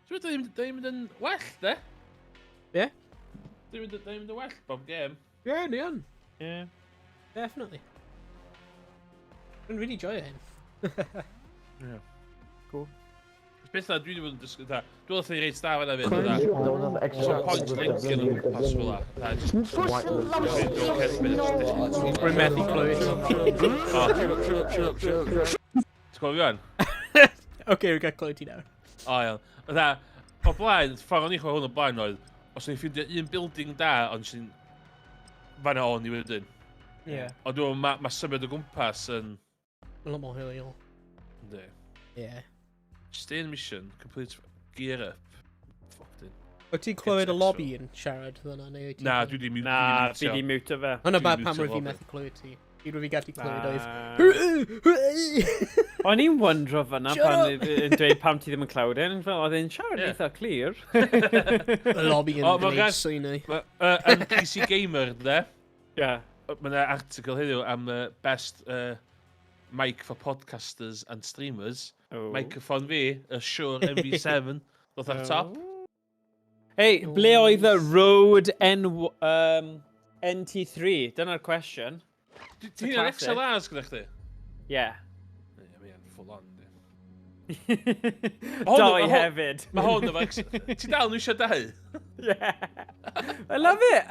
Dwi'n mynd yn well, de? Ie? Dwi'n mynd yn well, bob gêm. Yeah, ni yn. Yeah. Definitely. Dwi'n really joio hyn. Yeah. Cool. Beth na, dwi wedi bod yn dysgu, da. Dwi'n wrth i reid da fan efo, da. Don't have extra. So point linking yn pas fel la. Da, just... Rwy'n methu clywed. Ti'n gwybod fi'n? Okay, rwy'n gael clywed ti nawr. O, iawn. Da, o blaen, ffordd o'n i chwa hwn o blaen oedd, os o'n i'n ffindio un building da, ond sy'n fan o'n i wedyn. Yeah. Ond dwi'n meddwl, mae symud o gwmpas yn... A lot more hiliol. Ynddi. Yeah. Stay in mission, complete gear up. Fucked in. Wyt ti'n clywed y lobby yn siarad fyna, neu wyt ti'n... Na, dwi di mute. Na, fi di mute o fe. Hwna Dwi'n pam mute rwy'n fi lobby. methu clywed ti. I rwy'n fi gallu clywed Na. oedd... O'n i'n wondro fyna Shut pan up. yn dweud pam ti ddim yn clywed yn fel oedd e'n siarad Ie. eitha clir. Y lobby yn O, ma' gwneud gas- swynau. Yn PC Gamer, de? Ie. Mae yna article heddiw am best mic for podcasters and streamers. Oh. Microphone fi, y Shure MV7, ddoth ar top. Hei, ble oedd y Rode NT3? Dyna'r cwestiwn. Ti'n un XLRs gyda chdi? Ie. Mae'n full on, di. Doi hefyd. Mae hwn efo... Ti dal nhw eisiau dau? Yeah. I love it.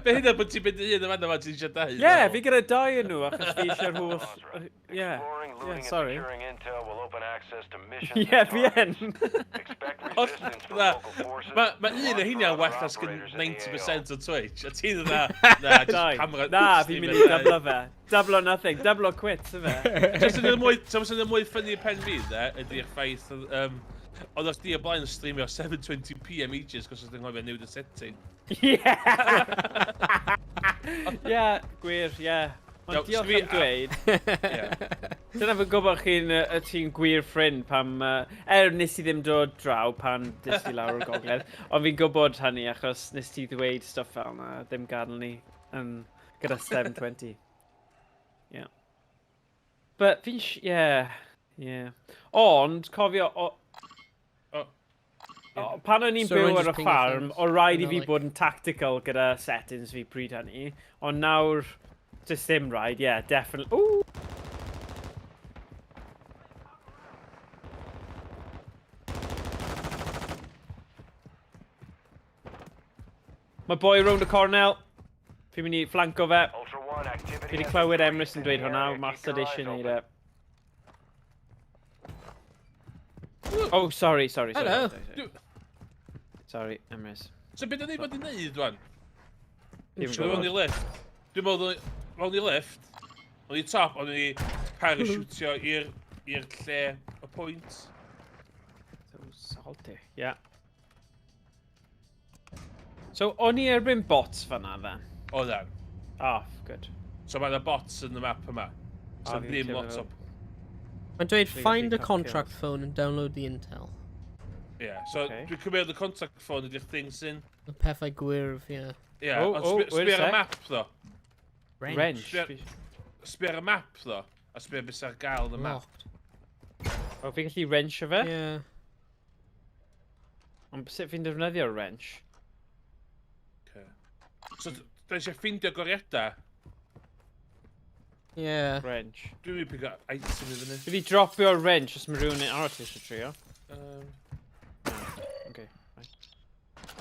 Be hynna bod ti'n mynd i un yma ti'n eisiau dau? Ie, fi gyda dau yn nhw achos fi eisiau'r holl... Ie, sorry. Ie, fi yn. Mae un o hynny'n well as gyn 90% o Twitch. A ti'n yna... Na, fi'n mynd i double fe. Double or nothing, double or quit, yfe. Just yn y mwy ffynnu pen fi, de, ydy'r ffaith... Oedd o'ch di o blaen yn streamio 720p images, cos oedd yn ngofio newid y setting. Ie! Ie, gwir, ie. Ond diolch am dweud. Dyna fy gwybod ti'n gwir ffrind pam... nes i ddim dod draw pan dys ti lawr o'r gogledd. Ond fi'n gwybod hynny achos nes ti ddweud stwff fel yna, ddim gadael ni gyda 720. Ie. But fi'n... Ie. Ond, cofio... Pan o'n i'n byw ar y ffarm, o rhaid i fi bod yn tactical gyda settings fi pryd hynny. Ond nawr, just ddim rhaid, yeah, definitely. Ooh! Mae boi rownd y cornel. Fi'n mynd i flanco fe. Fi wedi clywed Emrys yn dweud hwnna, Master Edition i neud e. Oh, sorry. Hello. Sorry, Emrys. So beth o'n i bod i neud, rwan? Dim Dwi'n meddwl i lift. Dwi'n meddwl i lift. O'n i top, o'n i parachutio i'r lle y pwynt. So salty, yeah. So, o'n i erbyn bots fan'na fe? O, da. Oh, good. So mae yna bots yn y map yma. So fi ddim licio lot o... Mae'n dweud, Fi find a gallu contract phone and download the intel. Ie, so Okay. dwi'n cymryd y contact phone ydy'r thing sy'n... Y pethau gwyrf, ie. Ie, Oh, ond wait a sbio ar y sec. map, ddo. Wrench. Sbio ar y map, ddo. A sbio beth sy'n ar gael yn y map. Locked. O, fi gallu wrench o fe? Ie. Ond sut fi'n defnyddio'r wrench? So, da eisiau ffindio goriadau. Ie. Wrench. Dwi'n mynd i pigo item i fyny. Fi di dropio'r wrench os mae rhywun yn arall eisiau trio. Okay.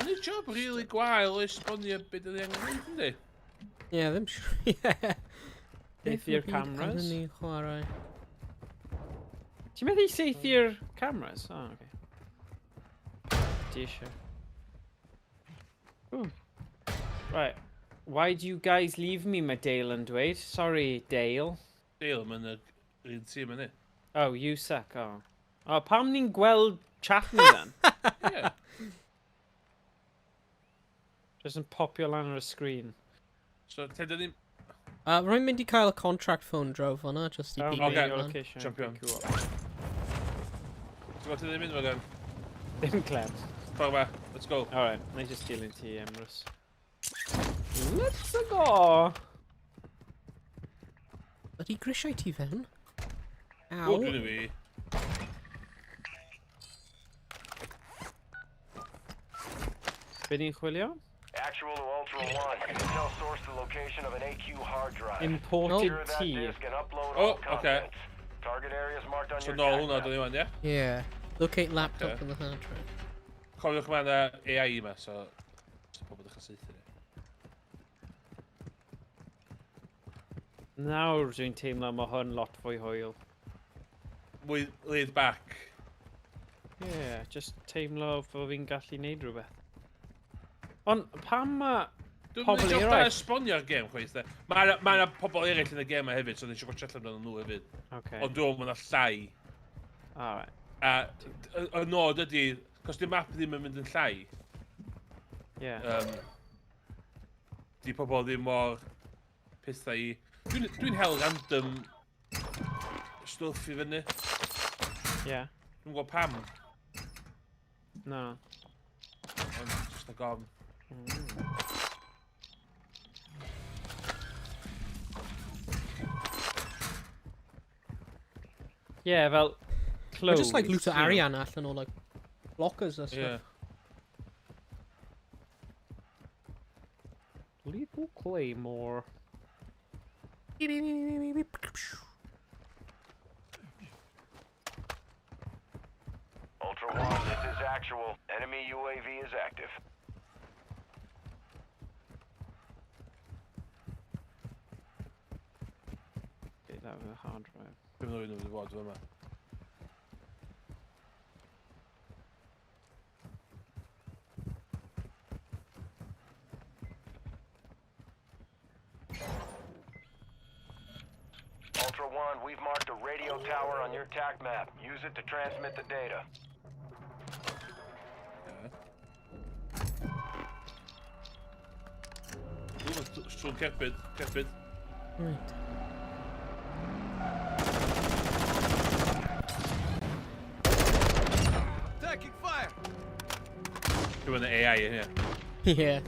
Yn ei job rili gwael o esbonio beth ydy angen gwneud, yndi? Ie, ddim siwr. Ie. Seithio'r cameras? Yn ni chwarae. Ti'n meddwl i seithio'r cameras? Oh, okay. Ti eisiau. Ooh. Right. Why do you guys leave me, mae Dale yn dweud? Sorry, Dale. Dale, mae'n yr un tîm yna. Oh, you suck, oh. Oh, pam ni'n gweld chat ni then? Ie. Just yn popio lan ar y screen. So, te dyn ni'n... Rwy'n mynd i cael y contract phone draw fan'na, just i Oh, bigo okay. your lan. location. Champion. Cool. Ti'n gwybod te dyn ni'n mynd fo gan? Dim clem. Ffordd ma, let's go. Alright, na i just dilyn ti, Emrys. Let's go! Ydy grisiau ti fewn? O, Aw. dwi'n fi. Be ni'n chwilio? Actual to Ultra One. Intel source the location of an AQ hard drive. Imported Secure that tea. disk and upload Oh, all contents. Target areas marked on So your nôl attack hwnna, map. dyn ni wan, ie? Yeah. Locate laptop Okay. in the hard drive. Cofiwch mae'n AI yma, so... So pobl ddechrau saethu ni. Nawr dwi'n teimlo mae hwn lot fwy hwyl. Mwy laid back. Yeah, just teimlo fod fi'n gallu neud rhywbeth. Ond pam mae Dwi'n pobl mynd i eraill... esbonio'r gêm, chweith, de. Mae pobl eraill yn y gêm a hefyd, so ni'n siŵr gwachio allan nhw hefyd. Okay. Ond dwi'n mynd llai. Alright. A y nod ydi, cos di map ddim yn mynd yn llai. Yeah. Di pobl ddim mor pethau i... Dwi'n hel random stwff i fyny. Yeah. Dwi'n gwybod pam, No. ond just a gofn. Yeah, fel... I Clothes. just like loot of Ariane allan or like lockers or stuff. Yeah. Lethal Claymore. Ultra One, this is actual. Enemy UAV is active. Okay, that was a hard drive. Dwi'n mynd i'n fod yma. Ultra One, we've marked a radio tower on your TAC map. Use it to transmit the data. Strwn cerbyd, cerbyd. Right. Taking fire! Dwi'n mynd AI yn hynny. Yeah.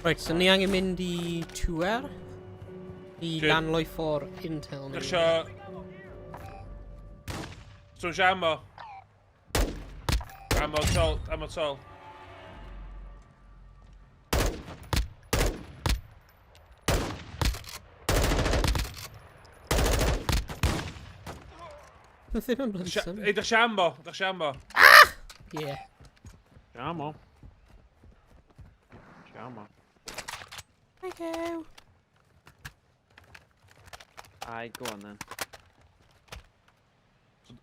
Right, so ni angen mynd I tŵer I Good. danloi for intel ni. Dych sio... Strwn si ammo. Ammo tol, ammo tol. Ddim yn bloody sym. Ei, dych si ammo, dych si ammo. Yeah. Jamo. Jamo. Thank you. Aye, go on then.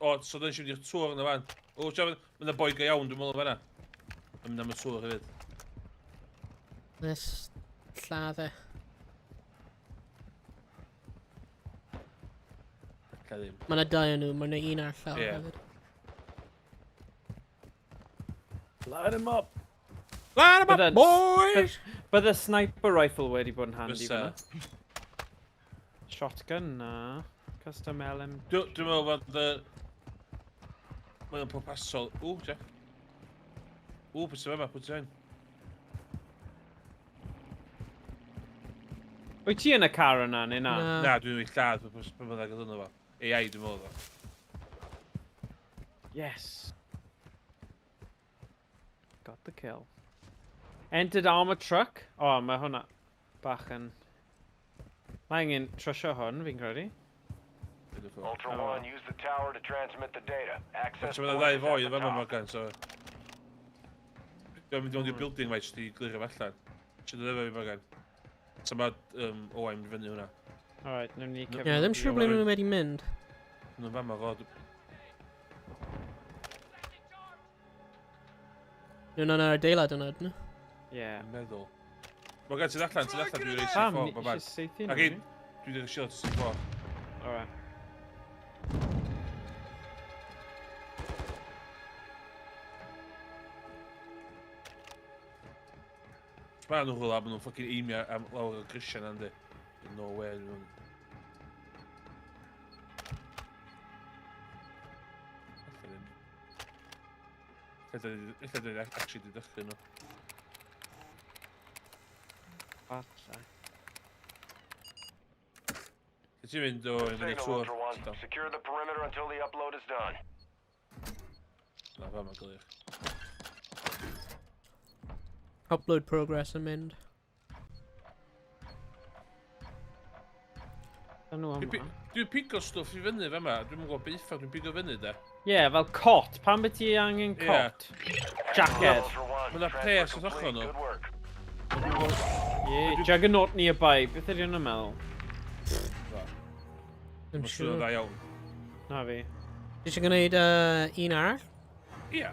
O, so dyn siw'n i'r tŵr yna fan. O, ti'n mynd y boi go iawn, dwi'n meddwl fanna. Yn mynd am y tŵr hefyd. Nes lladde. Ca ddim. Mae yna dau o nhw, mae yna un ar llaw Ie. hefyd. Light him up! Line 'em But up, then- boys! But the sniper rifle wedi bod yn handy Fysa. fanna. Shotgun, na. Custom LM. Dwi'n meddwl fod y... Mae'n pwrpasol. Ww, Jeff. Ww, beth sy'n yma, pwy ti'n? Wyt ti yn y car yna, neu na? Na, dwi'n ei lladd, pwy byddag ydyn nhw fo. AI, dwi'n meddwl fo. Yes. Got the kill. Entered armor truck. O, mae hwnna bach yn... Mae angen trysio hwn, fi'n credu. Ultra One, use the tower to transmit the data. Access So mae'n point ddau is foi at the yn fan top. Morgan, so... Dwi'n mynd i'r building mae jyst I glirio fe allan. Siad o ddefo fi Morgan. So mae Owain mynd fyny hwnna. Alright, nhw'n ni Ie, ddim siŵr ble nhw'n wedi mynd. Nhw'n fan ma fod. Nhw'n yn yr adeilad yna, ydyn nhw? Ie. Yn meddwl. Morgan, ti'n allan, dwi'n reisi Pam, ffwr, ni ma fan. eisiau seithi Ac i, dwi'n reisi o sy'n ffwr. Alright. Mae nhw'n hwla, maen nhw'n ffocin eimio am lawr y grisiau na, yndi. No way, nhw'n... Ella dyn ni actually di dychryn nhw. Falla. Ti'n mynd o yn fyny Signal, trwy'r... Ultra One. Secure the perimeter until the upload is done. Na, fa ma'n glir. Upload progress yn mynd. Dwi'n pigo stwff I fyny fe yma. Dwi'n gwybod beth dwi'n pigo fyny de. Ie, fel cot. Pan beth ti angen cot? Jacket. Mae'n pres oedd ochr nhw. Ie, Juggernaut nearby. Beth ydy hwnna'n meddwl? Yn Mae'n siŵr dda iawn. Na fi. Ti eisiau gwneud un arall? Ia.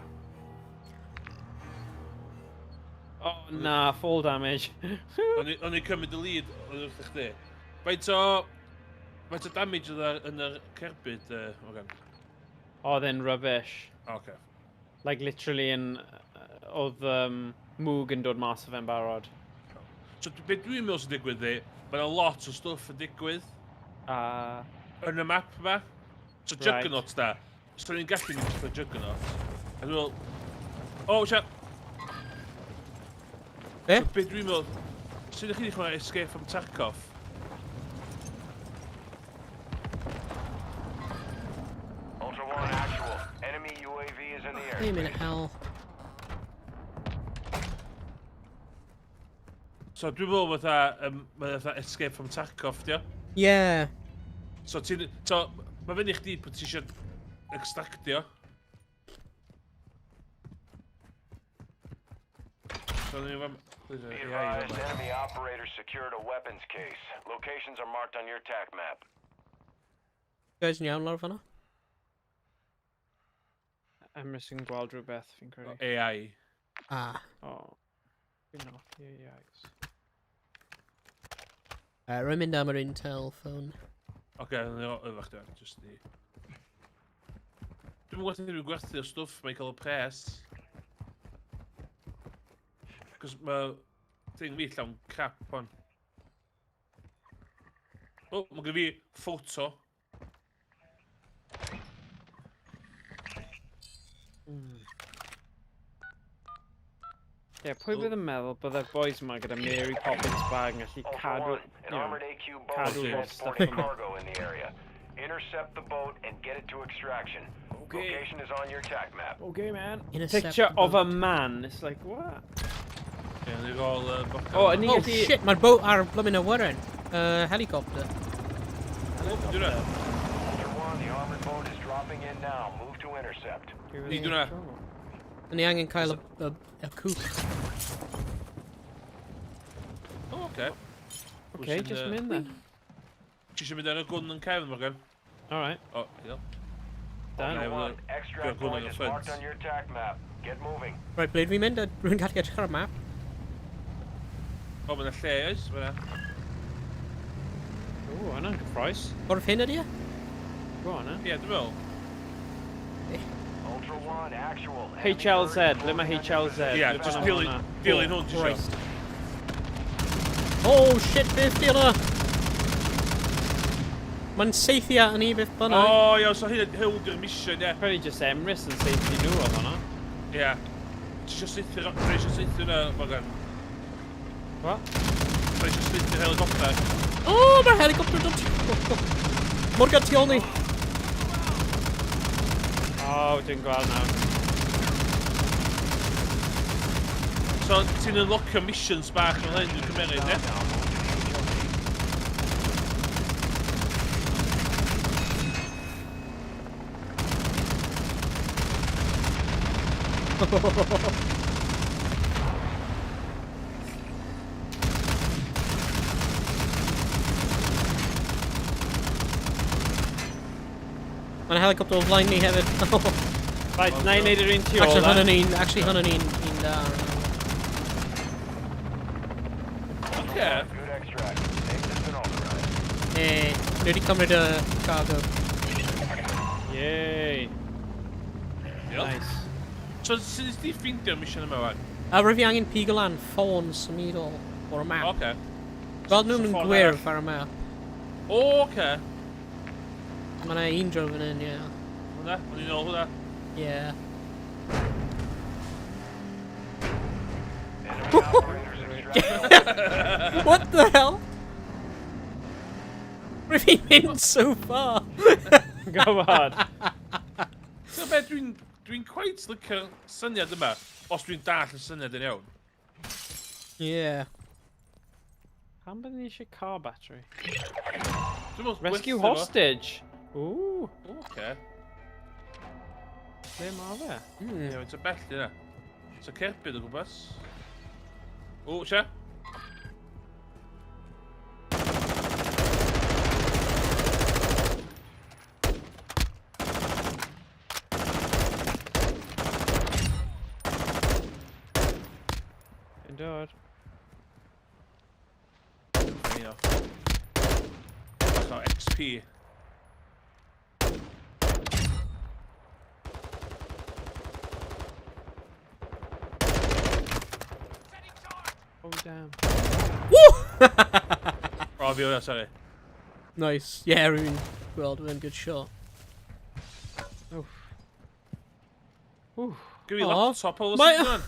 Oh, na, fall damage. O'n i'n cymryd y lead wrth I chdi. Faint o damage oedd yn y cerbyd, Owain? Oedd e'n rubbish. Oce. Like, literally oedd mwg yn dod mas o fe'n barod. So, beth dwi'n meddwl sy'n digwydd ddi, mae'n lot o stwff yn digwydd yn y map yma. So, Juggernaut da. So, ni'n gallu mynd for Juggernaut. A dwi'n meddwl... O, siap! Be? So, beth dwi'n meddwl... Sut ydych chi'n chwarae Escape from Tarkov? Ultra One, actual. Enemy UAV is in the air. Aim in hell. So, dwi'n meddwl fatha Escape from Tarkov, dio? Yeah. So, mae fyny chdi bod ti eisiau extractio. So, ni'n fam... Be advised, enemy operators secured a weapons case. Locations are marked on your TAC map. Guys yn iawn lawr fan'na? Emrys yn gweld rhywbeth, fi'n credu. AI. Ah. Oh. Fi'n hoffi AIs. Rwy'n mynd am yr Intel phone. Oce, efo chdi, just ni. Dwi'n gwybod ti'n gwerthu'r stwff, mae'n cael y pres. Cos mae thing fi llawn crap hon. O, mae gen fi photo. Ie, pwy bydd yn meddwl byddai'r boys yma gyda Mary Poppins bag yn gallu Ultra cadw, One, an armored AQ boat cadw is lot stuff transporting yma. cargo in the area. Intercept the boat and get it to extraction. Location is on your TAC map. Okay, man. Intercept Picture the of a boat. man. It's like, what? Ie, ni'n gol... Oh, a ni Oh gallu... shit, mae'r boat ar blymyn awyren. Helicopter. Dwi'n na. Ultra One, the armored boat is dropping in now. Move to intercept. Ni dwi'n na. Ni angen cael y cwp. O, oce. Okay, just mynd then. Ti eisiau mynd ar y gwn yn cefn, Morgan? Alright, O, diolch. done. Okay. Ultra One, extract Go on point your is fence. marked on your TAC map. Get moving. Right, ble fi'n mynd? Rwy'n gallu edrych ar y map. O, mae'n lle oes, mae'n Ooh, hwnna'n gyffroes. Wrth hyn ydi e? Go on, eh? Ie, dwi'n meddwl. Ultra One, actual. HLZ, ble mae HLZ? Ie, Ble just ma' hwnna? dilyn hwn, ti Christ. isio. Oh shit, beth di hwnna? Mae'n seithia yn I beth bynnag. O, iawn, so hyn hwn yw'r mission, ie. Probably just Emrys yn safety nhw oedd hwnna. Ie. Ti eisiau seithio yna, Morgan? What? Ti eisiau seithio'r helicopter? Oh, mae'r helicopter dod. Morgan, tu ôl ni. Oh, dwi'n gweld nawr. So, ti'n unlockio missions bach fel hyn, dwi'n cymeryd, ie? Mae'n helicopter o flaen ni hefyd. Right, na i wneud yr un tu ôl, Actually, hwn eh? yn un, actually, hwn yn un da. Oce. Good extract. Safe has been authorized. Ni wedi cymryd y cargo. Yay. Diolch. Nice. So, sut ydych chi ffeindio'r mission yma, wan? A rwy'n fi angen pigo lan ffôns symudol o'r map. Oce. Gweld nhw'n ffôn gwyrdd ar y map. O, oce. Mae yna un dro fan hyn, ie. Hwna, o'n i'n ôl hwna. Ie. Enemy operators extract. What the hell? Rwy'n fi'n mynd so far. Go on. So, be, dwi'n quite licio'r syniad yma, os dwi'n dall y syniad yn iawn. Yeah. Pam byddwn ni eisiau car battery? Rescue Rescue hostage! Ooh, Okay. ble ma fe? Ie, it's a bell yna. It's a cerbyd o gwmpas. O, sia? Yn dod. Ni o. Bach o XP. Oh, damn. O, fi o'na, sorry. Nice. Yeah, rhywun gweld yn good shot. Oof. Oof. Give me O, laptop o mae- lysyn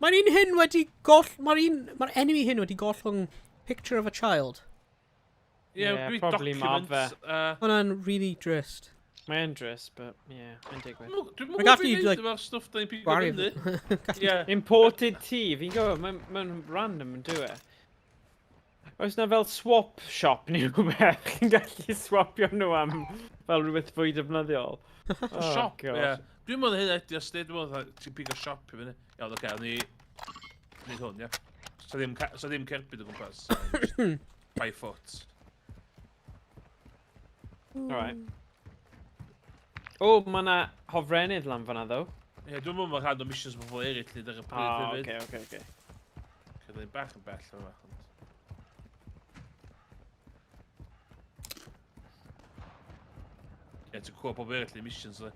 Mae'r un hyn wedi goll... Mae'r enemy hyn wedi gollwng picture of a child. Yeah, Yeah, give me probably document. mab Hwna'n really drist. Mae'n drist, but yeah, mae'n digwydd. Dwi'n Mae mwyn gallu, gwybod like, efo'r stwff da ni'n pigo Gwario fyny. fi. Ie. Imported tea, fi'n gwybod, mae'n random yn dwi e. Oes na fel swap shop neu rhywbeth, chi'n gallu swapio nhw am fel rhywbeth fwy defnyddiol. Siop, gosh. ie. Dwi'n mwyn hyn eto ystod, dwi'n mwyn ti'n pigo siop i fyny. Iawn, oce, ni... Ni hwn, ie. So ddim cerbyd o gwmpas. 5 foot. Alright. O, mae na hofrennydd lan fanna, ddo. Ie, dwi'n mwyn mae'n rhan o missions pobl eraill nid ar y pryd O, hefyd. oce. Cydda ni'n bach yn bell yma. Ie, ti'n cwrdd pobl eraill i missions le.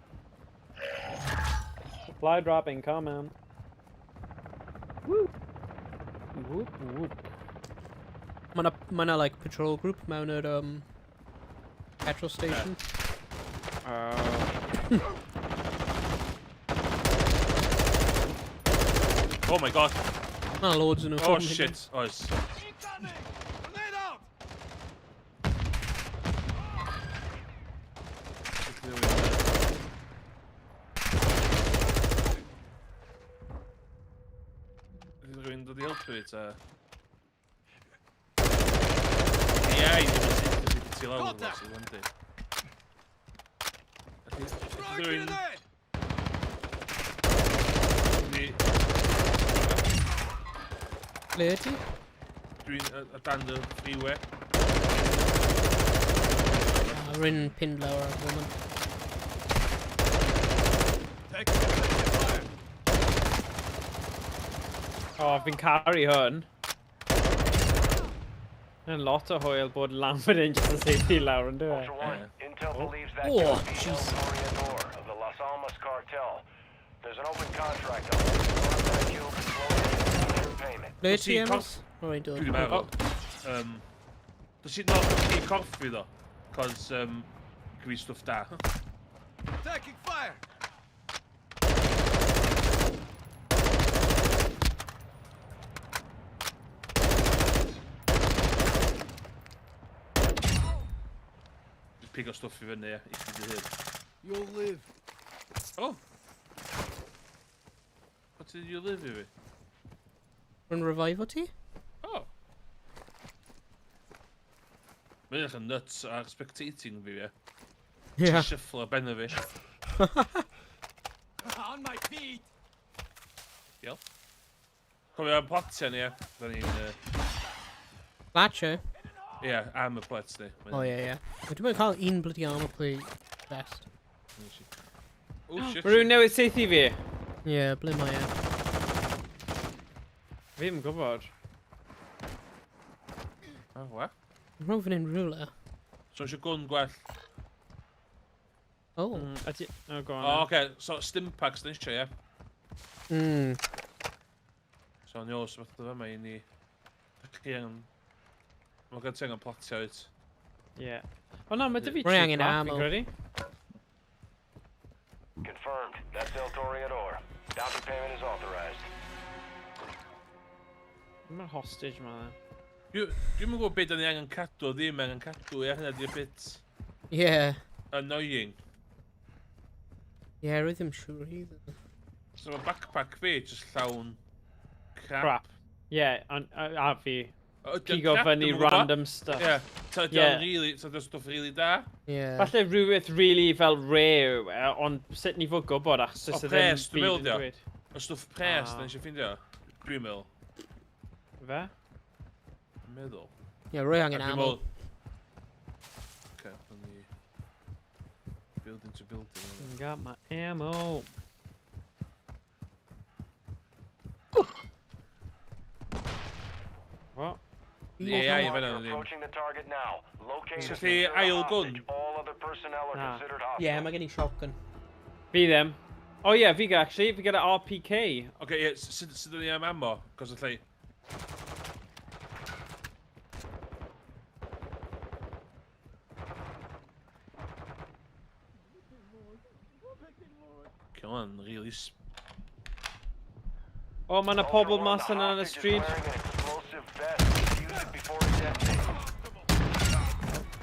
Supply dropping, come on. Whoop. Whoop, whoop. Mae na, like, patrol group mewn yr, petrol station. Oh my god. Mae na loads yn nhw. Oh shit. Oes. Ydy rhywun dod i helpu fi ta? Ie, i ddim yn sydd wedi ti lawr o sydd yn di. Ydy rhywun... Le ti? Dwi'n a dan y freeway. Rhywun pinned lawr ar y moment. O, fi'n caru hwn. Yn lot o hwyl bod lan fan hyn jyst yn seithi lawr yn dwi. Ultra One, Intel believes that Oh, could be El jeez. Toreador of the Las Almas cartel. There's an open contract on it. That you future payment. Le Does ti, he Emrys? O, i'n dod. Dwi'n meddwl. Does it not i corffi ddo? Cos, gyfi stwff da. Taking fire! Just pigo stwff i fyny, ie. I chdi hyn. You'll live. Oh! What did you live i fi? Rwy'n revive o ti? Oh! Mae'n edrych yn nuts ar spectating fi, ie. Ie. Shuffle ar ben o fi. On my feet! Diolch. Cofio am platia ni, ie. Da ni'n... Latcher? Ie, armor plates ni. O, ie, ie. Dwi'n mynd cael un bloody armor plate vest. Oh shit. Mae rhywun newydd seithi fi. Ie, ble mae e? Fi ddim yn gwybod. Oh, wa? Rwy'n fan hyn rhywle. So eisiau gwn gwell. O. O, go on. O, oce. So, stimpaks da eisiau, ie. Mm. So, ni os fath o yma i ni... Chi angen... Mae gan ti angen platio wyt. Ie. O na, mae dy fi Rwy cheap angen map, ammo. fi'n credu. Confirmed. That's El Toreador. Down payment is authorized. Mae'n hostage ma dda. Dwi'n mynd gwybod beth da ni angen cadw, ddim angen cadw, ie. Hynna di'r bit Ie. annoying. Ie, rwy ddim siŵr either. So, mae backpack fi jyst llawn crap. Crap. Yeah, a fi. Ydy'n Pigo crap, fyny dwi'm yn gwbod. random stuff. Ie. So Yeah. so there's stuff really da. Yeah. Falle rhywbeth really fel rare, ond sut ni fod gwybod achos O, sydd pres, ddim dwi'n byd meddwl, yn dio. dweud. Y stwff pres, Ah. da eisiau ffindio. Dwi'n meddwl. Fe? Meddwl. Yeah, rwy angen Dwi'n ammo. meddwl. Okay, let me... Building to building. Got my ammo. What? The AI You're fan o'n ddim. approaching the target now. Locate Is and it the secure the aisle hostage. gun? All other personnel are Nah. considered hostile. Yeah, mae gen i shotgun. Fi ddim. Oh yeah, fi actually, fi gyda RPK. Okay, yeah, sydd ni am ammo? Cos o lle... Come on, really... Oh, mae yna Ultra pobl One, mas the yna yn y hostage is street. wearing an explosive vest. Defuse it before it detonates.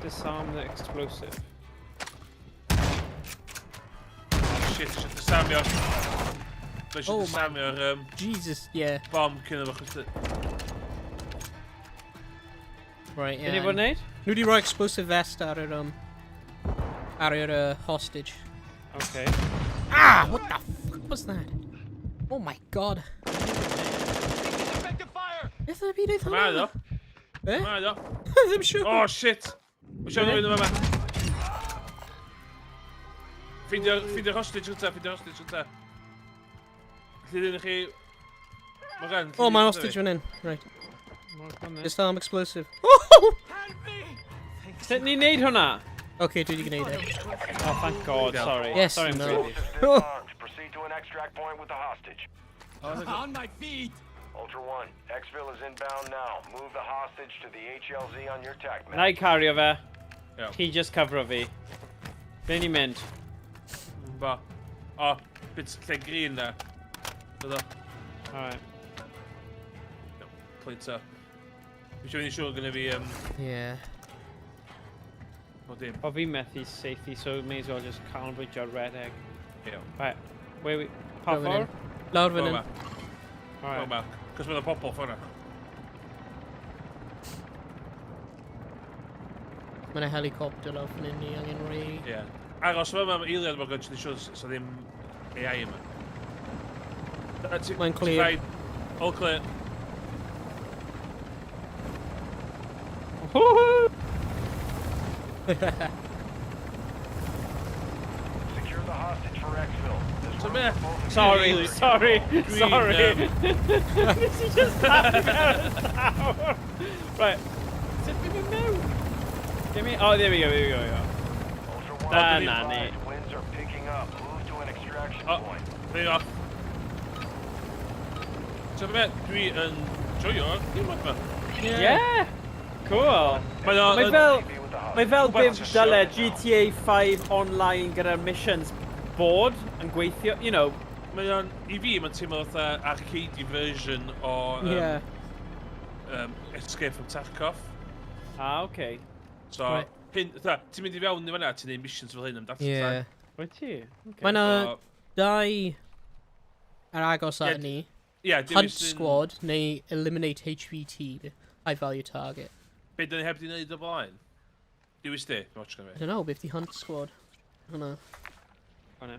Disarm the explosive. Shit, eisiau samio... Oh Eisiau samio'r Jesus, yeah. bom cyn efo chwyd... Right, Can you yeah. fod wneud? Nhw di roi explosive vest ar yr, ar yr hostage. Okay. Ah! What the fuck was that? Oh my god. Effective fire! Beth yna byd oedd Mae hwnna? do. Eh? Mae do. Ddim siŵr. Oh shit! Wysiad rwy'n yma. Ffindio hostage ynta, ffindio hostage ynta. Felly ddyn chi... Morgan, Oh, mae'n hostage fan hyn. Right. Help Disarm explosive. Oh! me! Sut ni'n neud hwnna? Okay, dwi di gwneud e. Oh, thank God, sorry. Yes, sorry, no. Mr. Explosives disarmed. Proceed to an extract point with the hostage. On my feet! Ultra One, Exfil is inbound now. Move the hostage to the HLZ on your tac map. Na I cario fe. Iawn. Ti just cyfro fi. Be ni'n mynd? Ba. O, bit lle green na. Dod o. Alright. Plate up. Dwi'n siŵr siŵr gyda fi... Yeah. O dim. O fi methu safety, so may as well just canolbwyntio ar red egg. Iawn. Right. Wait. How Lawr fan far? hyn. Lawr fan Go hyn. ma. Go Alright. ma. Cos mae'n pobl ffona. Mae yna helicopter lawr fan hyn ni angen roi... Ie. Agos mae'n eiliad mae'n gwneud siŵr so ddim AI yma. Mae'n clear. All clear. Secure the hostage for Exfil. This So room me- is both of you. Sorry. Sorry. Green, Nes i just starting out of tower. Right. Sut fi'n mynd mewn? Give me... Oh, there we go. Ultra One, Nah, be nah, advised, nah. winds are picking up. Move to an extraction Oh. point. There you are. So me, dwi yn joio, dim ond ma. Yeah. Cool. Mae o... Mae fel... Be with the hostage. Mae fel Rhywbeth beth ti dyle isio. GTA 5 online gyda missions board yn gweithio, you know. Mae o'n... I fi, mae'n teimlo fatha arcade version o... Yeah. Escape from Tarkov. Ah, okay. So, Right. ti'n mynd i fewn i fanna, ti'n neud missions fel hyn am data Yeah. Wyt ti? Okay. Mae yna So, dau ar agos Ie, at ni. Ie, Hunt squad neu eliminate HVT, high value target. Be dyn ni heb di wneud o blaen? Dewis di, watch gan I fi. don't know, beth di hunt squad? Hwna. O, ne.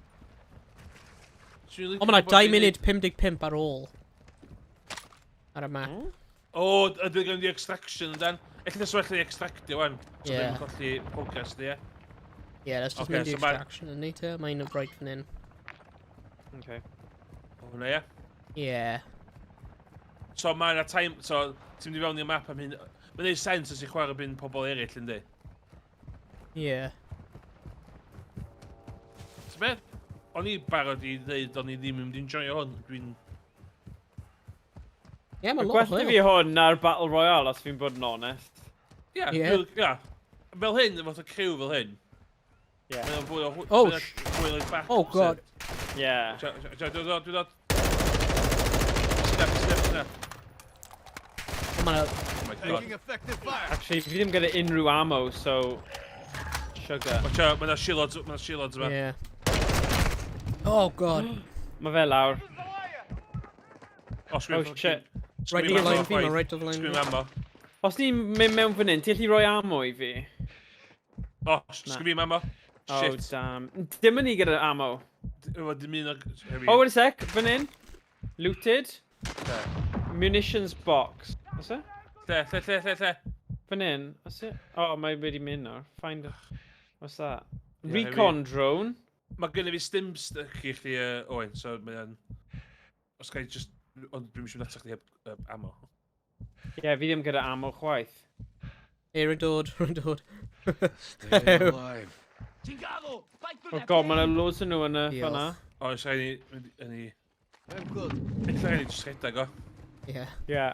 O, mae yna 2 munud 55 ar ôl. Ar y map. Hmm? O, ydw i'n di extraction yn dan. Eich nes well i extractio wan. So Ie. ddim yn colli progress di, ie. Yeah, let's just Okay, mynd i so ma- extraction yn neud e. Mae'n y bright fan hyn. Okay. O hwnna, ie. Yeah. So mae yna time... So, ti'n mynd i fewn i'r map am hyn... Mae'n neud sens os i chwarae byn pobl eraill, yndi? Yeah. So be? O'n i barod i ddeud o'n i ddim yn mynd i'n joio hwn. Dwi'n... Yeah, mae'n Mae lot o gwestiwn hwyl. fi hwn na'r Battle Royale, os fi'n bod yn onest. Ie, Ie. ie. Fel hyn, fath o criw fel hyn. Yeah. Mae o'n fwy o... Oh, mae o'n fwy o back. Oh, God. Yeah. Dwi'n dod. Sydd. O, mae yna... Oh my god. Taking effective fire! Actually, fi ddim gyda unrhyw ammo, so... Sugar. Watch out, mae yna shields yma. Yeah. Oh, God. Mae fe lawr. Oh, Oh, shit. Right o flaen fi, mae right o flaen Sgwyn fi. ammo. Os ni'n mynd mewn fan hyn, ti'n gallu rhoi ammo i fi? O, sgwyn ammo. Oh, Shit. damn. Dim yn ni gyda ammo. Dim un o'r... Oh, wait a sec, fan hyn. Looted. Lle? Munitions box. Oes e? Lle. Fan hyn. Oes e? Oh, mae wedi mynd nawr. Find it. What's that? Yeah, Recon drone. Mae gen i fi stims i chdi, Owain, so mae'n... Os gael just... Ond dwi'n mysio nata chdi heb ammo. Ie, yeah, fi ddim gyda ammo chwaith. Here yn dod, Stay alive. Chingado! Fight for Oh the god, mae pain. yna loads yn nhw yn y Diolch. fanna. O, os gael ni... I'm good. Ella gael ni just rhedeg o. Yeah. Yeah.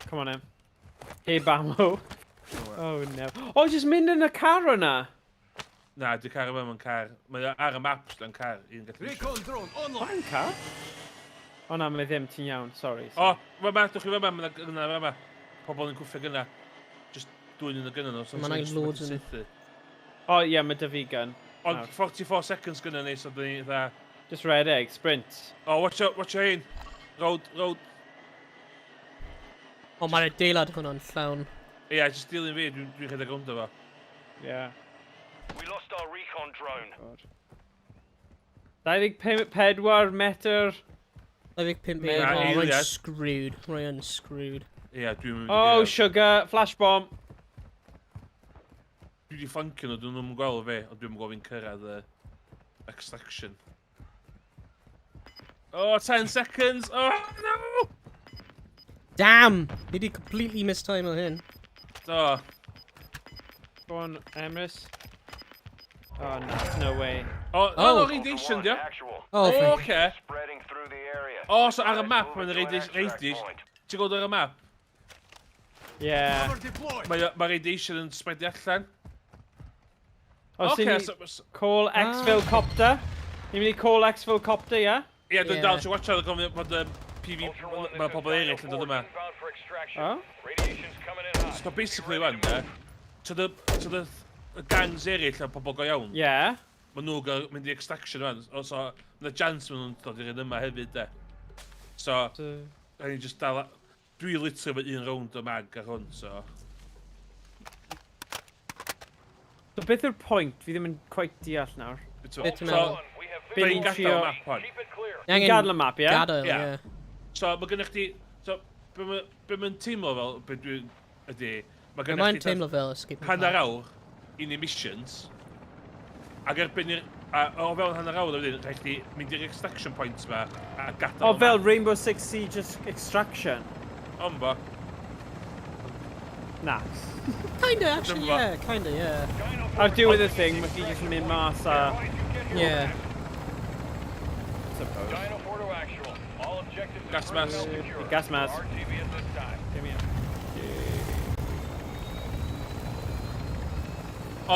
Come on in. Heb ammo. Oh no. Oh, just mynd yn y car yna. Na, di car yma mewn car. Mae ar y maps yn car. Un gallu... Recon drone online. Yn car? O na, mae ddim, ti'n iawn, sorry. O, mae dwch chi yma, mae yna. Pobl yn cwffio gyna. Just dwy'n un o gyna nhw. Ma' 'na loads yn- O ie, mae dy fi gun. Ond 44 seconds gyda ni, so dyn ni dda... Just red egg, sprint. O, watch your un. Road. O, mae'r adeilad hwnna'n llawn. Ia, just dilyn fi, dwi'n rhedeg rownd o fo. Yeah. We lost our recon drone. God. 24 metr. 25 Na, oh, eiliad. rwy'n screwed. Rwy'n screwed. Ia, dwi'n mynd Oh, sugar, flash bomb. Dwi wedi flancio nhw, dwi'n nhw'n gweld fi, ond dwi'n gweld fi'n cyrraedd extraction. Oh, 10 seconds! Oh, no! Damn! Ni di completely mistime o hyn. Do. Go on, Emrys. Oh no, no way. Oh, Oh. no, radiation, dio. Actual. Oh, Oh, thank okay. Spreading through the area. Oh, so ar y map, Moving mae'n to an extract radiation. point. Ti'n gweld ar y map? Yeah. Cover deployed. Mae radiation yn spreadio allan. Oh, Okay, okay, so... call Xville copter. Ni'n mynd i call Xville copter, yeah? Ie, dwi'n Ie. dal ti'n watcha, gofyn bod PV... Ultra One, Mae this pobl is eraill yn dod yma. inbound for extraction. Oh? Radiation's coming in hot. So basically, wan, to the gangs eraill a pobl go iawn, Yeah. maen nhw gael mynd i extraction wan. So, mae'n chance maen nhw'n dod i'r un yma hefyd, de. So, rhaid ni just dal... Dwi litro fe un rownd o mag ar hwn, so... So beth yw'r pwynt? Fi ddim yn quite deall nawr. Beth ti'n So, meddwl? We have Beth rhaid ni'n ni'n gadael trio... y map hwn. keep it clear. Ni Fi'n gadael y map, ie? Gadael, Ie. ie. So, mae gennych chi... So, be mae'n teimlo fel, be dwi'n ydi... Mae Mae'n gennych chi teimlo fel escape. hanner awr i ni missions. Ac erbyn i'r... O fewn hanner awr wedyn, rhaid chi mynd i'r extraction points ma a gadael O, y fel map. Rainbow Six Siege Extraction. Ond bo. Na. Kinda, actually, Dyma. yeah. Kinda, yeah. Ar diwedd y thing, mae chi jyst yn mynd mas a... Yeah. Suppose. Dino 4 to actual. All objectives Gas approved mask. and secure. Gas mask. RTV at this time. Give me a...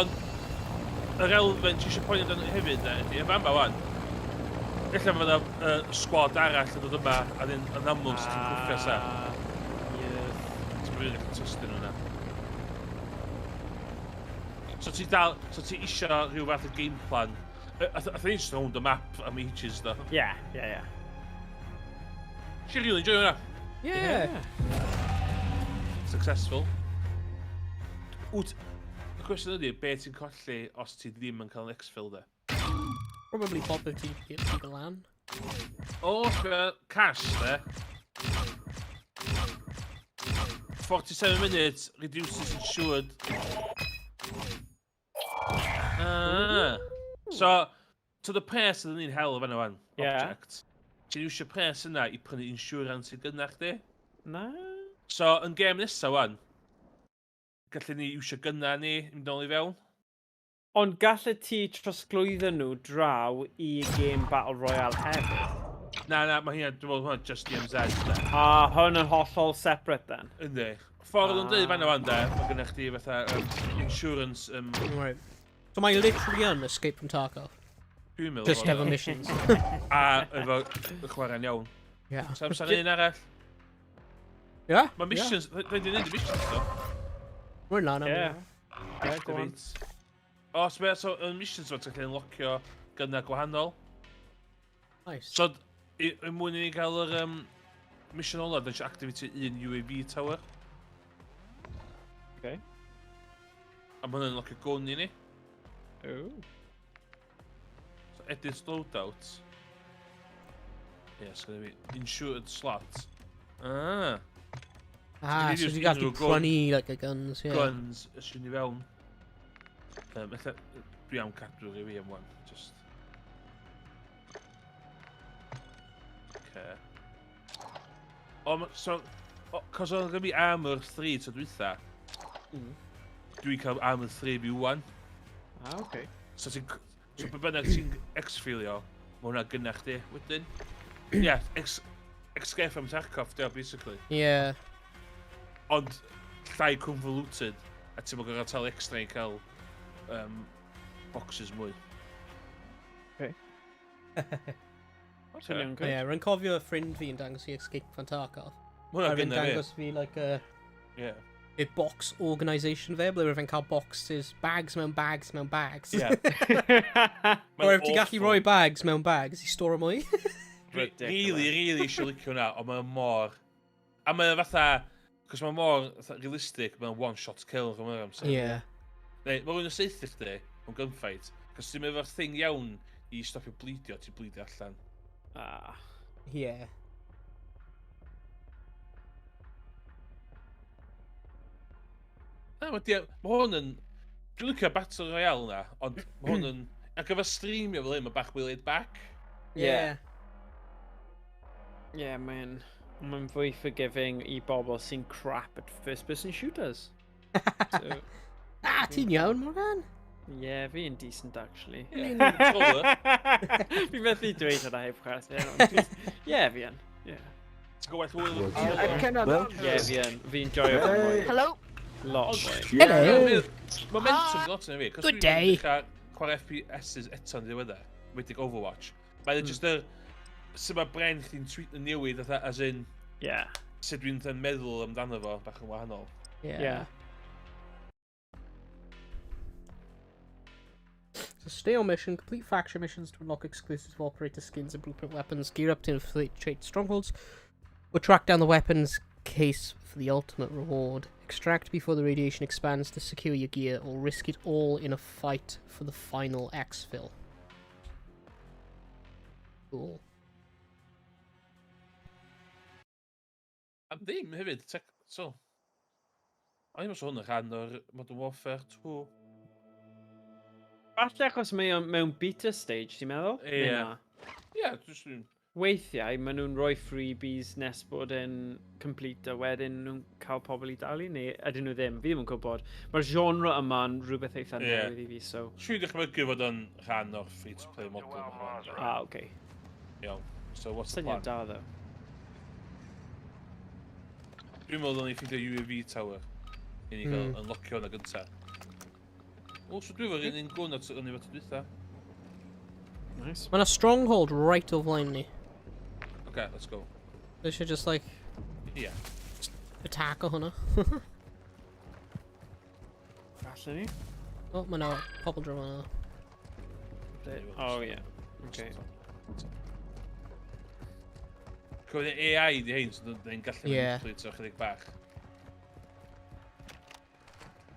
Ond... Yr elfen ti eisiau poeni dan hefyd, ne, ydi, y fama wan. Ella fod yna squad arall yn dod yma, a dyn yn amlwg sy'n ti'n cwffio sa. Yes. Ti'n rili gallu tystyn nhw'na. So ti dal... So ti isio rhyw fath o game plan. Atho ni just round y map am ages, do. Yeah, yeah, yeah. Ti really enjoy hwnna. Yeah. Successful. Wt... Y cwestiwn ydy, be ti'n colli os ti ddim yn cael yn exfil, de? Probably bobl ti lan. O, cash, de. 47 minutes, reduces insured. So, to the pres ydyn ni'n hel fan o'n Yeah. object. Ti'n iwsio pres yna i prynu insurance i gynna chdi. Na? So, yn gêm nesa wan, gallwn ni iwsio gynna ni i mynd nôl i fewn. Ond gallai ti trosglwyddo nhw draw i game Battle Royale hefyd? Na, mae hynna, dwi'n meddwl hwnna just DMZ, de. A hwn yn hollol separate then? Yndi. Ffordd o'n dweud fan o'n de, mae gennych chi fatha insurance, Right. So mae literally yn Escape from Tarkov. dwi'n meddwl. Just efo missions. A efo y chwarae'n iawn. Yeah. So, amser un arall. Yeah? Mae missions, rhaid i wneud y missions, do. We're lan am Yeah. yeah. Yeah, go on. O, so y missions fod ti'n unlockio gynna gwahanol. Nice. So, mwyn i ni gael yr mission ola, dyn eisiau activity 1 UAV tower. Okay. A mae hwnna'n locio gun i ni. Ooh. So, edit loadouts. Yes, gyda fi insured slots. Ah. Ah, so use you guys unrhyw do gun. prynu, like, y guns, yeah. Guns, ysyn ni fewn. Ella, dwi am cadw rhyw i am wan, just... Okay. So, cos o'n gyda fi armor 3 to dwytha, dwi'n cael armor 3 fi wan. Ah, okay. So pe bynnag ti'n exfilio, mae hwnna gynna chdi wedyn. Ie, escape from Tarkov, dio, basically. Yeah. Ond llai convoluted, a ti'n mynd gorau tal extra i cael boxes mwy. Swnio'n good. Yeah, rwy'n cofio ffrind fi yn dangos i Escape from Tarkov. Mae hwnna Rwy'n gynna fi. dangos fi, like, Ie. y box organisation fe, ble rwy'n cael boxes, bags mewn bags mewn bags. Ie. Or if ti'n gallu rhoi bags mewn bags i store mwy. Really eisiau licio hwnna, ond mae'n mor... A mae'n fatha... Cos mae'n mor realistic, mae'n one-shot kill rhwng yr amser. Yeah. Neu, mae rwy'n seithi chdi, mewn gunfight, cos ti'n mynd efo'r thing iawn i stopio bleedio, ti'n bleedio allan. Ah. Yeah. Na, mae hwn yn... Dwi'n licio Battle Royale na, ond mae hwn yn... Ac efo streamio fel hyn, mae bach mwy laid back. Yeah. Yeah, mae'n fwy forgiving i bobl sy'n crap at first-person shooters. So, Ah, ti'n iawn, Morgan? yeah, fi yn decent, actually. Controller. Fi methu dweud hwnna heb chwarae. Yeah, fi yn. Yeah. Ti'n gwybod hwyl yn I cannot Yeah, fi yn. Fi enjoy it mwy. Hello? Lot mwy. Hello. Momentum lot yn y fi. Good day. Chwarae FPS's eto'n ddiweddar, wedig Overwatch. Mae'n just yr... Sut mae bren chdi'n tweet yn newid, as in... Yeah. Sut dwi'n meddwl amdano fo, bach yn wahanol. Yeah. So stay on mission, complete faction missions to unlock exclusive operator skins and blueprint weapons, gear up to infiltrate strongholds, or track down the weapons case for the ultimate reward. Extract before the radiation expands to secure your gear, or risk it all in a fight for the final exfil. Cool. A ddim hefyd, so... O'n i'n hwn yn rhan o'r Modern Warfare 2. Falle achos mae o'n mewn beta stage, ti'n meddwl? Ie. Neu na? Ie, dwi'n... Weithiau, maen nhw'n rhoi freebies nes bod e'n complete a wedyn nhw'n cael pobl i dalu, neu ydyn nhw ddim, fi ddim yn gwybod. Mae'r genre yma'n rhywbeth eitha newydd i fi, so... Siw'n dychmygu fod yn rhan o'r free-to-play model. Ah, okay. Iawn, so what's the Syniad plan? da, ddo. Dwi'n meddwl o'n i ffeindio UAV tower. I ni gael unlockio hwnna gynta. O, so dwi'n fawr un gwn at o'n i fod dwytha. Nice. Mae'n a stronghold right o flaen ni. Okay, let's go. They should just, like, Yeah. attack o hwnna. Falle ni? Oh, mae na pobl drum yna. Oh, yeah. Okay. Cofyn AI di hyn, so dwi'n gallu manipulate o chydig bach.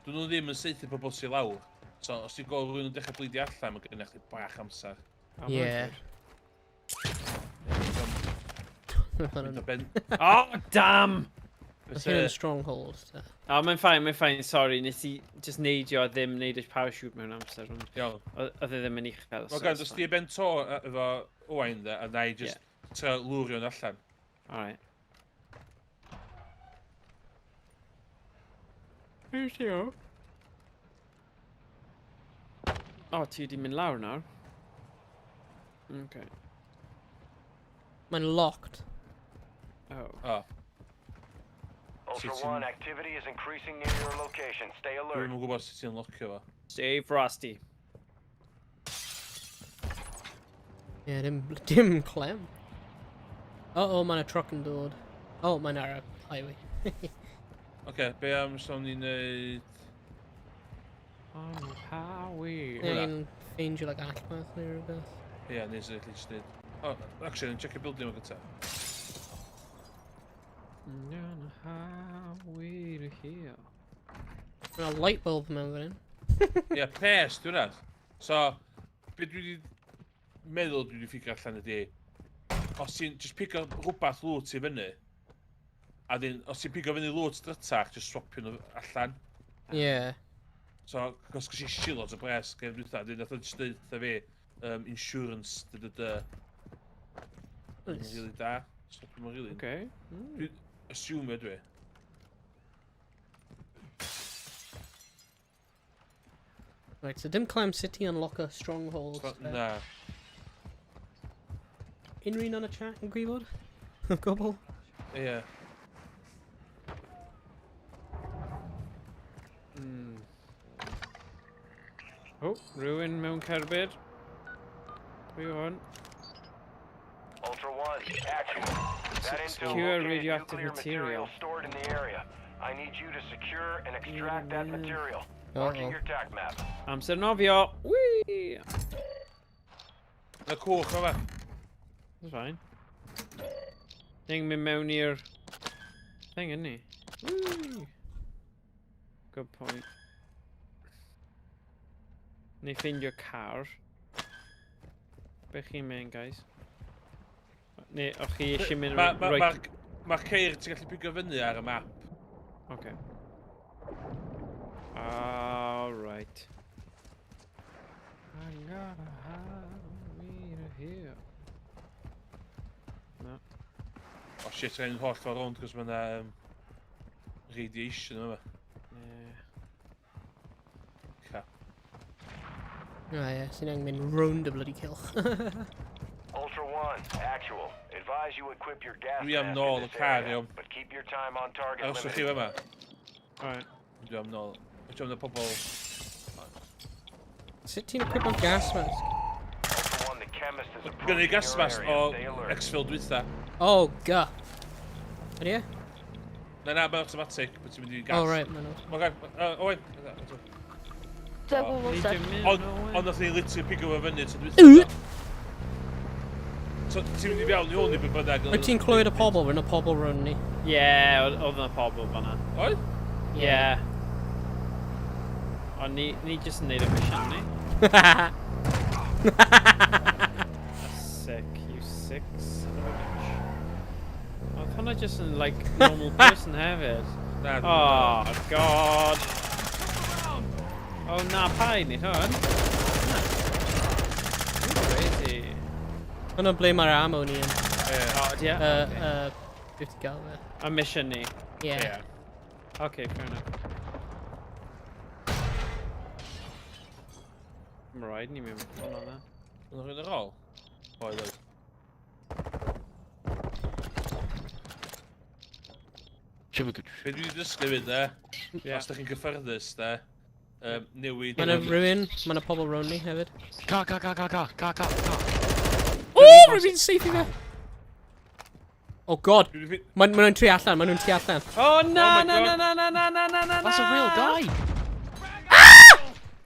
Dyn nhw ddim yn seithi pobl sy'n lawr. So, os ti'n gweld rhywun yn dechrau bleidi allan, mae gennych chi bach amser. Yeah. Oh, damn! That's here in the stronghold. So. Oh, mae'n ffain, sorry. Nes i just neidio a ddim neud eich parachute mewn amser. Iawn. Oedd e ddim yn uchel. Wel gan, os ti e ben to efo Owain dda, a na i just tra lwrio'n allan. Alright. Where's you? Oh, ti wedi mynd lawr nawr? Okay. Mae'n locked. Oh. O. Ultra One, activity is increasing near your location. Stay alert. Dwi'n gwybod sut ti'n locio fo. Stay frosty. Yeah, dim clem. Oh, mae'n a truck yn dod. Oh, mae'n ar y highway. Oce, be am sôn ni'n neud... On the highway. Yeah, yn ffeindio like allmath neu rhywbeth. Ie, nes i just neud. O, actually, yn check y building o gyda. We're here. A light bulb mewn fan hyn. Ie, pes, dwi'n rhaid. So, be dwi wedi meddwl dwi wedi ffigur allan ydi, os ti'n just pigo rhywbeth lwt i fyny, a dyn, os ti'n pigo fyny lwt drytach, just swapio nhw allan. Ie. So, cos gys i shitloads o bres gen dwi'n dweud, nath o'n just dweud fi, insurance, dy. Nice. Really da. Stopio nhw'n really. Okay. Dwi'n assume dwi. Right, so dim climb city unlocker strongholds. Na. Unrhyw un yn y chat yn gwybod? O gwbl? Ie. Oh, rhywun mewn cerbyd. Pwy o'n? Ultra One, action. That intel Secure located radioactive nuclear material. stored in the area. I need you to secure and extract that material. Marking your TAC map. Amser nofio. Whee! Na coch yma. That's fine. Ni'n mynd mewn i'r thing, isn't he? Whee! Good point. Ni ffeindio car. Be chi'n mynd, guys? Neu, o'ch chi eisiau mynd right... Mae'r ceir ti'n gallu pigo fyny ar y map. Okay. Alright. I gotta have me here. No. O shit, rhaid yn holl ffordd rownd, cos mae yna radiation yma. Ca. Ie, sy'n angen mynd round y bloody kill. Ultra One, actual. Advise you equip your gas Dwi am mask nôl in y this car, area, iawn. but keep your time on target Os ydych chi limited. yma, Alright. dwi am nôl. Dwi am na pobl... Sut ti'n equipo gas mask? Ultra One, the chemist is Gynnu approaching gas your mas area. o Stay alert. exfil dwytha. Oh, ga. Ydy e? Na, mae'n automatic, bod ti'n mynd i gas. Oh, right, ma'n o. Owain. Ond nath ni literally pigo fo fyny to dwytha. So, ti'n mynd i fewn i hwn i be bynnag. Wyt ti'n clywed y pobl rhan y pobl rhan ni? Yeah, oedd yna pobl fan'na. Oedd? Yeah. Ond ni just yn neud y mission, ni. Sick, you sick son of a bitch. Oedd hwnna just yn, like, normal person hefyd. Na, Oh, God. Oh, na, paid ni hwn. Crazy. Hwnnw ble mae'r ammo ni yn. Oh, yeah? 50 gal fe. A mission ni. Yeah. Okay, fair enough. I'm right, ni mewn ffôn o dda. Yn rhywun ar ôl? Oedd oedd. Be dwi wedi dysgu fyd, os da chi'n gyffyrddus, newid... Mae yna rhywun, mae yna pobl round ni hefyd. Car. O, rhywun safe i fe! Oh god, maen nhw'n tri allan, maen nhw'n tri allan. Oh, no. That's a real guy.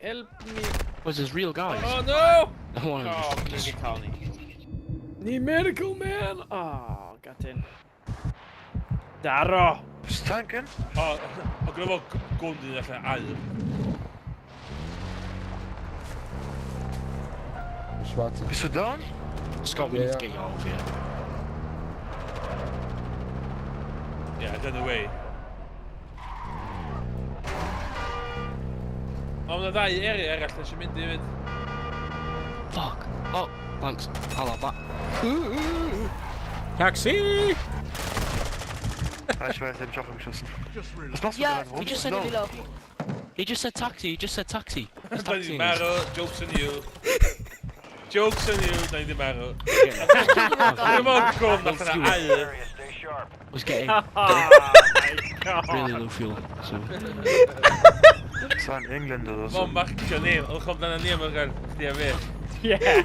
Help me. Was this real guys? Oh no! I want Oh, to ni cael ni. Ni medical man! Oh, got in. Daro! Stunken? O, gyda fo gwndyn allan ail. Is it done? Scott, we need to get you out of here. Yeah, dyna way. O, mae ddau eri arall nes i mynd i fynd. Fuck. Oh, thanks. I'll have that. Taxi! Ich weiß, ich hab mich auch geschossen. Was machst du Yeah, da? he just said it below. He just said taxi. There's Na taxi di in marw, jokes on you. Jokes on you, na di marw. this. Dwi'n mynd gwrdd nath yna ail. Area, stay sharp. Was getting Oh, my God. really low fuel. So Das war in England oder Mae'n marcio ni, oedd chom dan ni am yr gan chdi a fi. Yeah.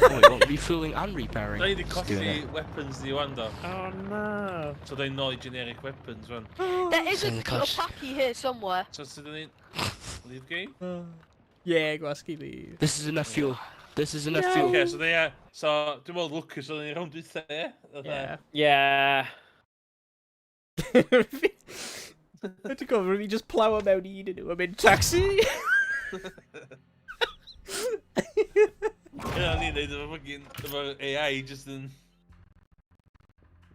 oh, what, refueling and repairing. Da ni wedi colli weapons ni wan do. Oh, no. So da ni'n nôl i generic weapons wan. There is in the a clash. packy here somewhere. So sydd ni'n leave game? Yeah, gwasgu leave. This is enough fuel. This isn't a fuel. Okay, so they so dwi'n meddwl lwcus oedden ni rownd wytha, ie? Yeah. Yeah. Dwi'n gofio fi just plow am mewn un yn nhw a mynd taxi! Ie, ni'n neud efo AI just yn...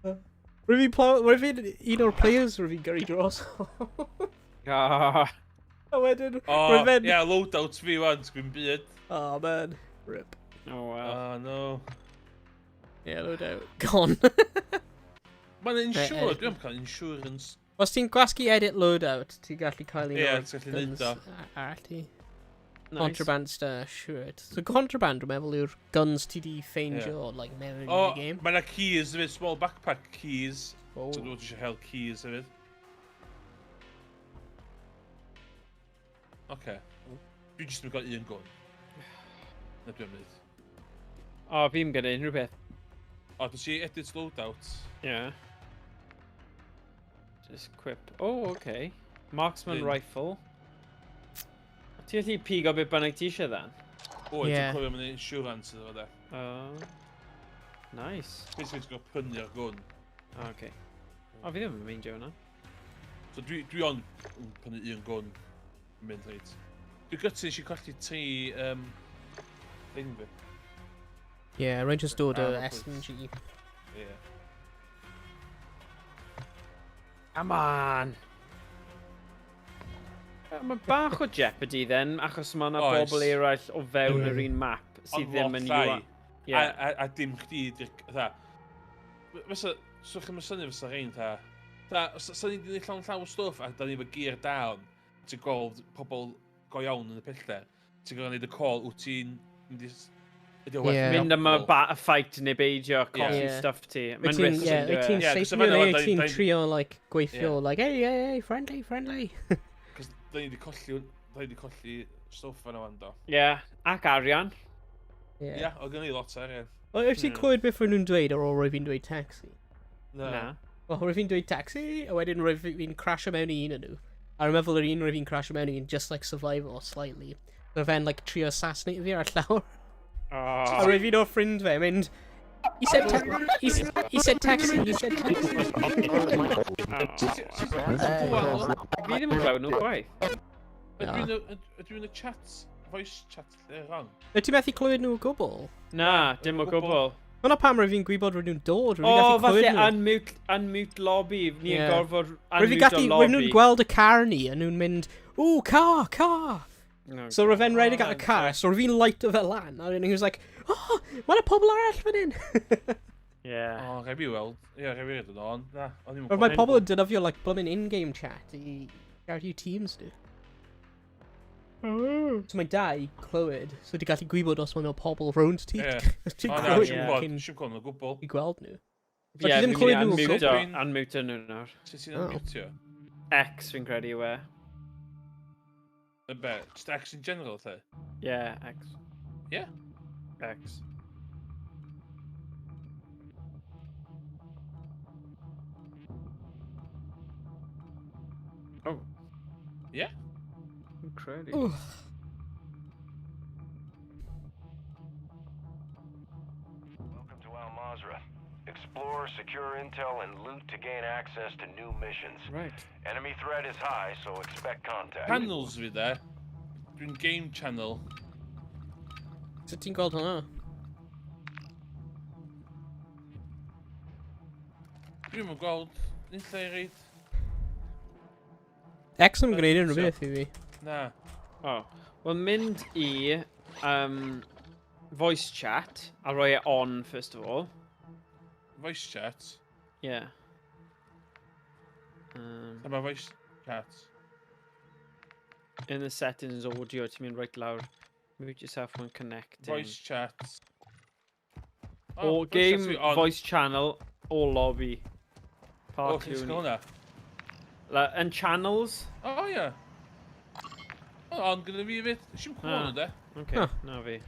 Rwy'n fi'n plow... Rwy'n fi'n un o'r players rwy'n fi'n gyrru dros. Ah. A wedyn... O, ie, loadouts fi wan, sgwyn byd. Oh man. Rip. Oh well. Oh, no. Yeah, no doubt. Gone. Mae'n insured, dwi'n cael insurance. Os ti'n gwasgu edit loadout, ti'n gallu cael un Ie, o'r ti'n gallu neud o. arti. Nice. Contraband stash, right. So contraband, dwi'n meddwl, yw'r guns ti di ffeindio, like, mewn O, the game. mae yna keys hefyd, small backpack keys. Oh. So dwi'n eisiau hel keys hefyd. Oce. Dwi'n jyst yn cael un gun. Na dwi'n mynd. O, fi'n gyda unrhyw beth. O, dwi'n si edit loadout. Yeah. Just equip. Oh, okay. Marksman Flint. rifle. Ti'n gallu pigo beth bynnag ti eisiau then? O, Ie. dwi'n cofio mynd insurance iddo fo de. Oh. Nice. Basically, ti'n gael prynu'r gun. Okay. O, fi ddim yn meindio hwnna. So dwi ond yn prynu un gun yn mynd reit. Dwi'n gytun eisiau colli tri thing fi. Yeah, rwy'n just dod o Armor SMG. Ie. Come on! Mae bach o jeopardy then, achos mae yna Oes. bobl eraill o fewn yr un map sydd ddim yn llai. Yeah. A dim chdi, dda. Fysa, so chi'n syni fysa rhain, dda. Sa ni'n gwneud llawn o stwff, a da ni efo gear down, ti'n gweld pobl go iawn yn y pellter. Ti'n gweld gwneud y call, wyt ti'n mynd i... Mynd am y fight neu beidio, colli Yeah. stuff ti. Wyt Mae'n ti'n, risky yeah, wyt ti'n Yeah, 'cause safe efo neu yna, wyt ti'n da- trio, like, gweithio, Yeah. like, hey, friendly, friendly. Cos da ni wedi colli stwff yna wan do. Yeah, ac arian. Ie, o gen i lot o arian. O, wyt ti'n clywed beth rwy'n nhw'n dweud ar ôl rwy'n fi'n dweud taxi? Na. O, rwy'n fi'n dweud taxi, a wedyn rwy'n fi'n crasio mewn i un yn nhw. A rwy'n meddwl yr un rwy'n fi'n crasio mewn i un, just like survival slightly. Rwy'n fe'n, like, trio assassinate fi ar llawr. A rwy'n fi'n o ffrind fe, mynd... He said taxi, he said taxi, he said taxi. Fi ddim yn gweld nhw gwaith. Ydw i'n y chat, voice chat lle rhan? Wyt ti'n methu clywed nhw o gwbl? Na, dim o gwbl. Hwna pam rwy'n fi'n gwybod rwy'n nhw'n dod, rwy'n O, gallu falle clywed nhw. unmute lobby. Ni yn Yeah. gorfod Rwy'n unmute o gallu, lobby. rwy'n nhw'n gweld y car ni, a nhw'n mynd, ooh, car! No, So rwy'n fe'n rhaid gael y Oh, car, so rwy'n fi'n light o fel lan, a he was like, oh, mae'n y pobl arall fan hyn! Yeah. O, rhaid fi weld. Ie, rhaid fi weld o'n. Na, o'n i'n Or mae pobl yn dynafio, like, blymyn in-game chat i gael teams di. So mae dau clywed, so di gallu gwybod os mae'n pobl rownd ti. Ie. Ti'n O na, clywed siwm nhw gwybod, cyn siwm gwybod nhw'n gwbl. i gweld nhw. Ie, ti ddim fi'n clywed mynd nhw i o gwbl? unmute nhw nawr. Sut ti'n Oh. unmutio? X fi'n credu yw e. Y be? Just X in general, lle? Yeah, X. Ie? X. Oh. Ie? Fi'n credu. Welcome to Al Mazrah. Explore, secure intel, and loot to gain access to new missions. Right. Enemy threat is high, so expect contact. Channels fi de. Dwi'n game channel. So ti'n gweld hwnna? Dwi'n mynd gweld. Nid lle i reid. X yn gwneud unrhyw beth i fi. Na. Oh. Wel, mynd i voice chat a rhoi e on first of all. Voice chat. Yeah. Dyma voice chat. In the settings audio, ti'n mynd right lawr. Mute yourself when connecting. Voice chat. Or voice game, chat's fi on. voice channel, or lobby. O, Part chi'n two. sgol hwnna? And channels? O, ie. O, ond gyda fi fyd. Si'n cwbl nhw de. Okay, Huh. na fi.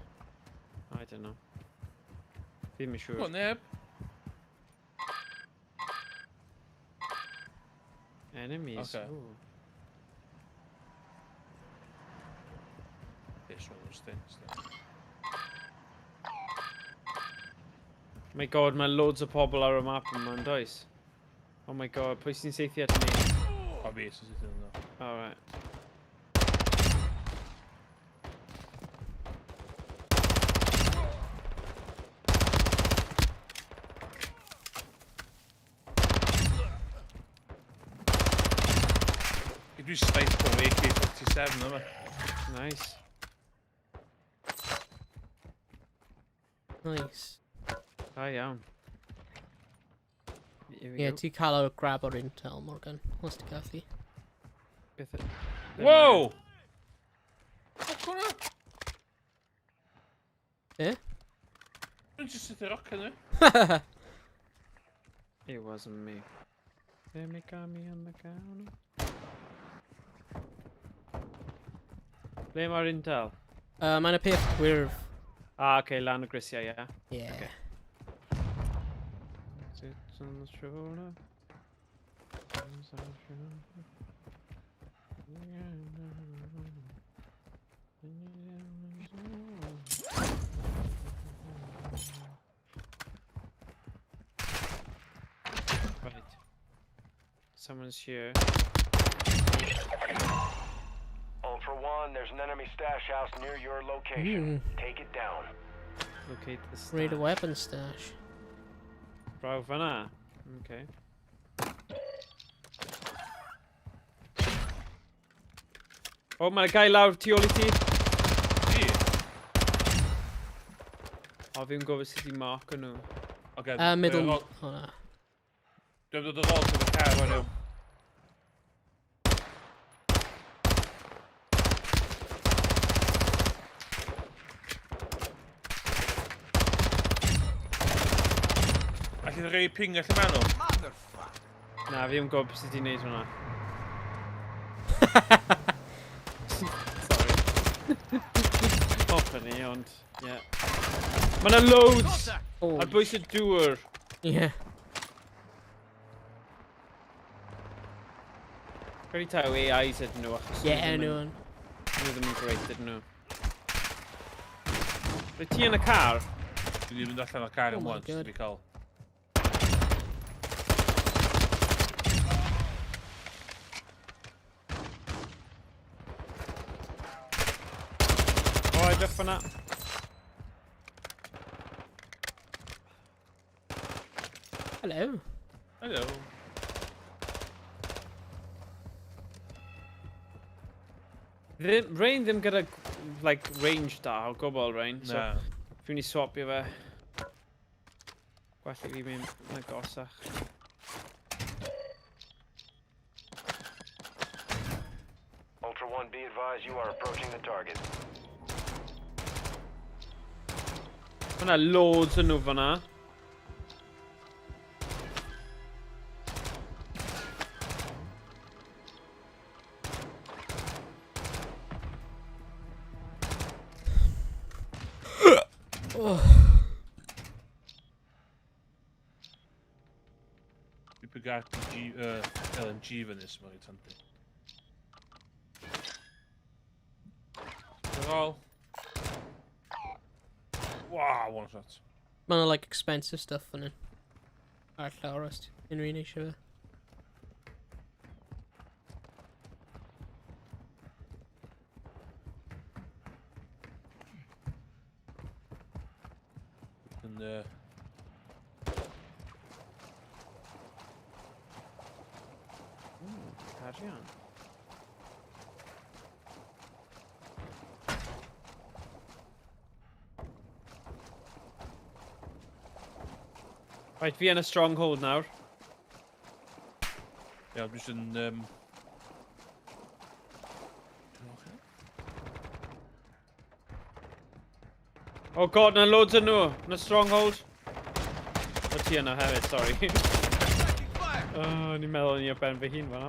I don't know. Fi'n mynd siŵr. O, neb. Enemies. Okay. Ooh. It's one of those things. My god, mae loads o pobl ar y map yma'n does? Oh my god, pwy sy'n seithi at ni? O fi, sy'n sydd yno. Alright. Dwi'n snipe o AK-47 yma. Nice. Nice. Da iawn. Here we Ie, go. ti cael o'r grab o'r intel, Morgan, os ti gallu. Beth y- Wow! What's going on? Ie? Dwi'n just sydd i'r roc yna. It wasn't me. Let me got me on the counter. Ble mae'r intel? Mae'n y peth gwyrf. Ah, okay, lan o grisiau, ie. Ie. Okay. Sits on the shoulder. Sits on the shoulder. Right. Someone's here. Ultra One, there's an enemy stash house near your location. Take it down. Locate the stash. Raid a weapon stash. Bro, fanna. Okay. Oh, mae'r gai lawr tu ôl I ti. Fi? O, fi'n gofio sut I mark nhw. Oce. Middle... O na. Dwi'n dod ar ôl sydd y car fan yw. Alli rei ping allan manw? Na, fi yn gwybod sut I wneud hwnna. Sorry. Hoffwn I, ond... Ie. Mae 'na loads! Oh, Ar bwys y dŵr. ie. Gwyri taw AIs ydyn nhw, achos Ie, nhw yn. nhw ddim yn great ydyn nhw. Rwy ti yn y car? Dwi wedi mynd allan o'r car Oh yn my once, God. dwi wedi cael. O, edrych fanna. Hello. Hello. Rain ddim gyda, like, range da o gwbl, Rain. So, Na. fi'n I swapio fe. Gwell I fi mynd yn agosach. Ultra One, be advised you are approaching the target. Mae 'na loads o nhw fanna. Dwi pegati LMG fan ys, mae'n rhaid tanti. Ar ôl. Wow, one shot. Mae'n like expensive stuff yn yn. Ar llawr os unrhyw un eisiau fe. Yn Carian. Right, fi yn y stronghold nawr. Ie, dwi jyst yn... Oh god, na loads o nhw. Na stronghold. O ti yna hefyd, sorry. Ni'n meddwl ni o ben fy hun fan'na.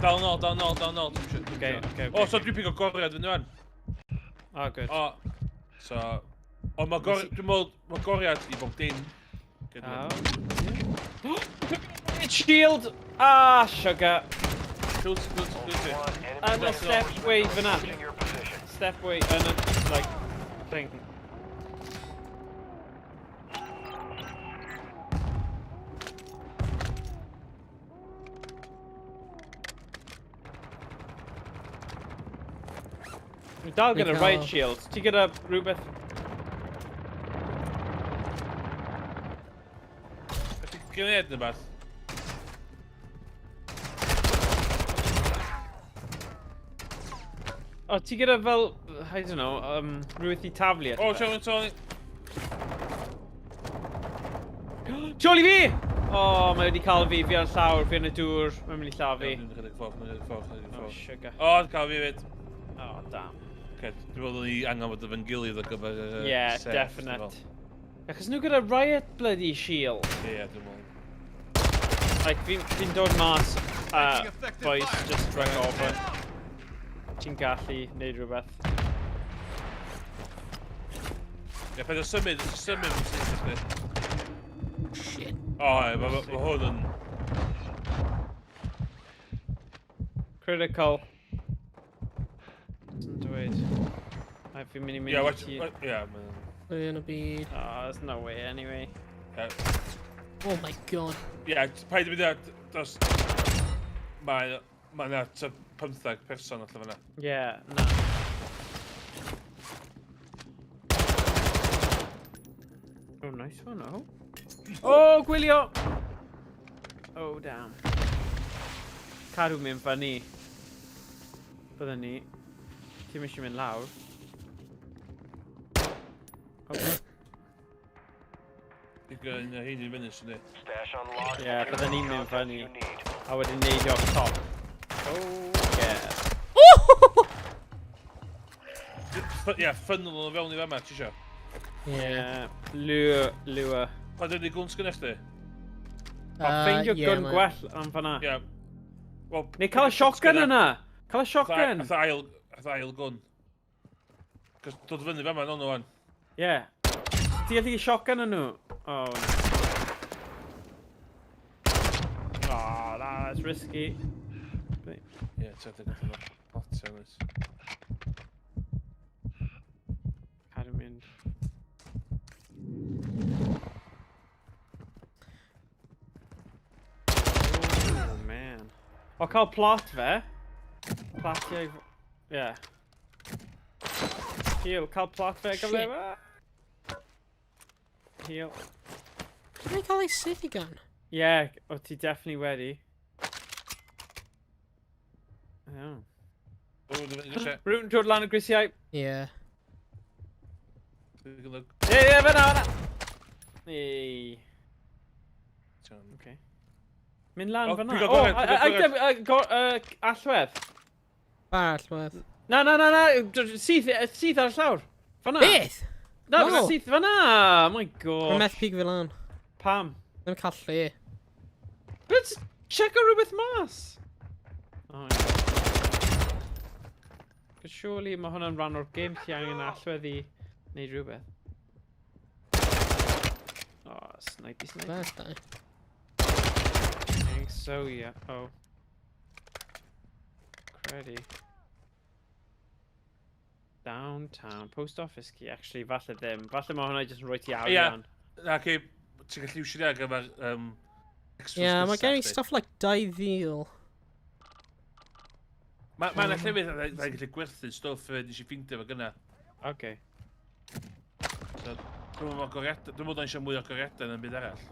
Dal nôl. Okay. O, so dwi'n pigo goriad fyny fan. Oh, good. O, so... O, mae goriad... Dwi'n meddwl, mae goriad I bob dim. Shield! Ah, sugar. Good. And a step way fan'na. Approaching your position. Step way, and a, like, thing. Dwi dal gyda riot shield. Ti gyda rhywbeth? Ydych chi'n gwneud neu beth? O, ti gyda fel, I don't know, rhywbeth i taflu O, siarad Tony. Tioli fi! O, mae wedi cael fi ar llawr, fi yn y dŵr, mae'n mynd i llafu. Oh, sugar. O, cael fi fyd. Oh, damn. Dwi'n meddwl ni angen bod efo'n gilydd o gyfer... Yeah, definite. Achos nhw gyda riot bloody shield. Ie, dwi'n meddwl. Like, fi'n dod mas, boys, just run over. Ti'n gallu neud rhywbeth. Ie, paid o symud yn syth chdi. Shit. O, mae hwn yn... Critical. Sy'n dweud. Fi'n mynd i mynd i ti. Ie, mae'n... We're gonna be... Oh, there's no way anyway. Oh my god. Ie, paid o mynd i... Dos... Mae yna 15 person allan fyna. Yeah, no. Oh, nice one, oh. Oh, gwylio! Oh, damn. Cadw mynd fyny. Byddwn ni. Ti'n mysio mynd lawr. Okay. Dwi'n hyn i'n fyny sy'n ni. Stash unlocked. Yeah, byddwn ni'n mynd fyny. A wedyn neidio off top. Oh, yeah. Ie, ffynnol nhw fewn i fama, ti isio? Yeah. Lure. Pa dyn ni gwn sgynnych chdi? Ffeindio gun gwell am fanna. Ie. Neu cael y shotgun yna! Cael y shotgun! Ath ail gwn. Cos dod fyny fama nhw'n o'n. Ie. Ti gallu i shotgun yn nhw? Oh, no. Oh, that's risky. Ie, ti'n dweud yn potio nes. Cadw mynd. Oh, man. O, cael plot fe. Platiau... Ie. Heal, cael plot fe gyfle fe. Heal. Can I cael ei city gun? Ie, o ti definitely wedi. Oh. Rwy'n dod lan y grisiau. Yeah. Ie, fyna. Ei. Okay. Mynd lan fyna. O, allwedd. Allwedd. Na. Syth ar y llawr. Fyna. Beth? Na, No. syth fyna. Oh my god. Mae'n methu pig fel an. Pam? Ddim callu. Let's check o rhywbeth mas. Oh, yeah. Cos surely mae hwnna'n rhan o'r game ti angen allwedd i neud rhywbeth. Oh, snipey. That's da. I think so, yeah. Oh. Credi. Downtown. Post office key, actually. Falle ddim. Falle mae hwnna jyst yn rhoi ti arian. Na, ci, ti'n gallu iwsio ni ar gyfer extras. Yeah, mae gen i stuff like 2,000. Mae'n llefydd rhaid gallu gwerthu stwff nes i ffeindio fo gyna. Okay. So, dwi'n mwyn eisiau mwy o goriadau yn byd arall.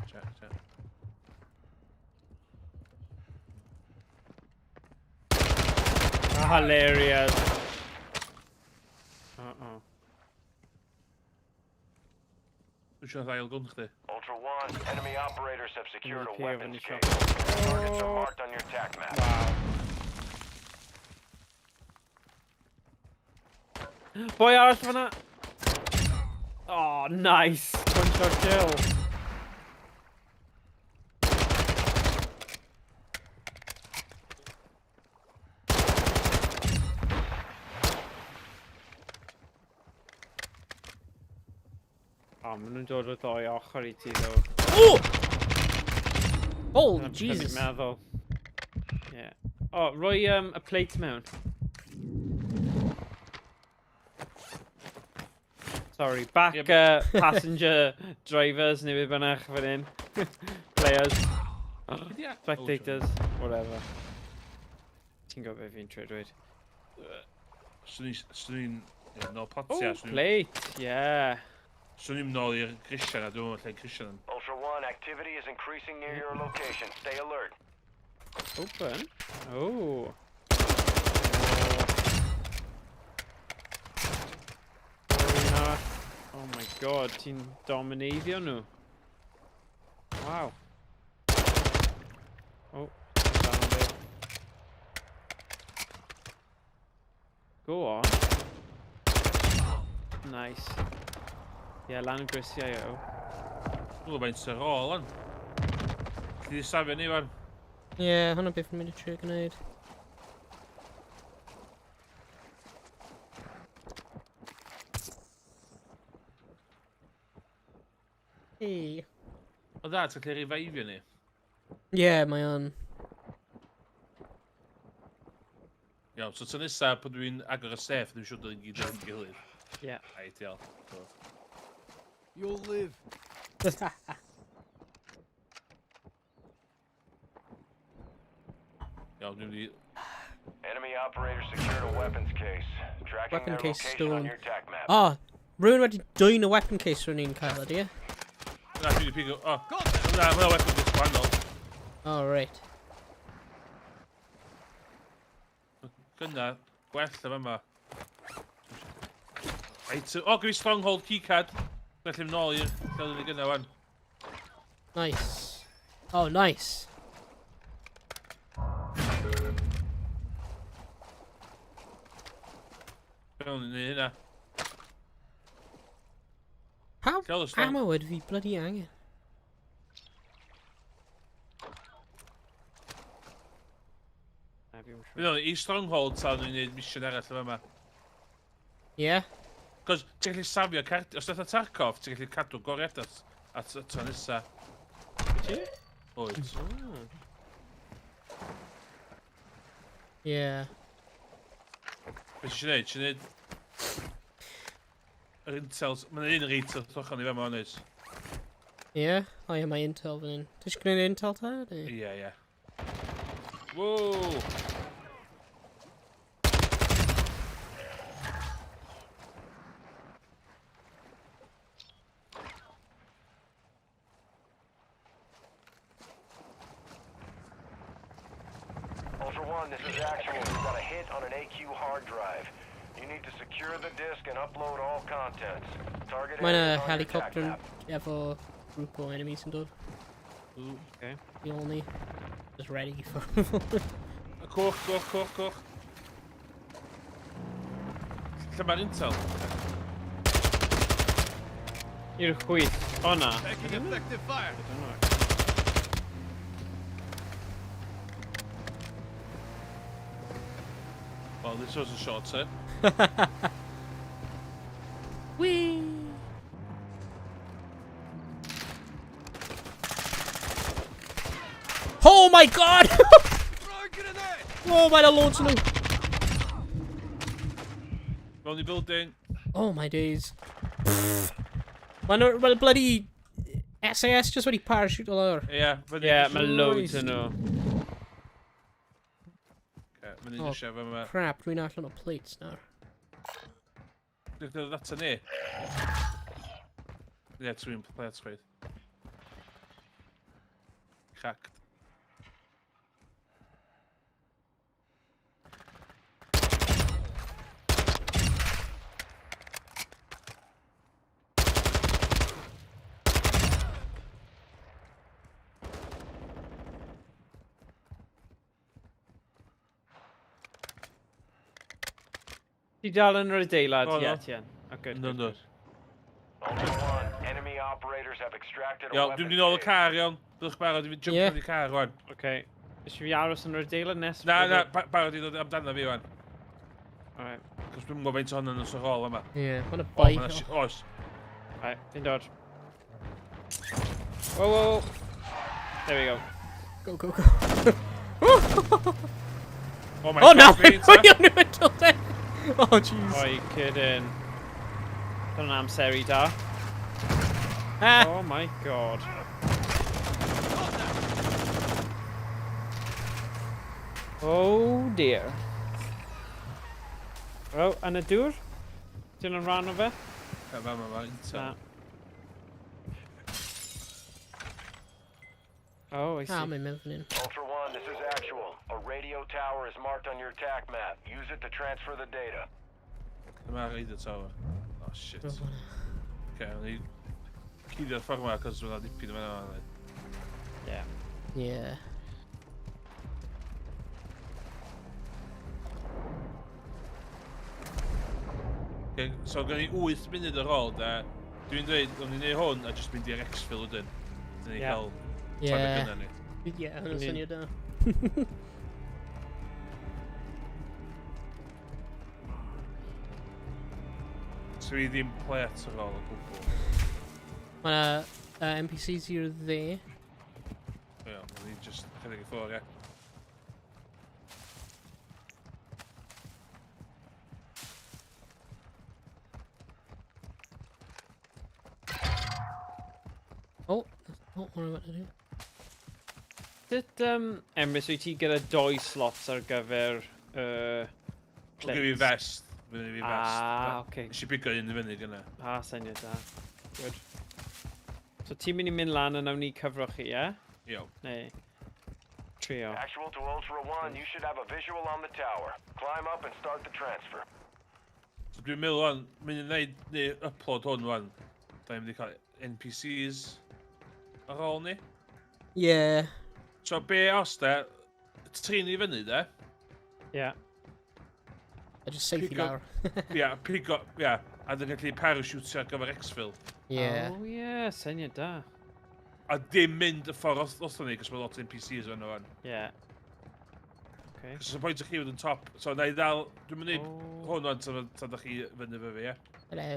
Check. Hilarious. Uh-oh. Dwi'n siarad ail gwn chdi. Ultra One, enemy operators have secured a Okay, weapons when you case. Targets are marked on your TAC map. Wow. Boy arall fyna. Oh, nice. One shot kill. Oh, maen nhw'n dod o ddoi ochr I ti ddo. Oh! Oh, Jesus. Meddwl. Yeah. Oh, rhoi a plate mewn. Sorry, back passenger drivers neu beth bynnag fan hyn. Players. Spectators, whatever. Ti'n gwybod beth fi'n trwy dweud. Swn i'n... No pots, Oh, ia. plate, yeah. Swn i'n nôl i'r grisiau na, dwi'n meddwl lle grisiau na. Ultra One, activity is increasing near your location. Stay alert. Open? Oh. Oh my god, ti'n domineiddio nhw. Wow. Oh, found it. Go on. Nice. Yeah, lan y grisiau yw. Dwi'n gwybod faint sy'n ôl, an. Lli di safio ni, fan. Ie, hwnna beth yn mynd i trio gwneud. Hei. O da, ti'n gallu reifeifio ni? Ie, mae o'n... Iawn, so ta nesa pan dwi'n agor y steff, dwi'n siŵr dwi'n gyd yn gilydd. Yeah. Ideal. You'll live. Iawn, dwi'n di... Enemy operator secured a weapons case. Tracking Weapon their case location on stolen. your TAC map. O, rhywun wedi dwyn y weapon case rwy'n ni'n cael ydi, e? Na, dwi'n di pigo... O, na, mae'n weapon dis gwahanol. Oh, right. Gynna, gwell am yma. Reit, o, gyda stronghold keycard. Felly yn ôl i'r lle ni gynna wan. Nice. Oh, nice. Fewn ni hynna. How Gael y strong- ammo ydy fi bloody angen? Fewn i stronghold tal ni'n neud mission arall am yma. Ie? Cos ti'n gallu safio cart... Os ydych Tarkov, ti'n gallu cadw goriad at y to nesa. Ti? Oed. Ie. Be ti'n neud? Ti'n neud... Yr intels... Mae'n un yr intels tochan i fe ma ones. Ie? O ie, mae Intel fan hyn. Ti'n gwneud Intel ta? Ie, ie. Wow! Ultra One, this is actual. We've got a hit on an AQ hard drive. You need to secure the disk and upload all contents. Target Mae'n area y is on your TAC helicopter map. efo grŵp o enemies yn dod. Ooh, okay. The only. Just ready for... Coch. Lle mae'r intel? I'r chwith. O na. Taking effective fire. I don't know. Well, this was a short set. Whee! Oh my god! Throw a grenade. Oh, mae'n loads nhw. Mewn i building. Oh my days. Mae'n bloody SAS just wedi parachute o lawr. Ie, Yeah, mae loads yn nhw. Mae'n un eisiau fe yma. Crap, dwi'n allan o plates nawr. Dwi'n dod ata ni. Ie, dwi'n plates gweud. Cracked. Ti dal yn yr adeilad? O, no. Ie, ti yn. Oh, good, No, good, no. good. Ultra One, enemy operators have extracted a Iawn, weapons dwi'n mynd i nôl y case. car, iawn. Dwi'n barod i fi jump Ie. yn y car, wan. Okay. Ys fi aros yn yr adeilad nes? Na, barod i ddod amdano fi, wan. Alright. Cos dwi'n gwybod faint o hwnna'n os o hol yma. Ie, mae'n y O, bai. ma' 'na oes. Alright, fi'n dod. Whoa. There we go. Go. Oh my Oh god, no! fi, Pwy ta. o'n nhw yn dod e? Oh jeez. Oh, you kidding? Dyna'n amseru da. Ah! Oh my god. Oh dear. Oh, yn y dŵr? Dyn nhw'n rhan o fe? Fa intel. Na. Oh, I see. Mae'n mynd fan hyn. Ultra One, this is actual. A radio tower is marked on your attack map. Use it to transfer the data. Dyma radio tower. Oh shit. Roedd hwnna. Okay, o'n i cydio'r ffordd yma, cos fyna dipyn o fyna. Yeah. Yeah. Okay, so gen i 8 munud ar ôl, da. Dwi'n dweud, o'n i'n neud hwn, a jyst mynd i'r exfil wedyn. Dyn ni Ie. cael Ie. tan y gynna ni. Ie, hynny'n syniad da. So i ddim plet ar ôl o gwbl. Mae'na NPCs i'r dde. Ie, o'n i jyst chydig i ffwrdd, ie. Oh, that's not what I want to do. Dyd, Emrys, wyt ti gyda 2 slots ar gyfer, Dwi'n gyda fi vest. Fyny fi vest. Ah, oce. Nes i bigo un i fyny gyna. Ah, syniad da. Good. So ti'n mynd i mynd lan a nawn ni cyfro chi, ie? Io. Neu? Trio. Actual to Ultra One, you should have a visual on the tower. Climb up and start the transfer. So dwi'n meddwl wan, mynd i wneud, neu upload hwn wan. Da ni'n mynd i cael NPCs ar ôl ni. Yeah. So be os da, trin i fyny da. Ie. I just safety Pick up. lawr. Ia, pigo, ia. A dyn gallu parachute ar gyfer exfil. Yeah. Oh, ie, syniad da. A dim mynd y ffordd os ni, cos mae lot o NPCs yno fan. Ie. Okay. Cos y pwynt o chi fod yn top. So na i ddal, dwi'n mynd i Oh. hwn wan tan da chi fyny fy fi, ie. Hello.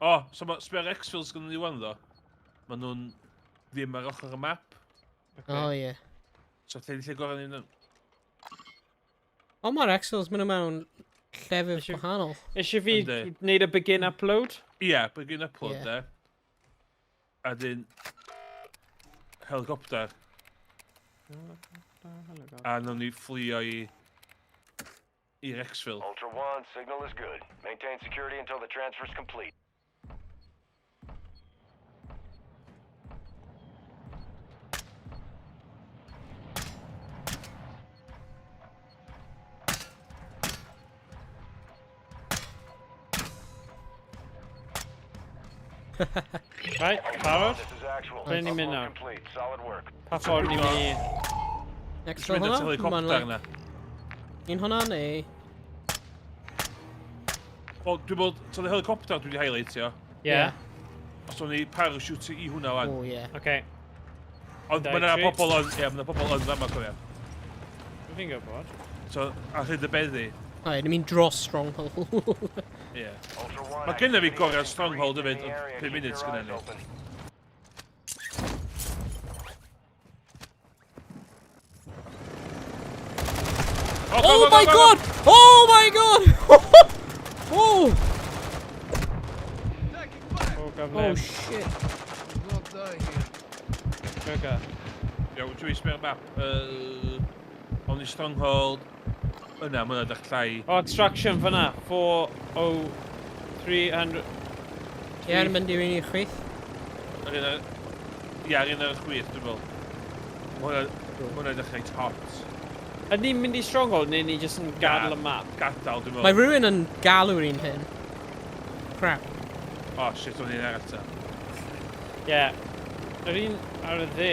O, so mae sbe'r exfils gyda ni wan ddo. Mae nhw'n ddim ar ochr y map. Oh, yeah. So lle gorau ni'n... O, mae'r Excels mynd mewn llefydd Isie- gwahanol. Eisiau fi Yndi. wneud y begin upload? Ie, begin upload, Ie. de. A dyn... Helicopter. A nhw'n ni fflio i'r exfil. Ultra One, signal is good. Maintain security until the transfer is complete. Right, Ultra barod? One, this is actual. Ble ni'n mynd Upload nawr? complete. Solid work. Pa ffordd ni'n mynd i... Next Dwi'n mynd at hwnna? helicopter Ma'n yna. un hwnna neu... O, dwi'n bod... So, y helicopter dwi wedi highlightio. Ie. Os o'n i parachute i hwnna wan. Oh, yeah. Oce. Ond mae yna Tri. pobl yn... Ie, mae yna pobl yn fama, cofio. Fi'n gwybod. So, a hyd y beddi. O, ni'n mynd dros Stronghold. Ie. Ultra One, Mae genna fi activity gorau has stronghold increased hefyd, in the ond area. 5 Keep munud your gyda eyes ni. open. Oh my god! Oh my god! Oh! Attacking fire! O, Oh gyflem. shit. We'll not die here. Sugar. Iawn, dwi eisiau map. O'n i stronghold. Yna, mae yna dach llai. O, extraction fyna. 300... Ie, yn mynd i'r un i'r chwith. Ar un ar... Ie, ar un ar y chwith, dwi'n fel. Mae hwnna dach llai hot. Ydyn ni'n mynd i Stronghold, neu ni jyst yn gadael y map? Gadal, dwi'n fel. Mae rhywun yn galw'r un hyn. Crap. O, shit, o'n i'n arall ta. Ie. Yr un ar y dde.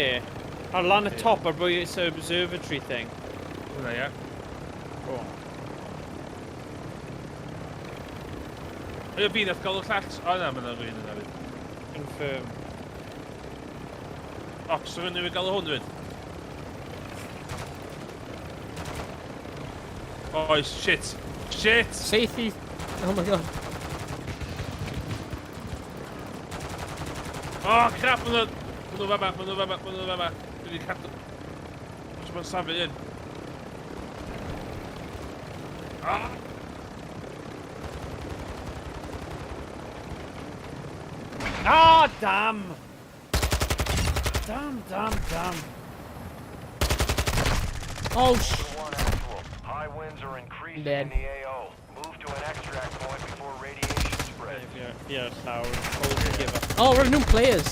Ar lan y top, ar bwy observatory thing. Hwna, ie. O. Ie, fi nath gael y llat. O, na, mae yna rhywun yna fyd. Confirm. O, so rhywun i gael y hwn fyd. Oes, shit. Shit! Seithi. Oh my god. O, crap, maen nhw fama, maen nhw fama, maen nhw fama. Dwi wedi cadw... Os mae'n safio un. Ah! Ah, damn! Damn. Oh, One actual. High winds are increasing Dead. in the AO. Move to an extract point before radiation spreads. Ie, llawr. Hold to give up. Oh, roedd nhw'n players.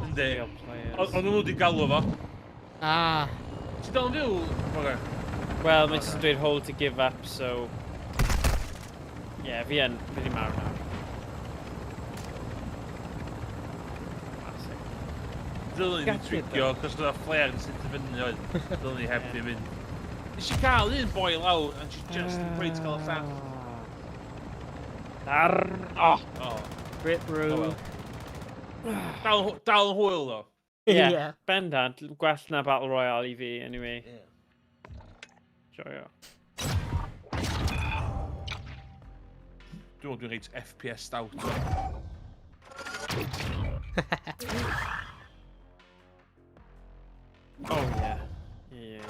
Yndi. Real players. Ond nhw wedi galw fo. Ah. Ti dal yn fyw? Oce. Wel, mae'n just yn dweud hold to give up, so... Ie, fi di marw nawr. Classic. Dylen ni twigio, cos yna flare yn sydd i fyny oedd. Dylen ni heb di fynd. Nes i gael un boi lawr, and she's just yn bryd cael y llall. Dar! Oh! Oh. Great brew. Dal yn hwyl ddo. Ie, bendant. Gwell na Battle Royale I fi, anyway. Joio. Dwi'n reit FPS stout. Oh, yeah. Yeah.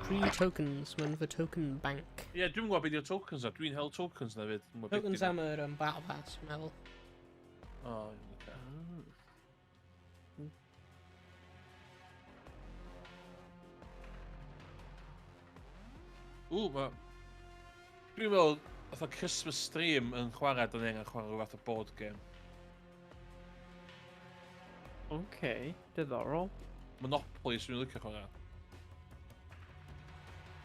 Free tokens when the token bank. Ie, dwi'n gwybod beth yw'r tokens na. Dwi'n hel tokens na fyd. Tokens am yr Battle Pass, dwi'n meddwl. O, oce. Ma... Dwi'n meddwl, fatha Christmas stream yn chwarae, da ni'n chwarae rhywbeth o board game. Okay, diddorol. Monopoly, sy'n licio chwarae.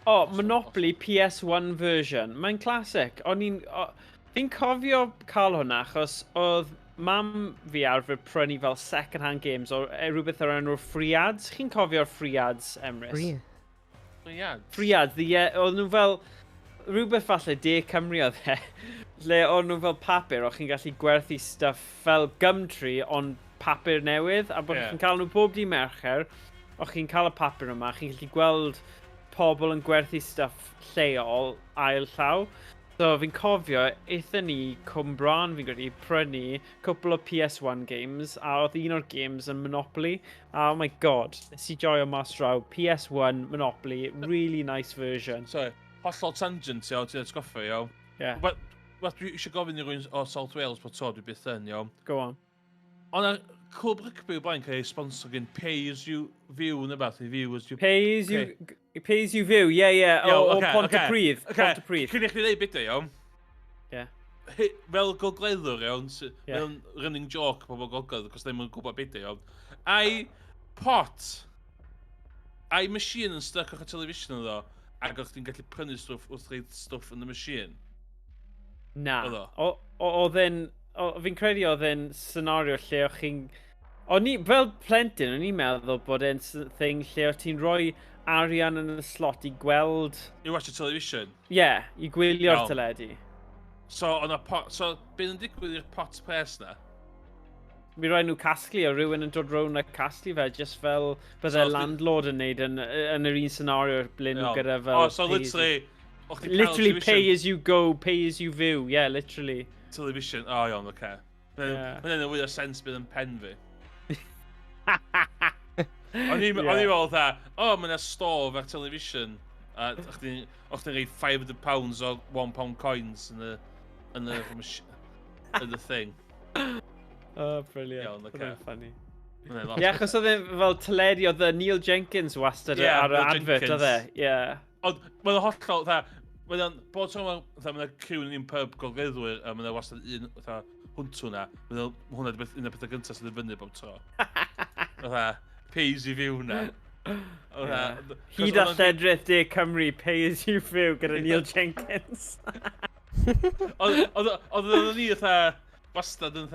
Oh, Monopoly PS1 version. Mae'n classic. Fi'n cofio cael hwnna achos oedd mam fi arfer prynu fel second-hand games o rhywbeth ar enw'r free ads. Chi'n cofio'r free ads, Emrys? Free ads, oedd nhw fel rhywbeth falle De Cymru oedd e. Le oedd nhw fel papur o chi'n gallu gwerthu stuff fel Gumtree ond papur newydd. A bod chi'n cael nhw bob di Mercher. O chi'n cael y papur yma, chi'n gallu gweld pobl yn gwerthu stuff lleol ail llaw. So fi'n cofio, eithon ni Cwmbran fi'n gwneud prynu cwpl o PS1 games a oedd un o'r games yn Monopoly. Oh my god, nes i joio mas draw. PS1 Monopoly, really nice version. Sorry, hollol tangent iawn, ti'n atgoffa iawn. Yeah. Wat dwi eisiau gofyn i rwy'n o South Wales bod to dwi byth yn iawn. Go on. Ond clwb rygbi o blaen cael ei sponsor gen Pay As You View neu beth, i View As You... Pay As You View, yeah. O Pontypridd. Pontypridd. Cyn i chi ddeud beth iawn. Yeah. Fel gogleddwr iawn, mewn running joke pobl gogledd, cos ddim yn gwybod beth iawn. Ai machine yn stuck o'ch television ydo, ac o'ch ti'n gallu prynu stwff wrth reid stwff yn y machine? Na. Fi'n credu oedd e'n scenario lle o'ch chi'n... Fel plentyn, o'n i'n meddwl bod e'n thing lle o'ch ti'n rhoi arian yn y slot i gweld... I watch the television? Ie, i gwylio'r teledu. So, beth yn digwydd i'r pot pres na? Mi roi nhw casglu o rhywun yn dod rown a casglu fe, just fel bydde landlord yn neud yn yr un scenario ble nhw gyda fel... So literally... Literally pay as you go, pay as you view, yeah, literally. Television, iawn, oce. Mae'n yn fwy o sens bydd yn pen fi. O'n i'n meddwl dda, mae'n a store fer television. A o'ch ti'n reid £500 o £1 coins yn y thing. Oh, brilliant. Iawn, oce. Funny. Ie, achos oedd e fel teledu, oedd Neil Jenkins wastad ar y advert, oedd e? Ie. Ond mae'n hollol, mae'n bod tro mae'n criw yn un pub golgeddwyr, a mae'n wastad un hwntw na. Mae'n hwnna un o'r pethau gyntaf sydd yn fyny bob tro. Pay As You View na. Hyd a lledrith De Cymru, Pay As You View gyda Neil Jenkins. Oedd ni wastad yn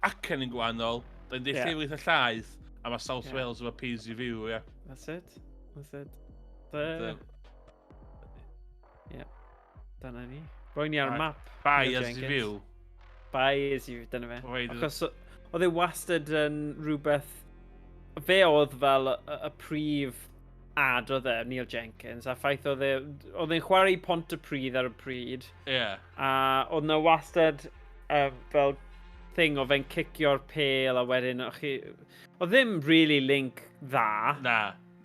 acen yn gwannol, da'n dweud llefrith y llaeth, a mae South Wales efo Pay As You View, ie. That's it. Ie. Dyna ni. Roi ni ar map. Buy As You View. Buy As You View, dyna fe. Achos oedd e wastad yn rhywbeth... Fe oedd fel y prif ad oedd e, Neil Jenkins, a ffaith oedd e'n chwarae Pontypridd ar y pryd. Ie. A oedd na wastad fel thing o fe'n cicio'r pêl a wedyn... Oedd ddim really link dda. Na.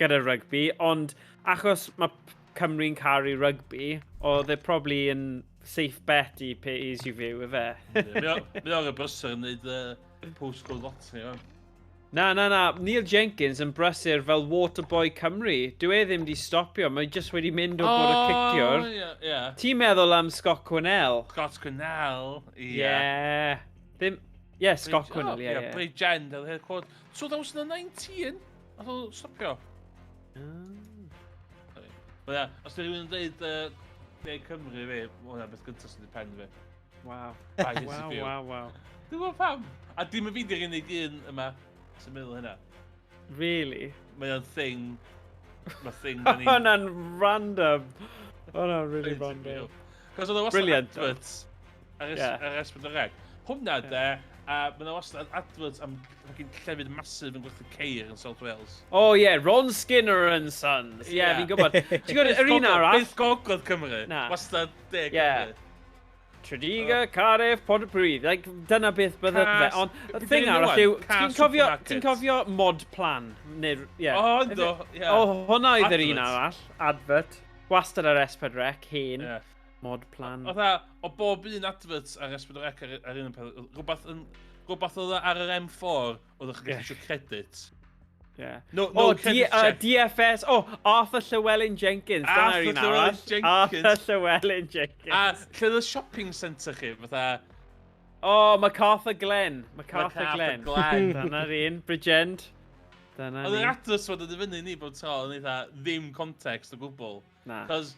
Gyda rygbi, ond achos mae Cymru'n caru rugby, oedd e probably yn safe bet i easy view y fe. Mi o'r brysur yn neud post-goal lottery, o. Na. Neil Jenkins yn brysur fel Waterboy Cymru. Dwi e ddim di stopio, mae jyst wedi mynd o bod y cictiwr. Ie. Ti'n meddwl am Scott Quinnell? Scott Quinnell, Ie. Scott Quinnell, ie. Bridgend, 2019, oedd o'n stopio. Os ydych chi'n dweud De Cymru fi, hwnna beth gyntaf sy'n pen fi. Wow. Dwi'n gwybod pam. A dim y fi di'r unig un yma sy'n meddwl hynna. Really? Mae o'n thing. Mae thing. Hwna'n random. Hwna'n really random. Cos oedd o wastad adverts ar S4C. Hwna de, a mae yna wastad adverts am llefydd masif yn gwerthu ceir yn South Wales. Ron Skinner and Sons. Ie, fi'n gwybod. Ti'n gwybod yr un arall? Beth gogledd Cymru? Wastad De Cymru. Tredigga, Cardiff, Pontypridd. Dyna beth bydde fe. Ond y thing arall yw, ti'n cofio mod plan? Hwna oedd yr un arall. Advert. Wastad ar S4C, hen. Mod plan. O bob un advert ar S4C ar un peth, rhywbeth oedd ar yr M4 oedd ych gallu eisiau credit. DFS. Arthur Llewellyn Jenkins. Arthur Llewellyn Jenkins. A lle oedd y shopping centre chi, fatha... MacArthur Glen. Dyna'r un. Bridgend. Oedd yr advert fod yn fyny ni bod tro, yn eitha ddim context o gwbl. Cos,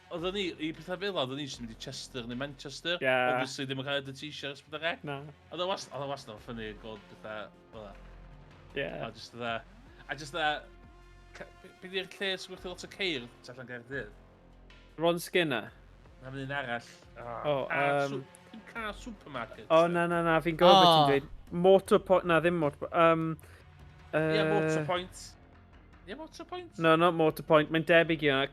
oedden ni, i pethau fel oedden ni jyst yn mynd i Chester neu Manchester. Obviously, ddim yn cael y t-shirts bydd rec. Oedd o'n wastad o'n ffynnu god bethau fel da. A just beth i'r lle sy'n gwerthu lot o ceir allan Gaerdydd? Ron Skinner? Na fydd un arall. Car supermarket. Na, fi'n gwybod beth ti'n dweud. Motorpoint, na ddim Motorpoint. Motorpoint. Motorpoint? No, not Motorpoint, mae'n debyg i hwnna.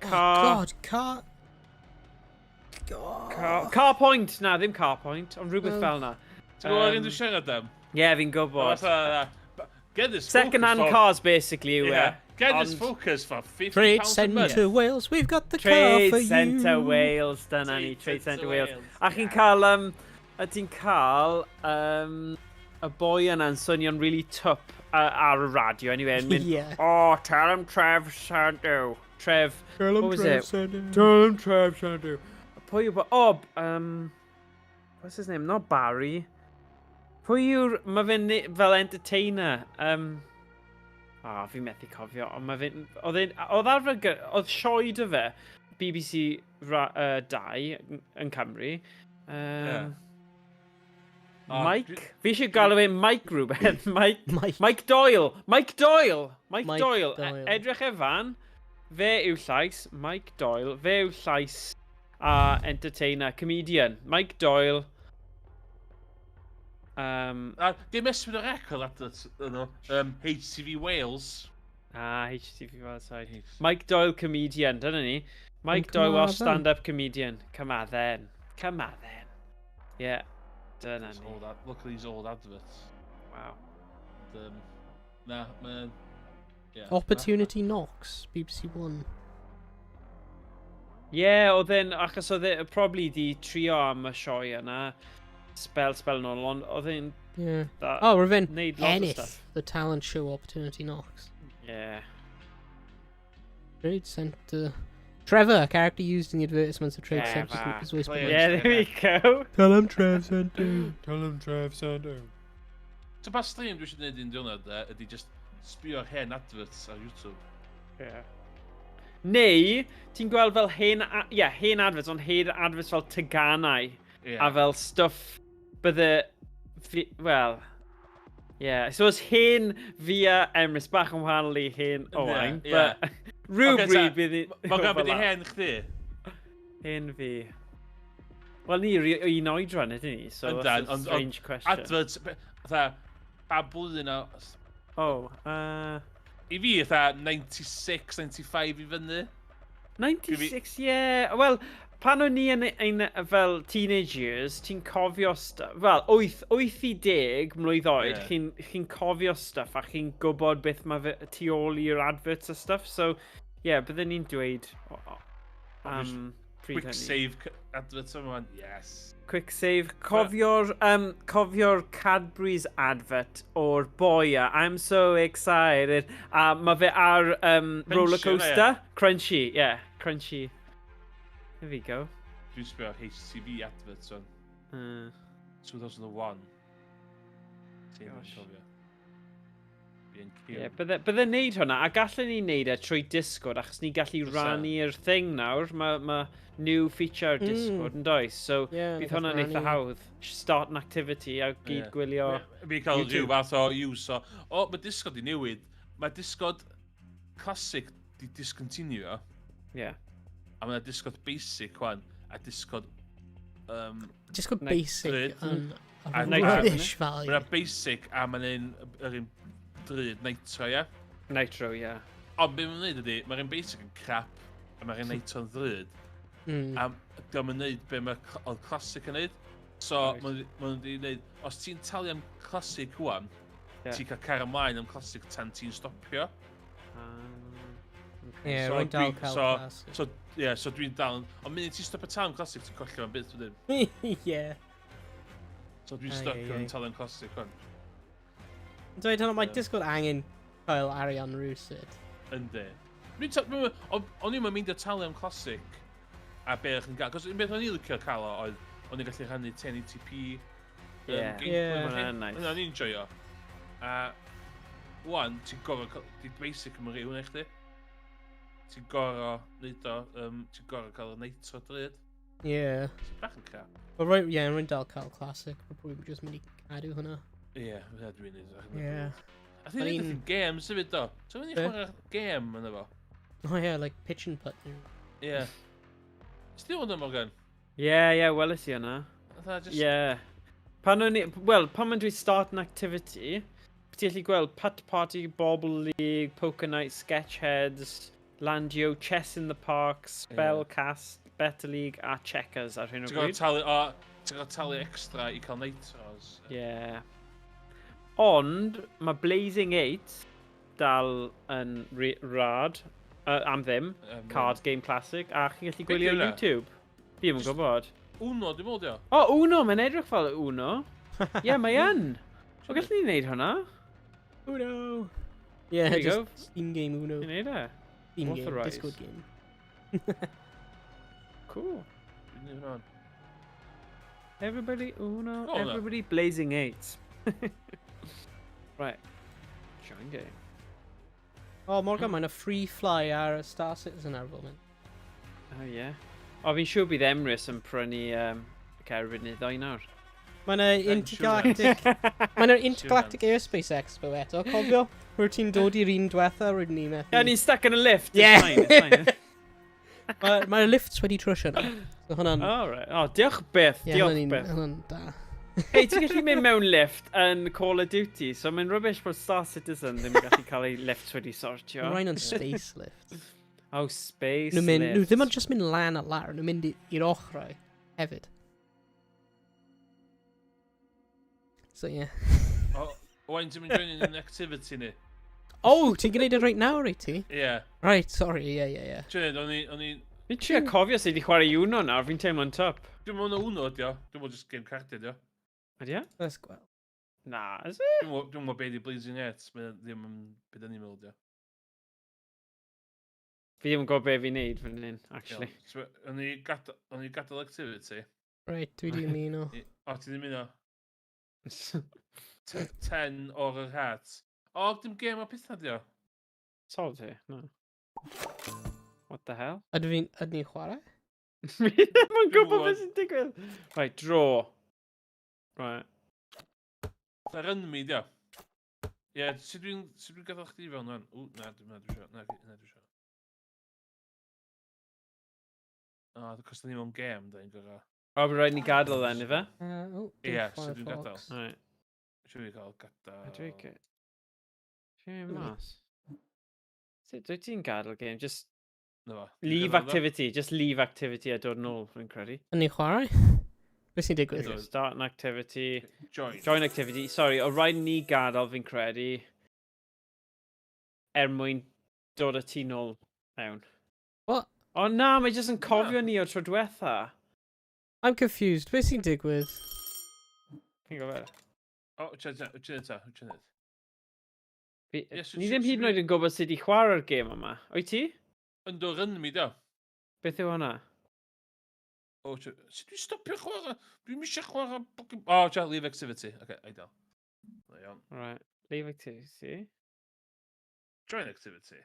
Car Point, na, ddim Car Point, ond rhywbeth fel na. Ti'n gwybod yn dwi'n siarad am? Ie, fi'n gwybod. Second hand cars, basically, yw e. Get this focus for £50 Trade Centre Wales, we've got the car for you. Trade Centre Wales, dyna ni, Trade Centre Wales. A chi'n cael, ti'n cael, y boi yna'n swnio'n really tup ar y radio, anyway, yn mynd, tell him Trev sent you. Trev, what was it? Tell him Trev sent you. Pwy yw, what's his name? Not Barry. Pwy yw'r, mae fe'n fel entertainer. Fi'n methu cofio, ond mae fe'n, oedd sioe dy fe, BBC 2 yn Cymru. Mike? Fi eisiau galw fe Mike rhywbeth. Mike Doyle. Mike Doyle. Edrych e fan. Fe yw llais. Mike Doyle. Fe yw llais a entertainer, comedian. Mike Doyle. Dim S4C oedd HTV Wales. HTV Wales, sorry. Mike Doyle, comedian, dyna ni. Mike Doyle was stand-up comedian. Come then. Yeah. Dyna ni. Look at these old adverts. Wow. Man. Opportunity Knocks, BBC One. Oedd e'n, achos oedd e probably di trio am y sioe yna. Spell nôl, ond oedd e'n... Rwy'n ennill the talent show Opportunity Knocks. Trade Centre... Trevor, a character used in the advertisements of Trade Centre Group is voiced by... there we go. Tell him Trev sent you. So pa stream dwi eisiau gwneud un diwrnod ydy just sbio hen adverts ar YouTube. Neu, ti'n gweld fel hen adverts, ond hen adverts fel teganau. A fel stwff bydde... I suppose hen via Emrys, bach yn wahanol i hen Owain. Rhywbryd bydd i... Mae'n gael bod i hen chdi? Hen fi. Wel, ni un oedran ydyn ni, so that's a strange question. Adverts, pa blwyddyn o... I fi, 96, 95 i fyny. 96, Wel, pan o'n ni yn fel teenage years, ti'n cofio stuff... Wel, 8 i 10 mlwydd oed, chi'n cofio stuff a chi'n gwybod beth mae tu ôl i'r adverts a stuff. So, bydden ni'n dweud Quick save advert yma. Yes. Quick save. Cofio'r Cadbury's advert o'r boia. I'm so excited. Mae fe ar roller coaster. Crunchy, yeah. Crunchy. There we go. Dwi'n sbio HTV advert on. 2001. Yeah, bydde neud hwnna, a gallen ni neud e trwy Discord, achos ni gallu rannu'r thing nawr. Mae new feature Discord yn does, so bydd hwnna'n eitha hawdd. Start an activity a gyd gwylio Fi cael rhyw fath o use o... O, mae Discord i newid. Mae Discord Classic di discontinue. Ie. A mae Discord Basic wan, a Discord... Discord Basic yn rubbish value. Mae'n Basic a mae'n un drud, Nitro, ie? Nitro, ie. Ond be mae'n neud ydi, mae'r un Basic yn crap, a mae'r un Nitro yn drud. A diolch yn neud be mae'r Classic yn neud. So, mae'n neud, os ti'n talu am Classic hwan, ti'n cael car ymlaen am Classic tan ti'n stopio. Ie, rwy'n dal cael Classic. So dwi'n dal... Ond munud ti'n stopio tan Classic, ti'n colli fan beth wedyn. Ie. So dwi'n stopio yn talu am Classic hwan. Dweud hwnna, mae Discord angen cael arian rwysyd. Yndi. O'n i'n mynd i talu am Classic a be o'ch yn gael. Cos un beth o'n i'n licio cael oedd o'n i'n gallu rhannu 1080p gameplay. O'n i'n joio. A wan, ti'n gorau... Di Basic yn rhyw yn eich di. Ti'n gorau neud o... Ti'n gorau cael y Nitro drud. Ie. Bach yn crap. Rwy'n dal cael Classic. Rwy'n just mynd i cadw hwnna. Ie, dwi'n neud. Ie. A ti'n neud yn games hefyd do? So fy'n i chwarae game yn efo? Oh yeah, like pitch and putt. Ie. Still hwnna, Morgan? Ie, weles i hwnna. Ie. Pan mae'n dweud start an activity, ti'n gallu gweld putt party, bobble league, poker night, sketch heads, landio, chess in the park, spell cast, better league, a checkers ar hyn o bryd. Ti'n gael talu extra i cael nitros. Ie. Ond, mae Blazing 8 dal yn rad am ddim, card game classic, a chi'n gallu gwylio YouTube. Fi ddim yn gwybod. Uno, dim ond. O, Uno, mae'n edrych fel Uno. Ie, mae yn. O, gallwn ni wneud hwnna? Uno. Yeah, just Steam game Uno. Ti'n neud e? Steam game, Discord game. Cool. Everybody Uno, everybody Blazing 8. Right. Join game. Oh, Morgan, mae'n a free fly ar Star Citizen ar fel mynd. Oh, yeah. O, fi'n siŵr bydd Emrys yn prynu Cerfyd neu ddau nawr. Mae'n intergalactic... Mae'n intergalactic airspace expo eto, cofio? Rwy'n ti'n dod i'r un diwetha, rwy'n ni methu. Ie, ni'n stuck yn y lift. Yeah. It's fine. Mae'r lifts wedi trwsio na. So hwnna'n... Oh, right. O, diolch Beth. Diolch Beth. Hwnna'n da. Hei, ti'n gallu mynd mewn lift yn Call of Duty, so mae'n rubbish bod Star Citizen ddim yn gallu cael ei lift wedi sortio. Mae'n rhaid yn space lift. Oh, space lift. Nhw ddim yn just mynd lan at lar, nhw'n mynd i'r ochrau hefyd. So, yeah. Owain, ti'n mynd join in activity ni? Oh, ti'n gwneud e right now, right ti? Yeah. Right, sorry, yeah. Ti'n o'n i... Fi'n trio cofio sydd wedi chwarae Uno nawr, fi'n teimlo'n top. Dwi'n mwyn o Uno, dio. Dwi'n mwyn just game cardiau, dio. Ydy e? Let's go. Na, is it? Dwi'n mwyn beth i Blazing 8, mae ddim yn beth yn ymwyl, dio. Fi ddim yn gwybod beth fi'n neud fan hyn, actually. O'n i gadael activity. Right, dwi di ymuno. O, ti di ymuno? 10 o'r yr hat. O, dim game o pethau, dio. Sol ti? No. What the hell? Ydw ni'n chwarae? Mi ddim yn gwybod beth sy'n digwydd. Right, draw. Right. Na run mi, dio. Ie, sut dwi'n gadael chdi fewn hwn? O, na, dwi'n siarad. O, cos da ni mewn game, da ni'n gyrra. O, bydd rhaid ni gadael then, ife? Ie, sut dwi'n gadael. Right. Siw i gael gadael. Ydw i gael? Siw i mas. Dwi ti'n gadael game, just... Leave activity, just leave activity a dod nôl, fi'n credu. Yn ni'n chwarae? Beth sy'n digwydd? Start an activity. Join activity. Sorry, o rhaid ni gadael fi'n credu. Mwyn dod y ti nôl mewn. What? O na, mae jyst yn cofio ni o tro diwetha. I'm confused. Beth sy'n digwydd? Fi'n gofio. O, wyt ti'n Yes, Ni ddim hyd yn oed yn gwybod sut i chwarae'r gêm yma. Wyt ti? Yn dod yn mi, da. Beth yw hwnna? O, sut dwi'n stopio chwarae? Dwi'n eisiau chwarae... O, leave activity. Oce, ideal. Da iawn. Right, leave activity. Join activity.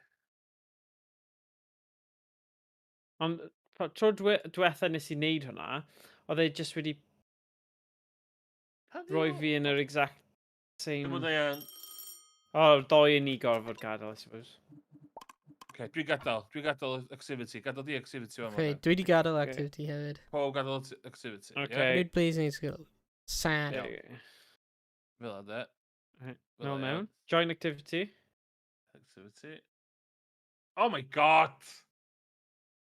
Ond tro diwetha nes i wneud hwnna, oedd e jyst wedi rhoi fi yn yr exact same... Dim ond e... O, doi yn ni gorfod gadael, I suppose. Oce, dwi'n gadael activity. Gadael di activity fan Okay, dwi wedi gadael activity hefyd. Po, gadael activity. Okay. Nid blazing skill. Sad. Fel yna. No, mewn. Join activity. Activity. Oh my god!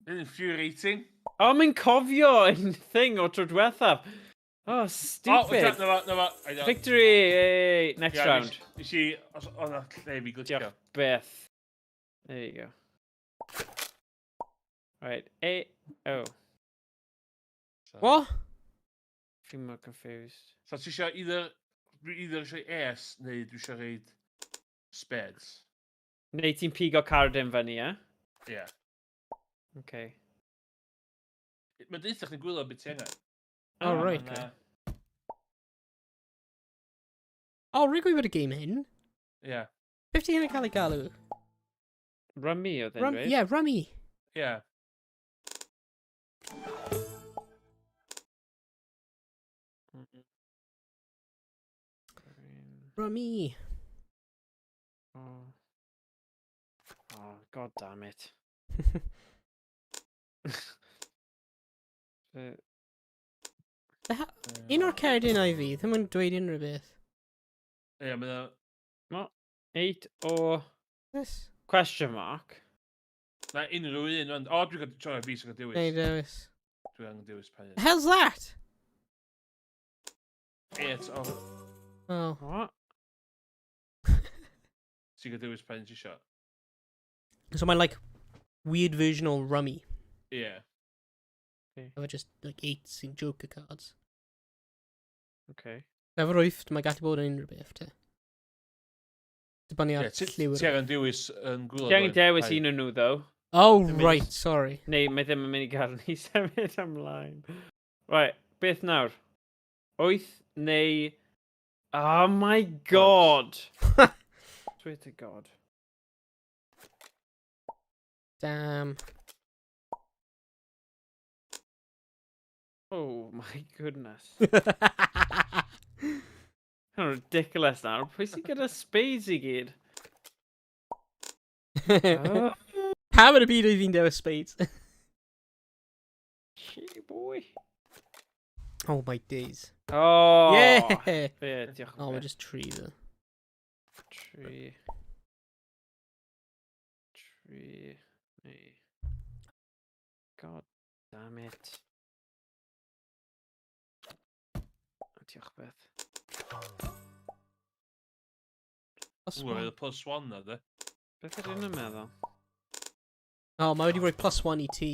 Yn infuriating. O, mae'n cofio yn thing o tro diwethaf. Oh, stupid. No, Victory! Hey, next round. Is i... O, na, lle fi glitio. Diolch, Beth. There you go. Right, oh. What? I'm more confused. So ti eisiau either eisiau S neu dwi eisiau reid spades. Neu ti'n pigo card yn fyny, ie? Ie. Okay. Mae'n deithach yn gwylio beth ti angen. Oh, right. Oh, rwy'n gwybod y game hyn. Ie. 50 yn cael ei galw. Rummy oedd e'n dweud? Yeah, rummy. Ie. Rummy. Oh, god damn it. Un o'r cerdyn i fi, ddim yn dweud unrhyw beth. Ie, mae'n... 8 o... Yes. Question mark. Na unrhyw un. O, dwi'n gael troi fi sy'n gael Neu dewis. dewis. Dwi'n gael dewis pen. The hell's that? 8 o... Oh. What? Ti'n gael dewis pen ti isio. So mae'n like weird version o rummy. Ie. Efo just like 8 sy'n joker cards. Okay. Efo rwyft, mae gallu bod yn unrhyw beth, te. Dibynnu ar lliwr. Ti angen dewis yn gwylio. Ti angen dewis un o'n nhw, though. Oh, right, sorry. Neu, mae ddim yn mynd i gael ni symud ymlaen. Right, beth nawr? 8 neu... Oh my god! Swear to god. Damn. Oh my goodness. Kind of ridiculous now. Pwy sy'n gyda spades i gyd? Pam yn y byd oedd fi'n dewis spades? Shit, boy. Oh my days. Oh! Yeah! Be, diolch yn Oh, we're fawr. just tree though. Tree. Me. God damn it. Diolch beth. Wel, plus 1 na, de. Beth ydyn nhw'n meddwl? Oh, mae wedi rhoi +1 i ti.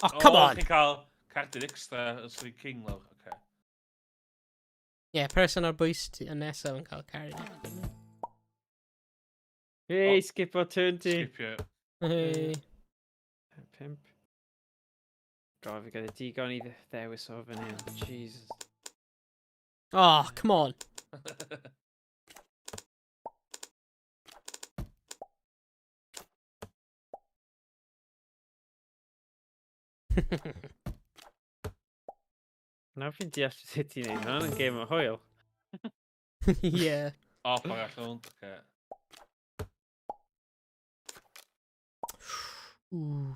Oh, come on! Chi'n cael cardyn extra os ydych king lawr. Okay. Yeah, person ar bwys ti yn nesaf yn cael carry. Hey, skip o turn ti. Skipio. Hey. Pimp. God, fi gael digon i ddewis o fan hyn. Jesus. Oh, come on. Nawr fi'n deall sut ti'n neud hwnna'n yn game o hwyl. Yeah. O, pag allan. Okay. Ooh.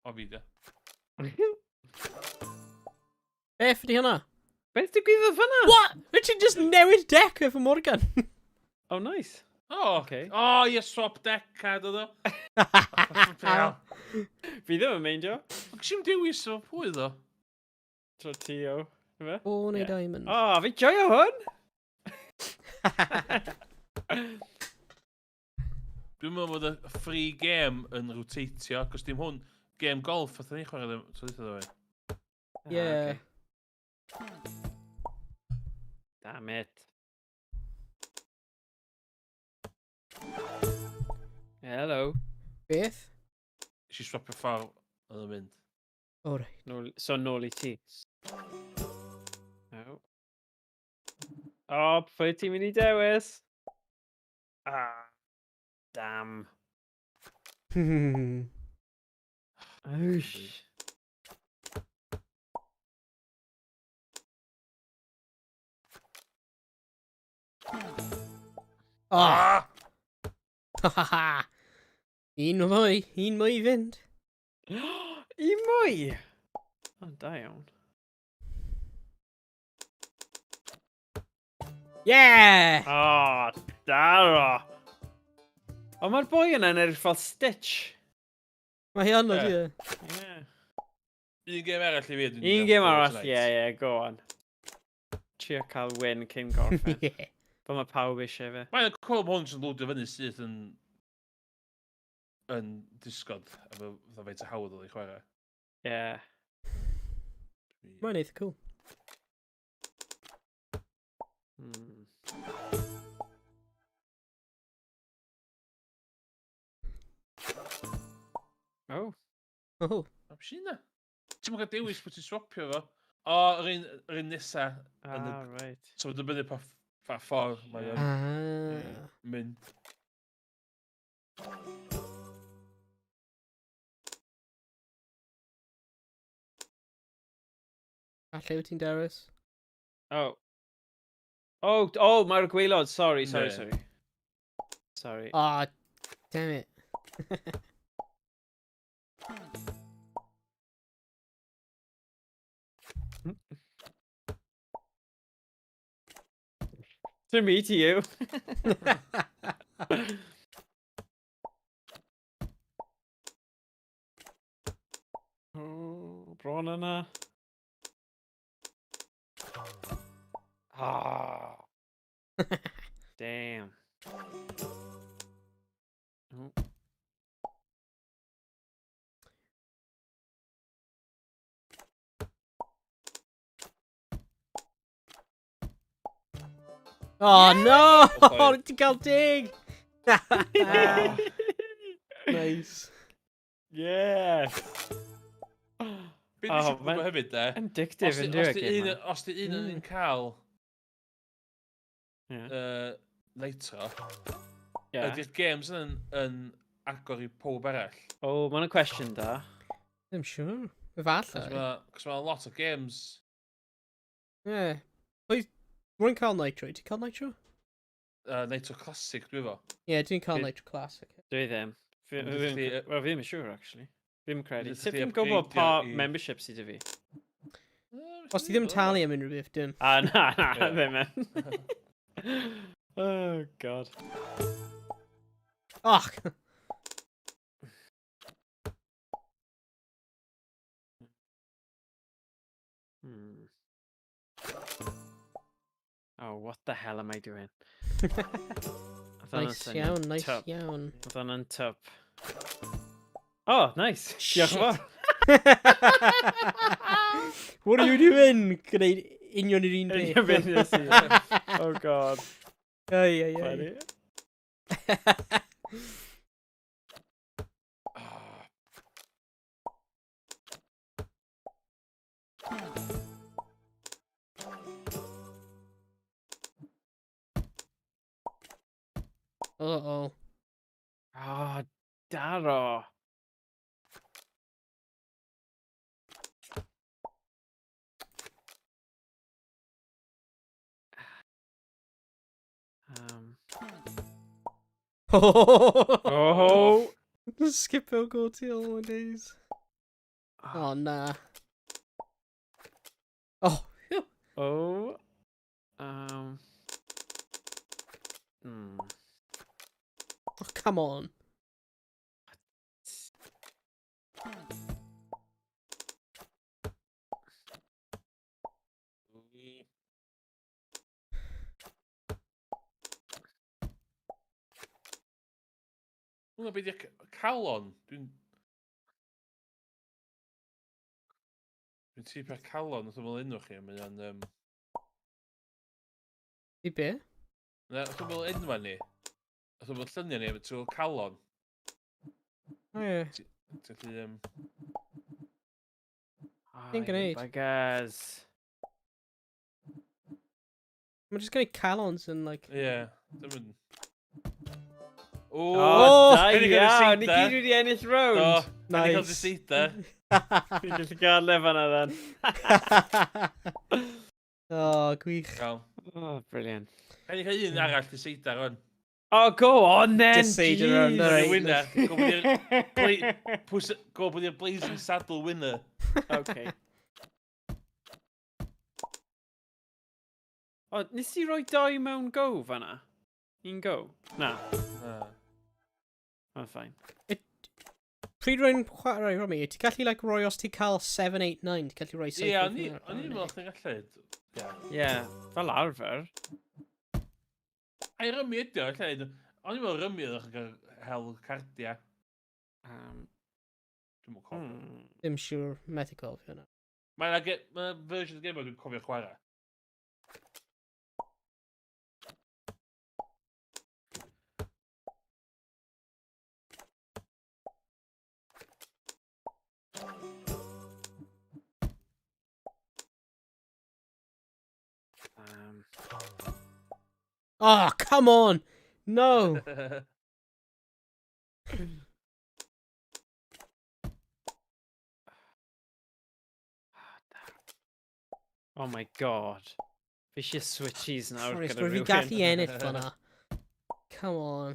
O, fi de. Beth ydi hwnna? Beth digwyddodd fyna? What? Richard just newid deck efo Morgan. Oh, nice. O, Okay. O, ie, swap deck card o ddo. Fi ddim yn meindio. Ac sy'n dewis o pwy ddo? Tro ti o. Yfe? O, neu Yeah. diamond. Oh, fi joio hwn! Dwi'n meddwl bod y free game yn rotatio, cos dim hwn game golf fath ni'n chwarae ddim. So dweud o. Yeah. Damn it. Hello. Beth? Eisiau swapio ffordd yn y mynd. O, reit. So nôl i ti. Oh. O, pwy ti'n mynd I dewis? Ah. Damn. Oosh. Ah! Hahaha! Un mwy I fynd. I mwy? O, da iawn. Yeah! O, daro. O, mae'r boi yna'n edrych fel Stitch. Mae hi anodd, Ie. ie. Yeah. Un game arall I fi. Un gêm arall, ie, go on. Trio cael win cyn gorffen. Ie. Fel mae pawb eisiau fe. Mae'n cool bod hwn sy'n lwdio fyny sydd yn disgod efo fatha faint o hawdd oedd I chwarae. Ie. Mae'n eitha cool. Hmm. Oh. Oh. O, sy'n na? Ti'n mwyn cael dewis pwy ti'n swapio fo? O, yr un nesa. Right. So, dibynnu pa ffordd mae'n Ah. mynd. Alle wyt ti'n dewis? Oh. Oh, mae'r gwaelod. Sorry. Sorry. Ah, damn it. To me, to you. Oh, bron yna. Ah. Damn. Oh. Oh, no! Okay. Ti'n cael dig! Nice. Yeah. Be Oh, nes i man. gwybod hefyd, de? Addictive yn dweud gym. Os di un yn cael Yeah. nitro, Yeah. ydy'r games yn agor I pob arall. Oh, mae'n cwestiwn da. I'm sure. Efallai. Cos mae lot o games... Ie. Pwy... Rwy'n cael Nitro. Ti'n cael Nitro? Nitro Classic, dwi fo. Ie, dwi'n cael Be- Nitro Classic. Dwi ddim. Wel, fi'n siŵr, actually. Fi'n credu. Ydych Sut chi fi'n gwybod pa upgradeio I- membership sydd fi? Os ti ddim talu am unrhyw beth, dim. Na, Ie. ddim yn. Oh, God. Och! Hmm. Oh, what the hell am I doing? Nice iawn, nice iawn. Oedd hwnna'n tub. Oh, nice. Diolch yn fawr. What are you doing? Gwneud union yr un Union beth nes i. Oh, God. Ai, ai, ai. Funny. Uh-oh. Oh, Daro. Oh. Skippo go to all days. Oh, nah. Oh. Phew. Oh. Oh, come on. Dwi'n beth i'r calon. Dwi'n tipio'r calon wrth ymwyl enw chi. Mae o'n... I be? Wrth ymwyl enw ni. Wrth ymwyl lluniau ni, efo trwy'r calon. O ie. Ti'n Ti'n gwneud? Buggers. Mae'n just gwneud calons yn, like... Ie. Dim yn... O, Oh, da Ni 'di cael iawn, y ni seat gyd wedi ennill round. Do, nice. Ni'n cael Nice. dy seita. Fi'n gallu gael lefan na then. Oh, gwych. Cael. Oh, brilliant. Ni'n cael un arall dy seita rwan. Oh, go on then, Decide around jeez. the right. Winner. Go bod i'r Blazing Saddle winner. Okay. O, nes ti roi doi mewn go fanna? Un go? Na. Oh, fine. Pryd rwy'n chwarae Romy, ti'n gallu like, roi os ti'n cael 7, 8, 9, ti'n gallu roi 7, Ie, 8, o'n i'n meddwl chdi'n gallu. Yeah, fel arfer. Ai rymu ydi o, lle. O'n i'n meddwl rymu ydych chi'n cael hel cardia. Dwi'n mwyn cofio. Dim siwr medical fi hwnna. Mae'n version of the game dwi'n cofio chwarae. Oh, come on! No! Oh my god. Fi eisiau switchies nawr Sorry, gyda rwy'n fi rhywun. gallu ennill fanna. Come on.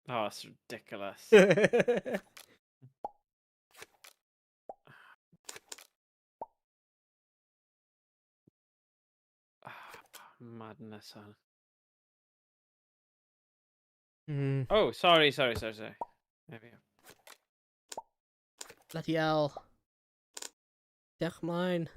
Oh, it's ridiculous. Madness, on. Oh, sorry. Maybe. Bloody hell. Diolch mlaen.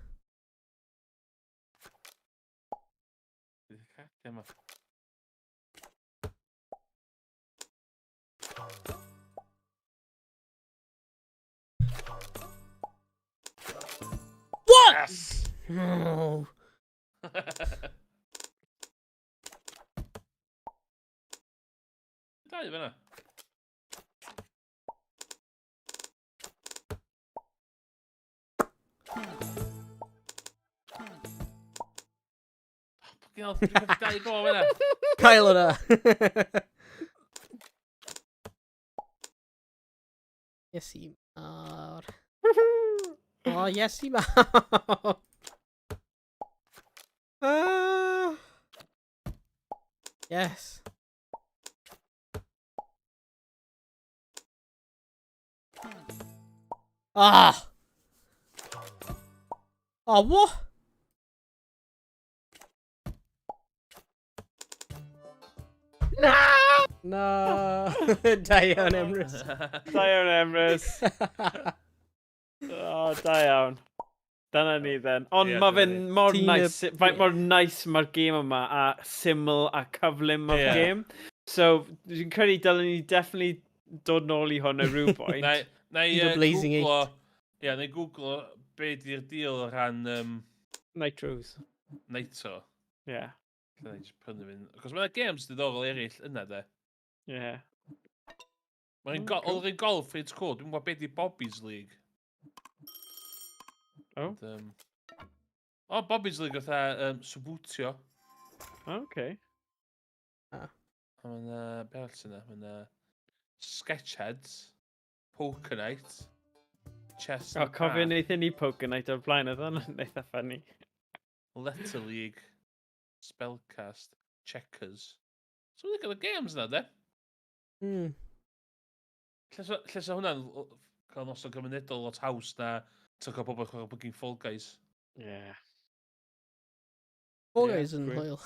What? Yes! No. Dau fyna. Dwi'n dau go fyna. Cael hwnna. Yes, i mawr. Oh, yes, i mawr. Yes. Ah! Oh, what? No! Da iawn, Emrys. Da iawn, Emrys. Oh, da iawn. Dyna ni, then. Ond Ie, mae dyna fe'n ni. mor Ti'n nice, faint mor nice mae'r game yma, a syml a cyflym o'r Ie. game. So, dwi'n credu dylen ni definitely dod nôl i hwn at rhyw pwynt. Na i The Blazing googlo... Ie, na i googlo be di'r deal o ran Nitros. Nitro. Ie. Dyna i just prynu fy'n... Cos mae'na games diddorol eraill yna, de. Ie. Mae'n cool. oedd yn golf, it's cool. Dwi'n gwybod beth i Bobby's League. Oh. O, Bobby's League oedd subwtio. Okay. A mae'n... Be arall sy'n Mae'n... Sketchheads. Poker Night. Chess. O, cofio wnaethon ni Poker Night o'r blaen, oedd hwnna'n eitha funny. Letter League. Spellcast. Checkers. So mae'n gael y games na, de? Lle sa hwnna'n cael noson gymunedol lot haws na ti'n cael pobl chwarae bwgyn Fall Guys. Yeah. Fall Guys yn hwyl.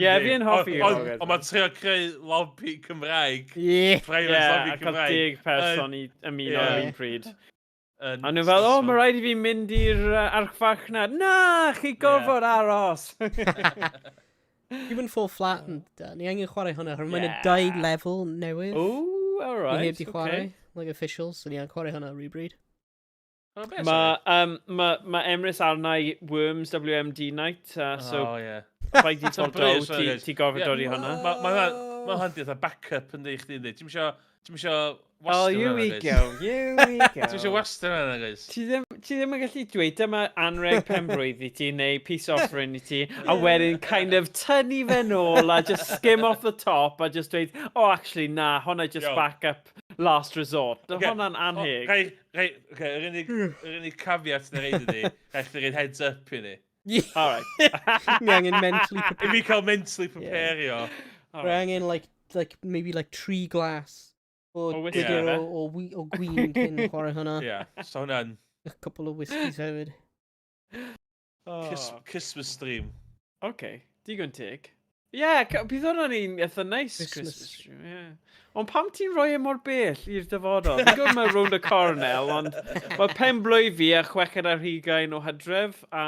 Ie, fi yn hoffi Fall Guys. Ond mae'n trio creu lobby Cymraeg. Ie. Private Ie, lobby a cael Cymraeg. 10 person i ymuno ar un pryd. A A nhw fel, o, mae rhaid i fi mynd i'r archfarchnad. Na, chi gorfod aros. Human Fall Flat yn da. Ni angen chwarae hwnna. Mae'n y 2 lefel newydd. Oh, alright. Ni heb di chwarae. Like officials. So ni angen chwarae hwnna rhywbryd. Mae Emrys arna i Worms WMD Night. So, rhaid i fod ti gofod dod i hwnna. Mae hwn di backup yn dweud chdi, ynddi? Ti'n mysio Oh, here we go. Ti'n mysio western yna, guys? Ti ddim yn gallu dweud dyma anreg penblwydd i ti, neu peace offering i ti, a wedyn kind of tynnu fe nôl a just skim off the top a just dweud, oh, actually, na, hwnna just backup last resort. Hwnna'n anheg. Yr unig caveat na reid ydi, rhaid chdi reid heads up i ni. Alright. Ni angen mentally prepare. I fi cael mentally prepario. We're angen, maybe 3 glass. O gwyn cyn chwarae hwnna. So hwnna'n... A couple of whiskies hefyd. Christmas stream. Okay, digon teg. Bydd hwnna'n un eitha nice Christmas stream. Ond pam ti'n rhoi mor bell i'r dyfodol? Fi'n gwybod mae round y cornel, ond mae pen blwydd fi a 60 o hydref, a,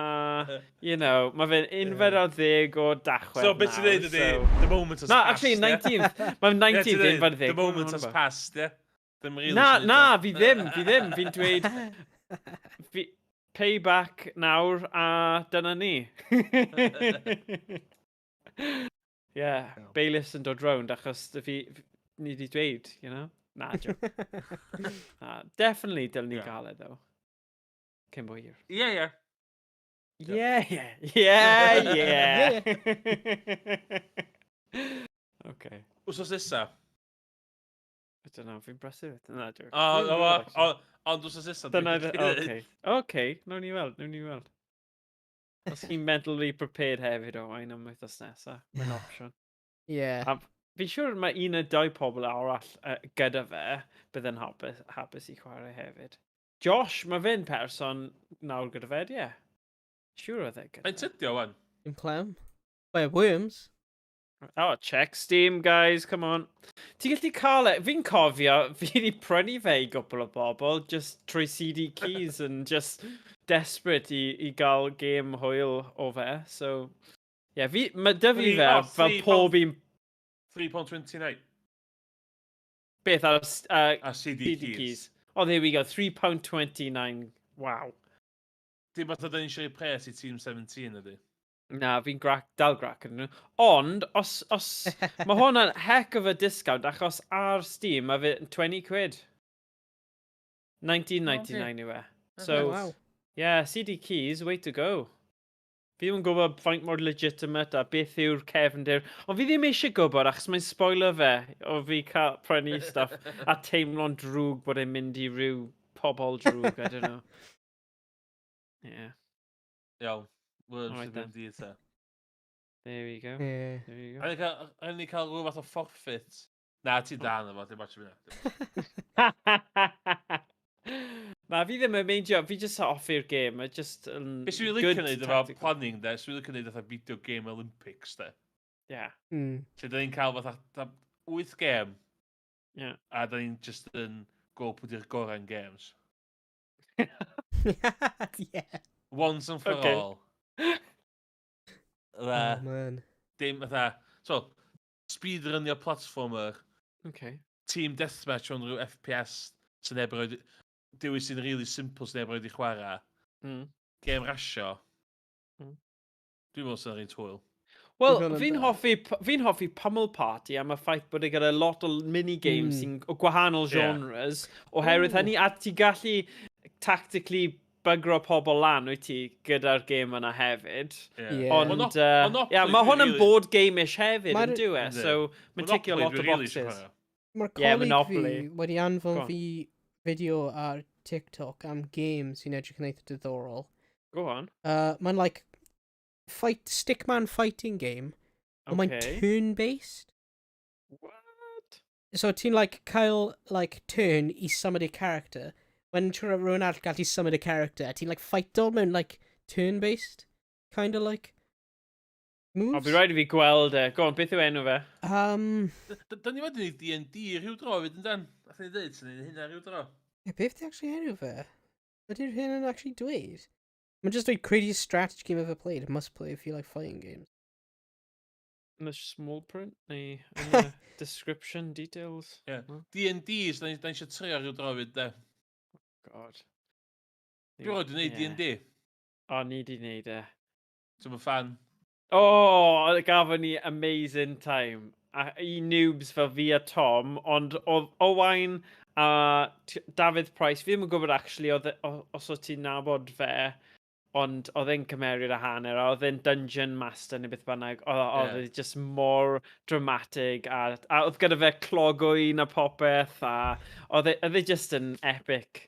mae fe'n 11 o dachwedd. So, beth ti'n dweud ydi, the moment has passed. No, actually, 19th. Mae'n 19th 11. The moment has passed, ie. Na, fi ddim. Fi'n dweud, payback nawr, a dyna ni. Bayless yn dod round, achos ni di dweud, Na, joke. Definitely dylen ni gael e, though. Cyn bo hir. Yeah. Okay. Wsos nesa? I don't know, fi'n brysur. Na, joke. Ond wsos nesa. Okay, nawn ni weld. Os chi'n mentally prepared hefyd, Owain, am wythnos nesa. Mae'n opsiwn. Fi'n siŵr mae 1 neu 2 pobl arall gyda fe bydd yn hapus i chwarae hefyd. Josh, mae fe'n person nawr gyda fe, ie. Siŵr oedd e gyda. Mae'n tydio, wan. Yn clem. Worms. Oh, check Steam, guys, come on. Ti'n gallu cael e, fi'n cofio, fi wedi prynu fe i gwbl o bobl, just trwy CD keys and just desperate i gael game hwyl o fe, so... mae dyfu fe fel pob un... £3.29. Beth ar CD keys. Oh, there we go. £3.29. Wow. Dim bod ydyn ni'n siarad pres i Team 17 ydy. Na, fi'n dal grac yn nhw. Ond, os mae hwnna'n heck of a discount, achos ar Steam, mae fe £20. £19.99 yw e. So, CD keys, way to go. Fi ddim yn gwybod faint mor legitimate a beth yw'r cefndir. Ond fi ddim eisiau gwybod achos mae'n spoiler fe o fi cael prynu stuff a teimlo'n drwg bod e'n mynd i ryw pobol drwg, I don't know. Iawn. Worms sydd yn di eto. There we go. A'n ni cael rhyw fath o forfeit? Na, ti dan yma, dim bach Na, fi ddim yn meindio, fi just offi'r game, a just... Beth sy'n licio neud efo planning, de? Sy'n licio neud efo video game Olympics, de? So, da ni'n cael fatha 8 game, a da ni'n just yn go pwyd i'r goran games. Once and for all. Oh, man. Dim fatha... So, speedrunio platformer. Team deathmatch o'n rhyw FPS sy'n neb roed... Dewis sy'n really simple sy'n neb roed i chwarae. Game rasio. Dwi'n meddwl sy'n rhaid twyl. Wel, fi'n hoffi Pummel Party am y ffaith bod e gyda lot o mini-games sy'n o gwahanol genres, oherwydd hynny, a ti gallu tactically bygro pobl lan wyt ti gyda'r game yna hefyd. Ond, mae hwn yn board game-ish hefyd yn dwi, so mae'n ticio lot o boxes. Mae'r coleg fi wedi anfon fi fideo ar TikTok am games sy'n edrych yn eitha diddorol. Go on. Mae'n stickman fighting game, ond mae'n turn-based. What? So ti'n cael turn i symud i character. When rhywun arall gallu symud i character, ti'n fight-o mewn turn-based. Kind of moves. Fi rhaid i fi gweld e. Go on, beth yw enw fe? Da ni wedi D&D rhyw dro fyd yn dan. Nath ni dweud sy'n ei hynna rhyw dro. Beth di actually enw fe? Ydy'r hyn yn actually dweud? Mae'n just dweud craziest strategy game ever played. Must play if you like fighting games. Yn y small print, neu yn y description, details? Ie. No? D&Ds, da ni eisiau trio rhyw drafod, de. God. Dwi roed yn neud D&D. O, ni di wneud e. Ti'n fan? O, gafon ni amazing time. A I noobs fel fi a Tom, ond oedd Owain a David Price, fi ddim yn gwybod actually os oedd ti'n nabod fe, ond oedd e'n cymeriad a hanner, a oedd e'n dungeon master neu beth bynnag, oedd e just mor dramatic, a oedd gyda fe clogwyn a popeth, a oedd e just yn epic.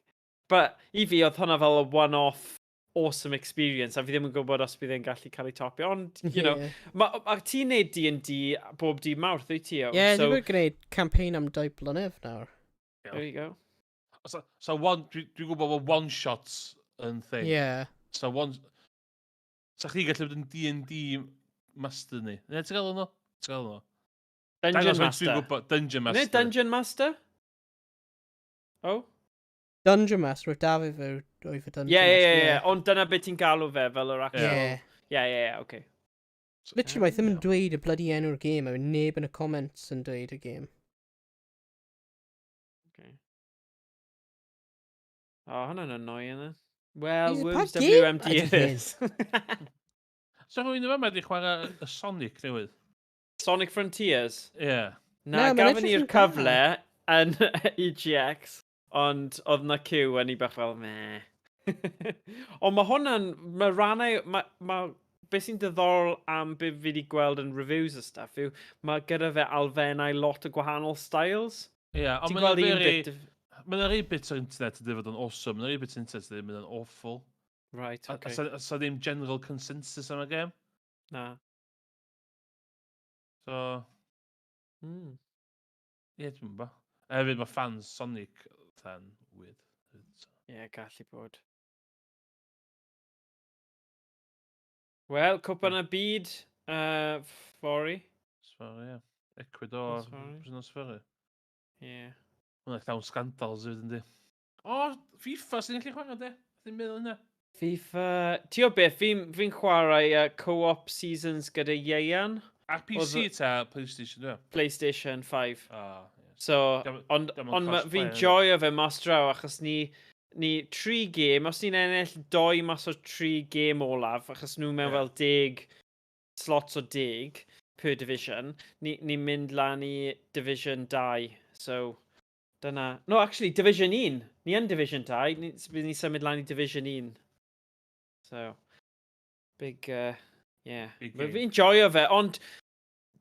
But I fi, oedd hwnna fel a one-off awesome experience, a fi ddim yn gwybod os bydd e'n gallu cael ei topio, ond, you know, mae ti'n neud D&D bob di Mawrth, wyt ti? Ie, ni wedi gwneud campaign am 2 blynedd nawr. There you go. So dwi'n gwybod bod one-shots yn thing. Ie. So chi gallu bod yn D&D master ni? Ne, ti'n gael nhw? Dungeon Master. Dungeon Master. Ne, Dungeon Master? Oh? Dungeon Master, oedd David fe oedd y Dungeon Master. Ie. Ond dyna beth ti'n galw fe fel yr actual... Ie, oce. Literally, mae ddim yn dweud y bloody enw'r game, a neb yn y comments yn dweud y game. Okay. O, hwnna'n annoying, e. Well, Worms game? WMD it is. So rwy'n yma wedi chwarae y Sonic newydd? Sonic Frontiers? Ie. Na, gafon ni'r cyfle yn EGX, ond oedd na criw yn i bach fel, meh. Ond mae hwnna'n, mae rannau, beth sy'n diddorol am beth fi wedi gweld yn reviews a stuff yw, mae gyda fe alfennau lot o gwahanol styles. Ie, ond mae'n rhaid bit o'r internet ydy fod yn awesome, mae'n rhaid bit o'r internet ydy fod yn awful. Right, okay. So ddim general consensus am y game? Na. So... Ie, dwi'n ba. Hefyd mae fans Sonic fan weird. Ie, gallu bod. Wel, cwpan y byd, Fori. Sfori, ie. Ecuador, bryn o Sfori. Ie. Hwna'n llawn scandals ywyd yndi. O, FIFA sy'n gallu chwarae, de? Dwi'n meddwl yna. FIFA... Ti o beth, fi'n chwarae co-op seasons gyda Ieian. Ar PC ta PlayStation, dwi? PlayStation 5. Ie. So, ond fi'n joio fe mas draw, achos ni 3 game, os ni'n ennill 2 mas o 3 game olaf, achos nhw mewn fel 10 slots o 10 per division, ni'n mynd lan i Division 2, so... Dyna... No, actually, Division 1. Ni yn Division 2. Bydd ni symud lan i Division 1. So, big, yeah. Fi'n joio fe, ond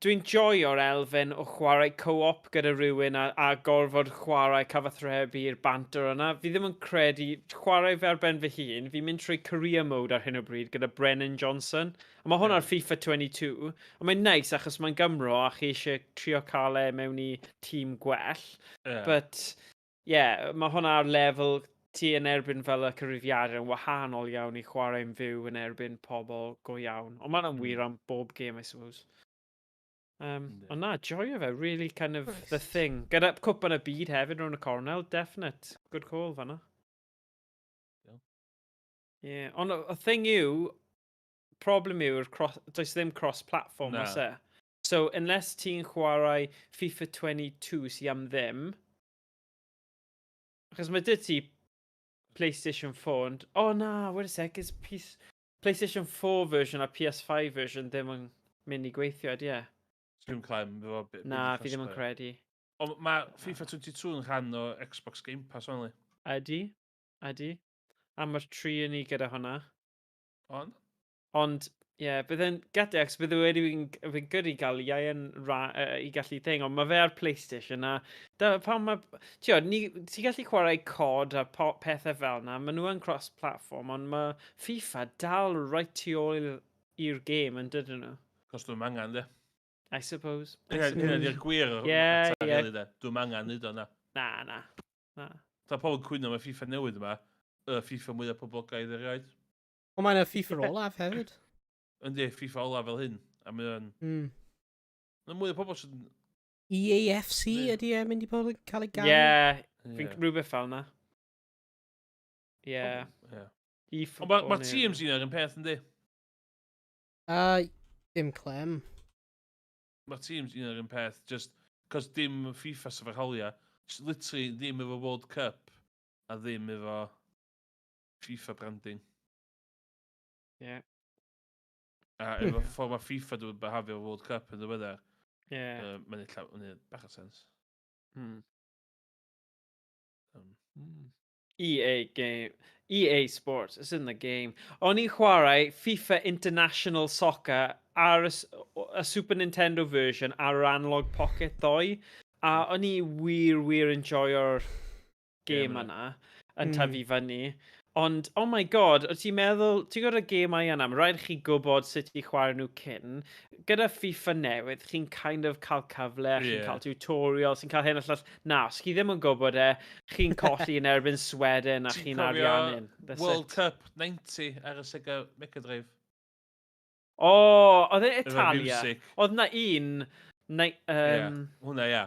dwi'n joio'r elfen o chwarae co-op gyda rhywun a gorfod chwarae cyfathrebu'r banter yna. Fi ddim yn credu chwarae fe ar ben fy hun. Fi'n mynd trwy career mode ar hyn o bryd gyda Brennan Johnson. A mae hwn ar FIFA 22. Ond mae'n neis achos mae'n Gymro a chi eisiau trio cael e mewn i tîm gwell. But, yeah, mae hwnna ar lefel ti yn erbyn fel y cyfrifiadau yn wahanol iawn i chwarae'n fyw yn erbyn pobl go iawn. Ond mae'n wir am bob game, I suppose. Ond na, joio fe, really kind of the thing. Gyda cwpan y byd hefyd rhwng y cornel, definite. Good call fanna. Yeah, ond y thing yw, problem yw, does ddim cross-platform os e. So, unless ti'n chwarae FIFA 22 sy'n am ddim, achos mae dyd ti PlayStation 4, and, oh na, wait a sec, is PlayStation 4 version a PS5 version ddim yn mynd i gweithio, ie? Dwi'n clem, na, fi ddim yn credu. Ond mae FIFA 22 yn rhan o Xbox Game Pass, only. Ydy. A mae'r 3 yn ni gyda hwnna. Ond, ie, byddai'n gadex, byddai wedi fi'n gyrru i gael i gallu thing, ond mae fe ar PlayStation a pan mae... Ti gallu chwarae COD a pethau fel yna, maen nhw yn cross-platform, ond mae FIFA dal right tu ôl i'r game yn dydyn nhw. Cos dwi'n angen, de. I suppose. Hynna di'r gwir o'r dwi'n angen nid o'na. Na. Ta pobl cwyno mae FIFA newydd yma, y FIFA mwyaf poblogaidd erioed. Ond mae'n y FIFA olaf hefyd. Yndi, FIFA olaf fel hyn. A mae'n... Mae'n mwy o pobl sy'n... EAFC ydi e mynd i bod yn cael ei gael? Ie, fi'n rhywbeth fel yna. Ie. Ond mae'r TMZ yna'r un peth, yndi? Dim clem. Mae teams un o'r un peth, just cos dim FIFA sef yr holiau, literally ddim efo World Cup a ddim efo FIFA branding. Ie. A efo ffordd mae FIFA dwi'n behafio World Cup yn ddiweddar, Ie. mae'n bach o sens. EA game. EA Sports, it's in the game. O'n i'n chwarae FIFA International Soccer ar y Super Nintendo version ar yr Analog Pocket ddoe. A o'n i wir enjoyo'r game yna yn tyfu fyny. Ond, oh my god, o ti'n meddwl, ti'n gwybod y gemau yna, mae'n rhaid chi gwybod sut i chwarae nhw cyn. Gyda FIFA newydd, chi'n kind of cael cyfle, chi'n cael tutorial, chi'n cael hyn allall. Na, os chi ddim yn gwybod chi'n colli yn erbyn Sweden a chi'n ariannu'n. World Cup 90 ar y Sega Mega Drive. O, oedd e Italia? Oedd na un... Hwna, ia.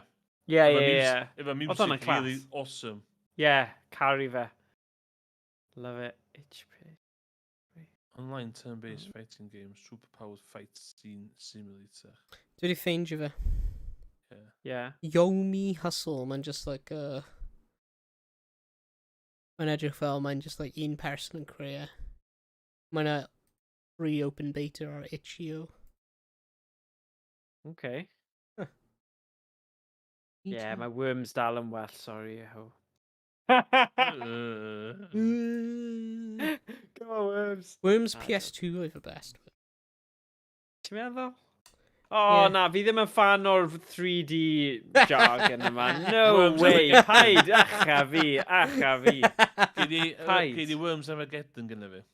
Ie. Efo music really awesome. Ie, caru fe. Love it. HP. Online turn-based fighting game, superpowered fight scene simulator. Dwi wedi ffeindio fe. Yeah. Yomi Hustle, mae'n just like mae'n edrych fel, mae'n just like un person yn creu. Mae'n free open beta ar itch.io. Okay. Yeah, my Worms dal yn well, sorry. Come on, Worms. Worms PS2 oedd y best. Ti'n meddwl? Oh, na, fi ddim yn fan o'r 3D jargon yma. No way. Paid, acha fi. Gei di Worms Armageddon gyda fi.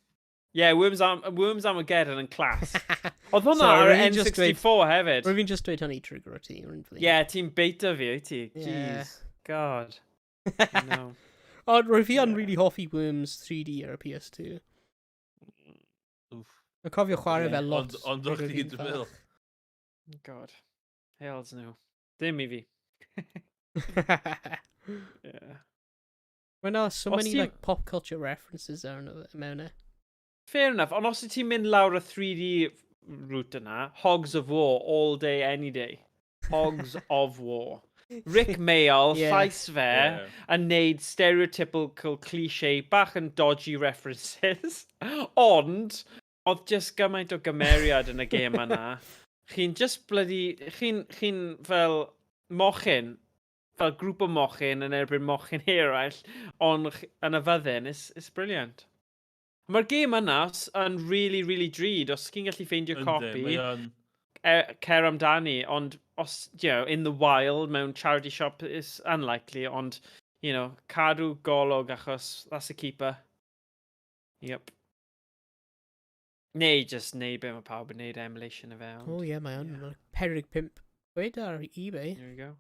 Yeah, Worms Armageddon yn class. Oedd hwnna ar N64 hefyd. Rwy'n fi'n just dweud hwnna i trigger o ti. Yeah, ti'n beta fi, wyt ti? Jeez. God. No. O, rwy'n fi yn really hoffi Worms 3D ar y PS2. Yn cofio chwarae fel lot. Ond o'ch chi dwi'n meddwl. God. Hells no. Dim i fi. Yeah. Mae'n so many like pop culture references mewn e. Fair enough, ond os ti'n mynd lawr y 3D route yna, Hogs of War, all day, any day. Hogs of War. Rick Mayall, llais fe, yn neud stereotypical cliché, bach yn dodgy references. Ond, oedd just gymaint o gymeriad yn y gêm yna. Chi'n just bloody... Chi'n fel mochyn, fel grŵp o mochyn yn erbyn mochyn eraill, ond yn y fyddin, it's brilliant. Mae'r gêm yna yn really drud, os chi'n gallu ffeindio copi, cer amdani, ond os, in the wild, mewn charity shop, is unlikely, ond, cadw golwg achos that's a keeper. Yep. Neu be mae pawb yn neud emulation o fe. Oh yeah, mae o'n perig pimp. Wait ar eBay. There we go.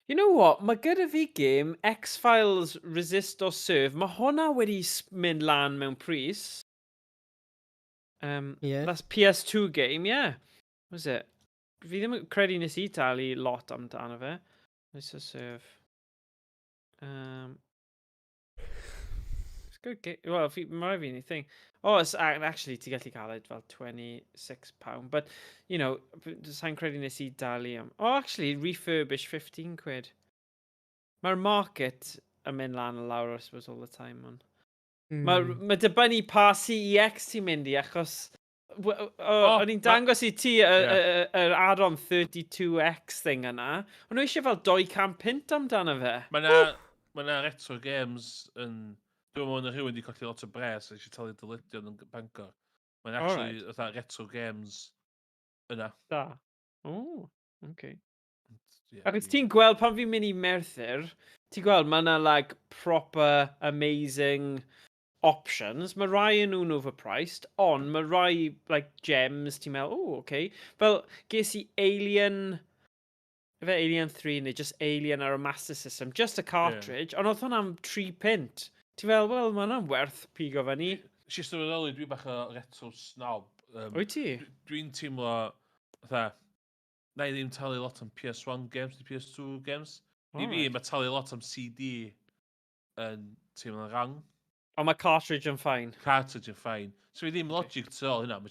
You know what? Mae gyda fi game X-Files Resist or Serve. Mae hwnna wedi mynd lan mewn pris. That's PS2 game, yeah. Was it? Fi ddim yn credu nes I talu lot amdano fe. Resist or Serve. It's good game. Well, mae fi ni thing. Oh, it's actually, ti gallu cael it fel £26. But, sa'n credu nes I dalu am... Oh, actually, refurbish £15. Mae'r market yn mynd lan y lawr, I suppose, all the time. Mae dibynnu pa CEX ti'n mynd I, achos... O'n i'n dangos I ti yr add-on 32X thing yna. O'n nhw eisiau fel 200 pint amdano fe. Mae na retro games yn... Dwi'n meddwl na rhywun wedi colli lot o bres a eisiau talu dylydion yn Bangor. Mae'n actually retro games yna. Da. O, okay. Ac ti'n gweld pan fi'n mynd I Merthyr, ti'n gweld mae yna like proper amazing options. Mae rai yn nhw'n overpriced, ond mae rai like gems ti'n meddwl, okay. Fel ges I Alien 3 neu just Alien ar y Master System, just a cartridge, ond oedd hwnna'n 3 pint. Ti'n fel, wel, mae hwnna'n werth pigo fe ni. Si ystafell dwi bach o retro snob. Wyt ti? Dwi'n teimlo, na I ddim talu lot am PS1 games neu PS2 games. I fi, mae talu lot am CD yn teimlo'n rang. Ond mae cartridge yn ffain. Cartridge yn ffain. So I ddim logic to all hynna.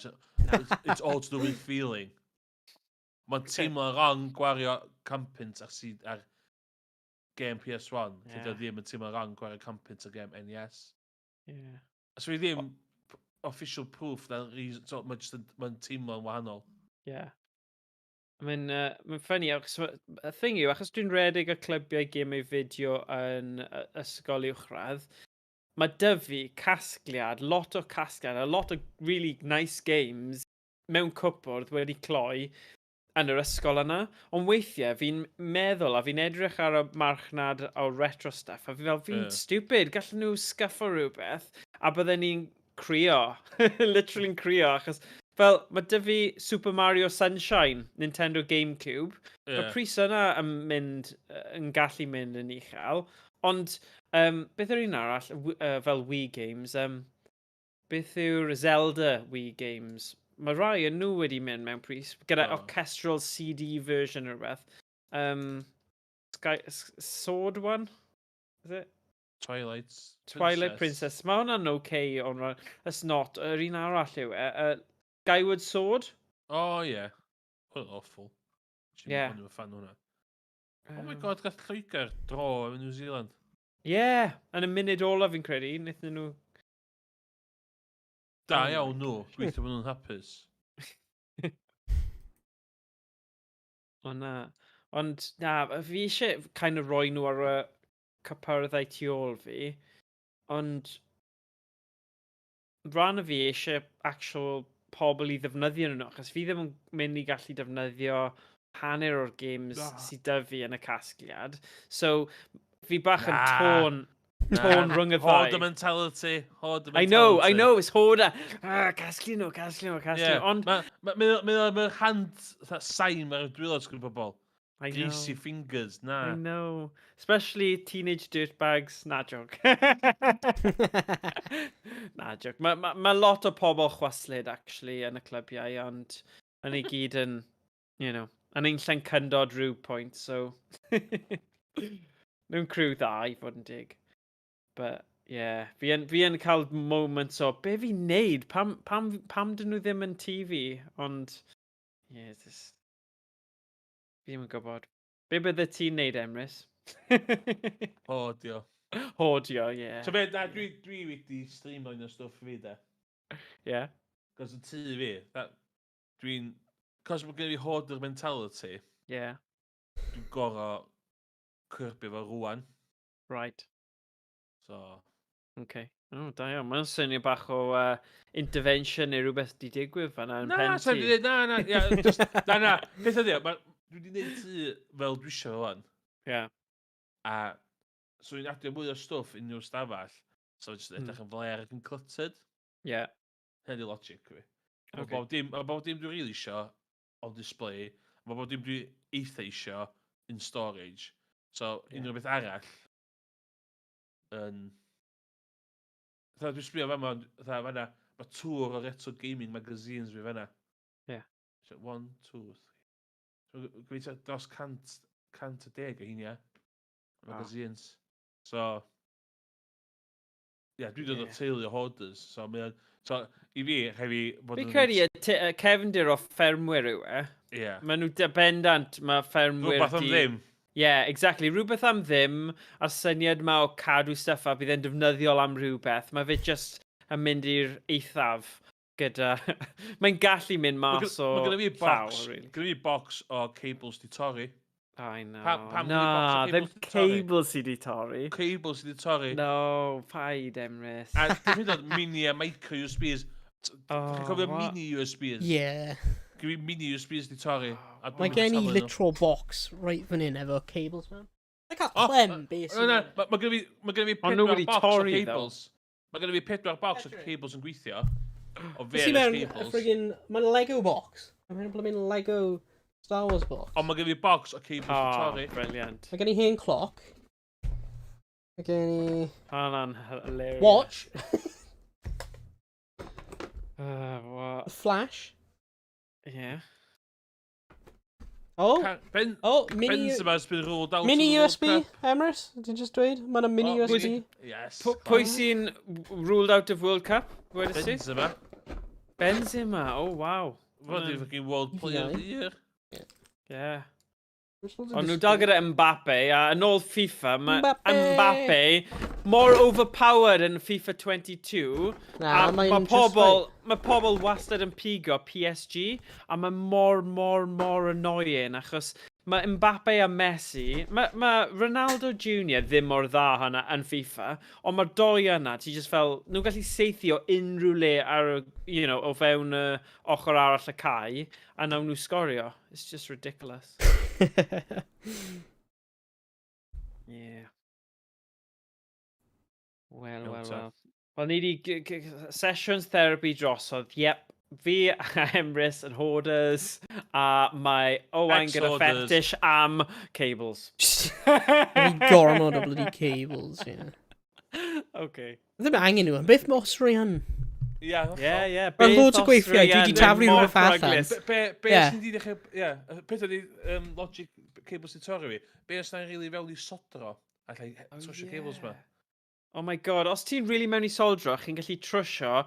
It's all to do with feeling. Mae'n teimlo rong gwario campynt ar game PS1. Cyda ddim yn teimlo rong gwario campynt ar game NES. Os fi ddim official proof mae'n teimlo'n wahanol. Mae'n ffynnu, y thing yw, achos dwi'n redig y clybiau gemau fideo yn ysgol uwchradd, mae dyfu casgliad, lot o casgliad, a lot o really nice games mewn cwpwrdd wedi cloi yn yr ysgol yna. Ond weithiau, fi'n meddwl, a fi'n edrych ar y marchnad o retro stuff, a fi'n stupid, gallen nhw sgyffo rhywbeth, a bydden ni'n crio, literally'n crio, achos fel, mae dyfu Super Mario Sunshine, Nintendo GameCube, mae pris yna yn gallu mynd yn uchel, ond beth yw'r un arall, fel Wii Games, beth yw'r Zelda Wii Games? Mae rai yn nhw wedi mynd mewn pris, gyda orchestral CD version or rhywbeth. Sword one? Is it? Twilight Princess. Mae hwnna'n okay, ond it's not. Yr un arall yw Skyward Sword? Oh, yeah. What awful. Yeah. I'm a fan of that. Oh my god, gath Lloegr dro yn New Zealand. Yeah, yn y munud olaf fi'n credu, wnaethon nhw... Da iawn nhw, gweithio bod nhw'n hapus. Ond fi eisiau kind of roi nhw ar y cypyrddau tu ôl fi, ond rhan o fi eisiau actual pobl i ddefnyddio nhw, achos fi ddim yn mynd i gallu defnyddio hanner o'r games sydd dy fi yn y casgliad. So, fi bach yn tôn rhwng y ddau. Hoard the mentality. I know, it's hoarder. Casglu nhw. Ond... Mae'r hand sain mae'r dwylod sgwyd pobl. I know. Greasy fingers, na. I know. Especially teenage dirtbags. Na joke. Na joke. Mae lot o pobl chwaslyd, actually, yn y clybiau, ond yn ei gyd yn, you know, yn ein llen cyndod rhyw point, so... Nw'n criw dda, i fod yn dig. But, yeah, fi yn cael moments o, be fi'n neud? Pam dyn nhw ddim yn TV? Ond, yeah, just... Fi ddim yn gwybod. Be bydde ti'n neud, Emrys? Hodio. Hodio, yeah. So, dwi wedi streamline o stwff fi, da. Yeah. Cos yn tu fi, dwi'n... Cos mae gen i hoarder mentality. Yeah. Dwi'n gorau cyrbio fo rwan. Right. So... Okay. Oh, da iawn. Mae'n synnu bach o intervention neu rhywbeth di digwydd fan'na yn pen ti. Na. Peth ydi, dwi wedi gwneud tu fel dwi eisiau fel hwn. Yeah. A so dwi'n adio mwy o stwff unrhyw stafell. So jyst edrych yn fler ac yn cluttered. Yeah. Hynny logic fi. Okay. Bob dim dwi'n really eisiau o display. Bob dim dwi'n eitha eisiau in storage. So unrhyw beth arall yn... Dwi'n sbio fan'na, mae tŵr o retro gaming magazines fi fan'na. Yeah. 1, 2, 3. So, gweithio dros 110 o hynny, magazines. So, yeah, dwi'n dod o teulu o hoarders. So, i fi, hefi... Fi credu cefndir o ffermwyr yw e. Yeah. Mae nhw dependant, mae ffermwyr Rhywbeth am ddim. Yeah, exactly. Rhywbeth am ddim, a'r syniad ma o cadw stuff a bydd e'n defnyddiol am rhywbeth. Mae fe just yn mynd i'r eithaf gyda... Mae'n gallu mynd mas o llaw, really. Gyda fi box o cables di torri. I know. Na, ddim cables sydd di torri. Cables sydd di torri. No, paid, Emrys. A dwi'n dod mini a micro USBs. Chi'n cofio mini USBs? Yeah. Gyda fi mini USBs di torri. Mae gen i literal box right fan hyn efo cables, man. Like a clem, basically. Mae gen i 4 box o cables. Mae gen i 4 box o cables yn gweithio. O various cables. Mae'n Lego box. Mae'n blymyn Lego Star Wars box. Ond mae gen i box o cables di torri. Brilliant. Mae gen i hen clock. Mae gen i... Hana'n hilarious. Watch. What? Flash. Yeah. Mini USB, Emrys, did you just dweud? Mae'n a mini USB. Yes. Pwy sy'n ruled out of World Cup? Benzema. Benzema, oh wow. What the fucking world player of the year? Yeah. Ond nhw dal gyda Mbappe, a yn ôl FIFA, mae Mbappe more overpowered yn FIFA 22. Na, mae pobl wastad yn pigo PSG, a mae more annoying, achos mae Mbappe a Messi, mae Ronaldo Jr ddim mor dda hynna yn FIFA, ond mae'r doi yna, ti just fel, nhw'n gallu seithio unrhyw le ar, o fewn ochr arall y cae, a nawn nhw sgorio. It's just ridiculous. Yeah. Well. Wel, ni di sessions therapy drosodd. Yep. Fi a Emrys yn hoarders, a mae Owain gyda fetish am cables. Gormod o bloody cables, yeah. Okay. Ddim angen nhw, beth mos rhan? Yeah. Mae loads o gweithiau, dwi wedi taflu rhywbeth allan. Be sy'n di ddechrau... Ie, beth ydi logic cables di torri fi? Be os na'n rili fewn i sodro? Allai trwsio cables ma? Oh my god, os ti'n really mewn i soldro, chi'n gallu trwsio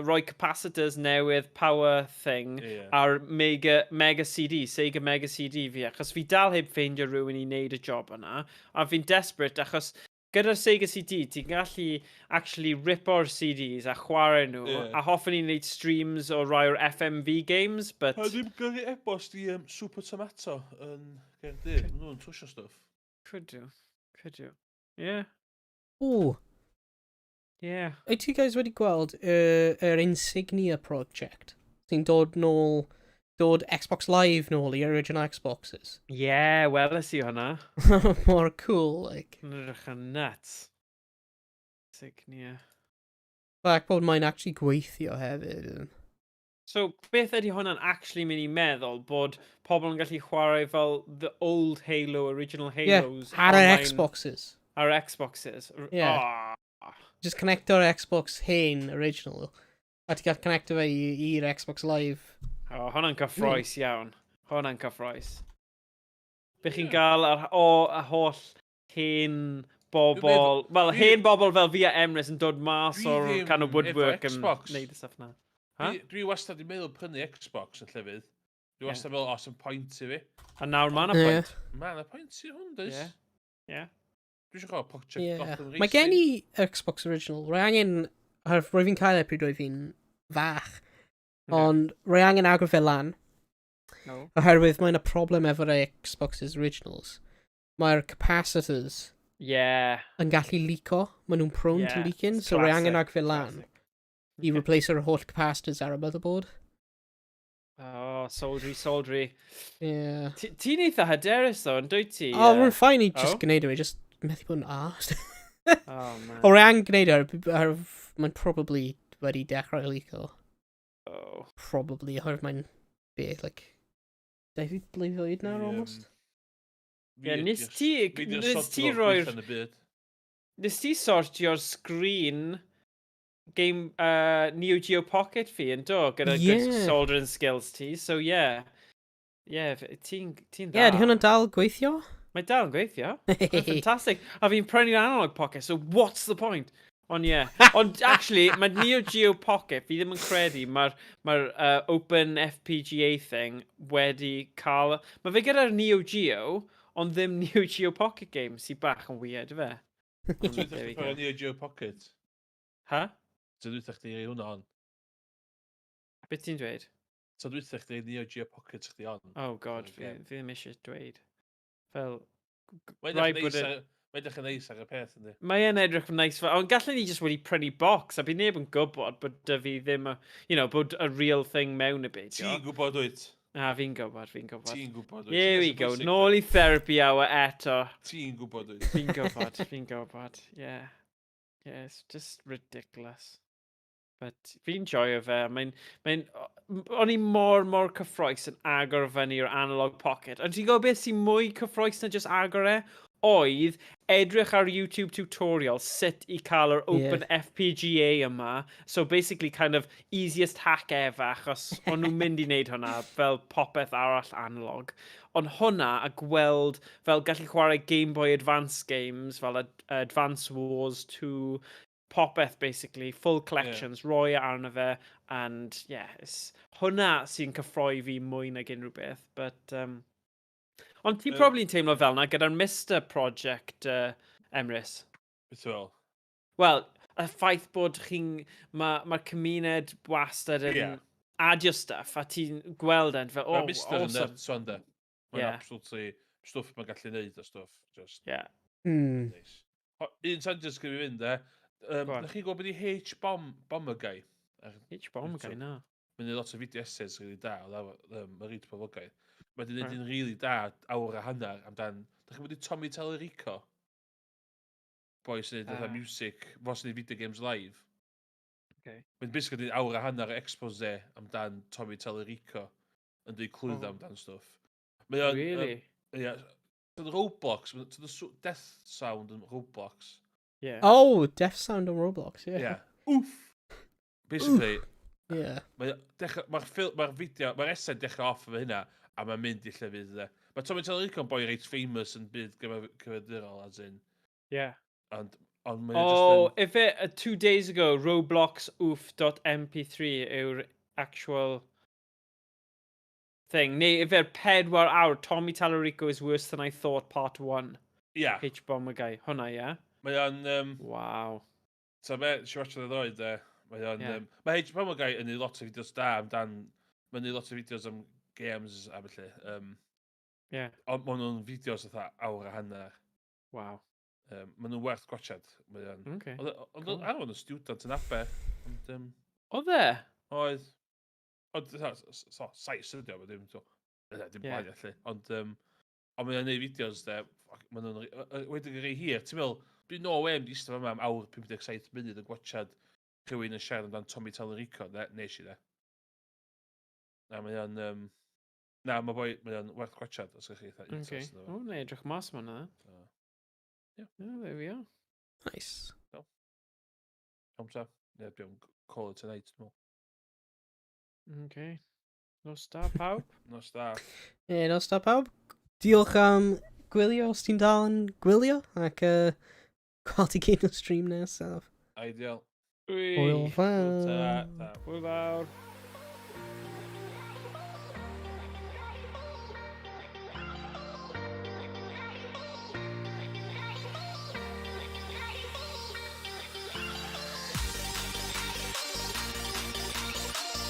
rhoi capacitors newydd, power thing, ar mega CD, Sega mega CD fi, achos fi dal heb ffeindio rhywun i wneud y job yna, a fi'n desperate, achos gyda'r Sega CD, ti'n gallu actually rip o'r CDs a chwarae nhw, a hoffwn i'n neud streams o rai o'r FMV games, but... A ddim gyrru e-bost i Super Tomato yn Gaerdydd, nhw'n trwsio stuff. Could do. Yeah. Ooh. Yeah. Wyt ti guys wedi gweld yr Insignia project? Sy'n dod Xbox Live nôl i original Xboxes. Yeah, weles i hwnna. More cool, like. Yn edrych yn nuts. Insignia. Fac bod mae'n actually gweithio hefyd. So, beth ydy hwnna'n actually mynd i meddwl bod pobl yn gallu chwarae fel the old Halo, original Halos? Yeah, ar yr Xboxes. Ar Xboxes? Yeah. Just connect o'r Xbox hen, original. A ti gael connect fe i'r Xbox Live. Oh, hwnna'n cyffroes iawn. Hwnna'n cyffroes. Be chi'n gael y holl hen bobl... Wel, hen bobl fel fi a Emrys yn dod mas o'r kind of woodwork yn neud y stuff na. Dwi wastad i'n meddwl prynu Xbox yn llefydd. Dwi wastad fel, os yn pwynt i fi. A nawr ma'n a pwynt. Ma'n a pwynt i hwn, dys. Yeah. Dwi eisiau cael pochet Gotham Racing. Mae gen i Xbox original. Rwy angen... Rwy fi'n cael pryd oedd fi'n fach. Ond rwy angen agor fe lan. Oherwydd mae'n y problem efo'r Xbox's originals. Mae'r capacitors yn gallu leako. Maen nhw'n prone to leaking. So rwy angen agor fe lan. I replace yr holl capacitors ar y motherboard. Oh, soldry. Yeah. Ti'n eitha hyderus though, yn dwyt ti? Oh, rwy'n ffain i just gwneud o. Just methu bod yn arst. Oh, man. O rhaid gwneud mae'n probably wedi dechrau leako. Oh. Probably, oherwydd mae'n beth, like, 2 blwyddyn nawr, almost. Yeah, nes ti roi'r... Nes ti sortio'r screen game Neo Geo Pocket fi yn do, gyda good soldering skills ti, so yeah. Yeah, ti'n dda. Yeah, di hwnna'n dal gweithio? Mae dal yn gweithio. Fantastic. A fi'n prynu'r analog pocket, so what's the point? Ond yeah. Ond actually, mae Neo Geo Pocket, fi ddim yn credu, mae'r Open FPGA thing wedi cael... Mae fe gyda'r Neo Geo, ond ddim Neo Geo Pocket game, sy'n bach yn weird, fe? Dwi'n dweud Neo Geo Pocket. Ha? So dwi'n dweud chdi hwnna on. Beth ti'n dweud? So dwi'n dweud chdi Neo Geo Pocket chdi on. Oh god, fi ddim eisiau dweud. Fel... Mae'n edrych yn neis ar y peth, ynddi? Mae'n edrych yn neis, ond gallwn ni just wedi prynu box, a bydd neb yn gwybod bod fi ddim, bod a real thing mewn y byd. Ti'n gwybod wyt? Fi'n gwybod. Ti'n gwybod wyt? Here we go, nôl i therapy hour eto. Ti'n gwybod wyt? Fi'n gwybod, yeah. Yeah, it's just ridiculous. But fi'n joio fe, o'n i mor cyffroes yn agor fyny o'r analog pocket. Ond ti'n gwybod beth sy'n mwy cyffroes na just agor e? Oedd edrych ar YouTube tutorial sut i cael yr Open FPGA yma. So basically kind of easiest hack ever, achos o'n nhw'n mynd i wneud hwnna fel popeth arall analog. Ond hwnna a gweld fel gallu chwarae Game Boy Advance games, fel Advance Wars 2, popeth basically, full collections, roi arno fe, And, yeah, hwnna sy'n cyffroi fi mwy nag unrhyw beth. But, ond ti'n probably'n teimlo fel na gyda'r Mr Project, Emrys. Beth fel? Wel, y ffaith bod mae'r cymuned wastad yn adio stuff, a ti'n gweld e'n fel, Mae Mr yn awesome. nuts o'n da. Mae'n Yeah. absolutely stwff mae'n gallu neud o stwff. Just Yeah. nice. Un sentence gyda fi fynd, Go on. Ydych chi'n gwybod beth i H-bomber guy? H-bomb guy, na. Mae'n neud lot o fideo essays really da, mae'n rhaid poblogaidd. Mae'n neud un really da, awr a hanner, amdan... Ydych chi'n gwybod i Tommy Tallarico? Boi sy'n neud music, fos yn neud video games live. Okay. Mae'n basically neud awr a hanner expose amdan Tommy Tallarico yn dweud clwydda amdan stwff. Really? Ie. To the Roblox, to the Death Sound yn Roblox. Yeah. Oh, Death Sound on Roblox, yeah. Yeah. Oof! Basically, Yeah. Mae'r fideo, mae'r esed dechrau off efo hynna, a mae'n mynd i llefydd dde. Mae Tommy Tallarico yn boi reit famous yn byd cyfedurol, as in. Yeah. Oh, if it 2 days ago, Roblox oof.mp3 yw'r actual thing. Neu if it 4 awr, Tommy Tallarico is worse than I thought, part 1. Yeah. H-bomber guy. Hwna, yeah? Mae o'n... Wow. So si watch yn ddoed, mae o'n... Mae H-bomber guy yn neud lot o fideos da amdan... Mae'n neud lot o fideos am games a felly. Yeah. Ond maen nhw'n fideos fatha awr a hanner. Wow. Maen nhw'n werth gwachad. Okay. Ond arwain y student yn abbe. Oedd e? Oedd. Ond, sais ydi o, dim blaen allu. Ond mae'n neud fideos, wedyn gyda hir, ti'n meddwl, dwi'n no way am di istaf yma am awr 57 munud yn gwachad rhywun yn siarad amdan Tommy Tallarico, nes i de. Na, mae'n... Na, mae'n werth gwachad, os ydych chi eitha interest. O, ne, edrych mas ma na. Yeah. There we are. Nice. Amsa. Yeah, dwi'n call it tonight. Okay. No star, pawb? No star. Ie, no star pawb. Diolch am gwylio os ti'n dal yn gwylio, ac gweld i gyd o stream nesaf. Ideal. Hwyl. Hwyl fawr. Hwyl fawr.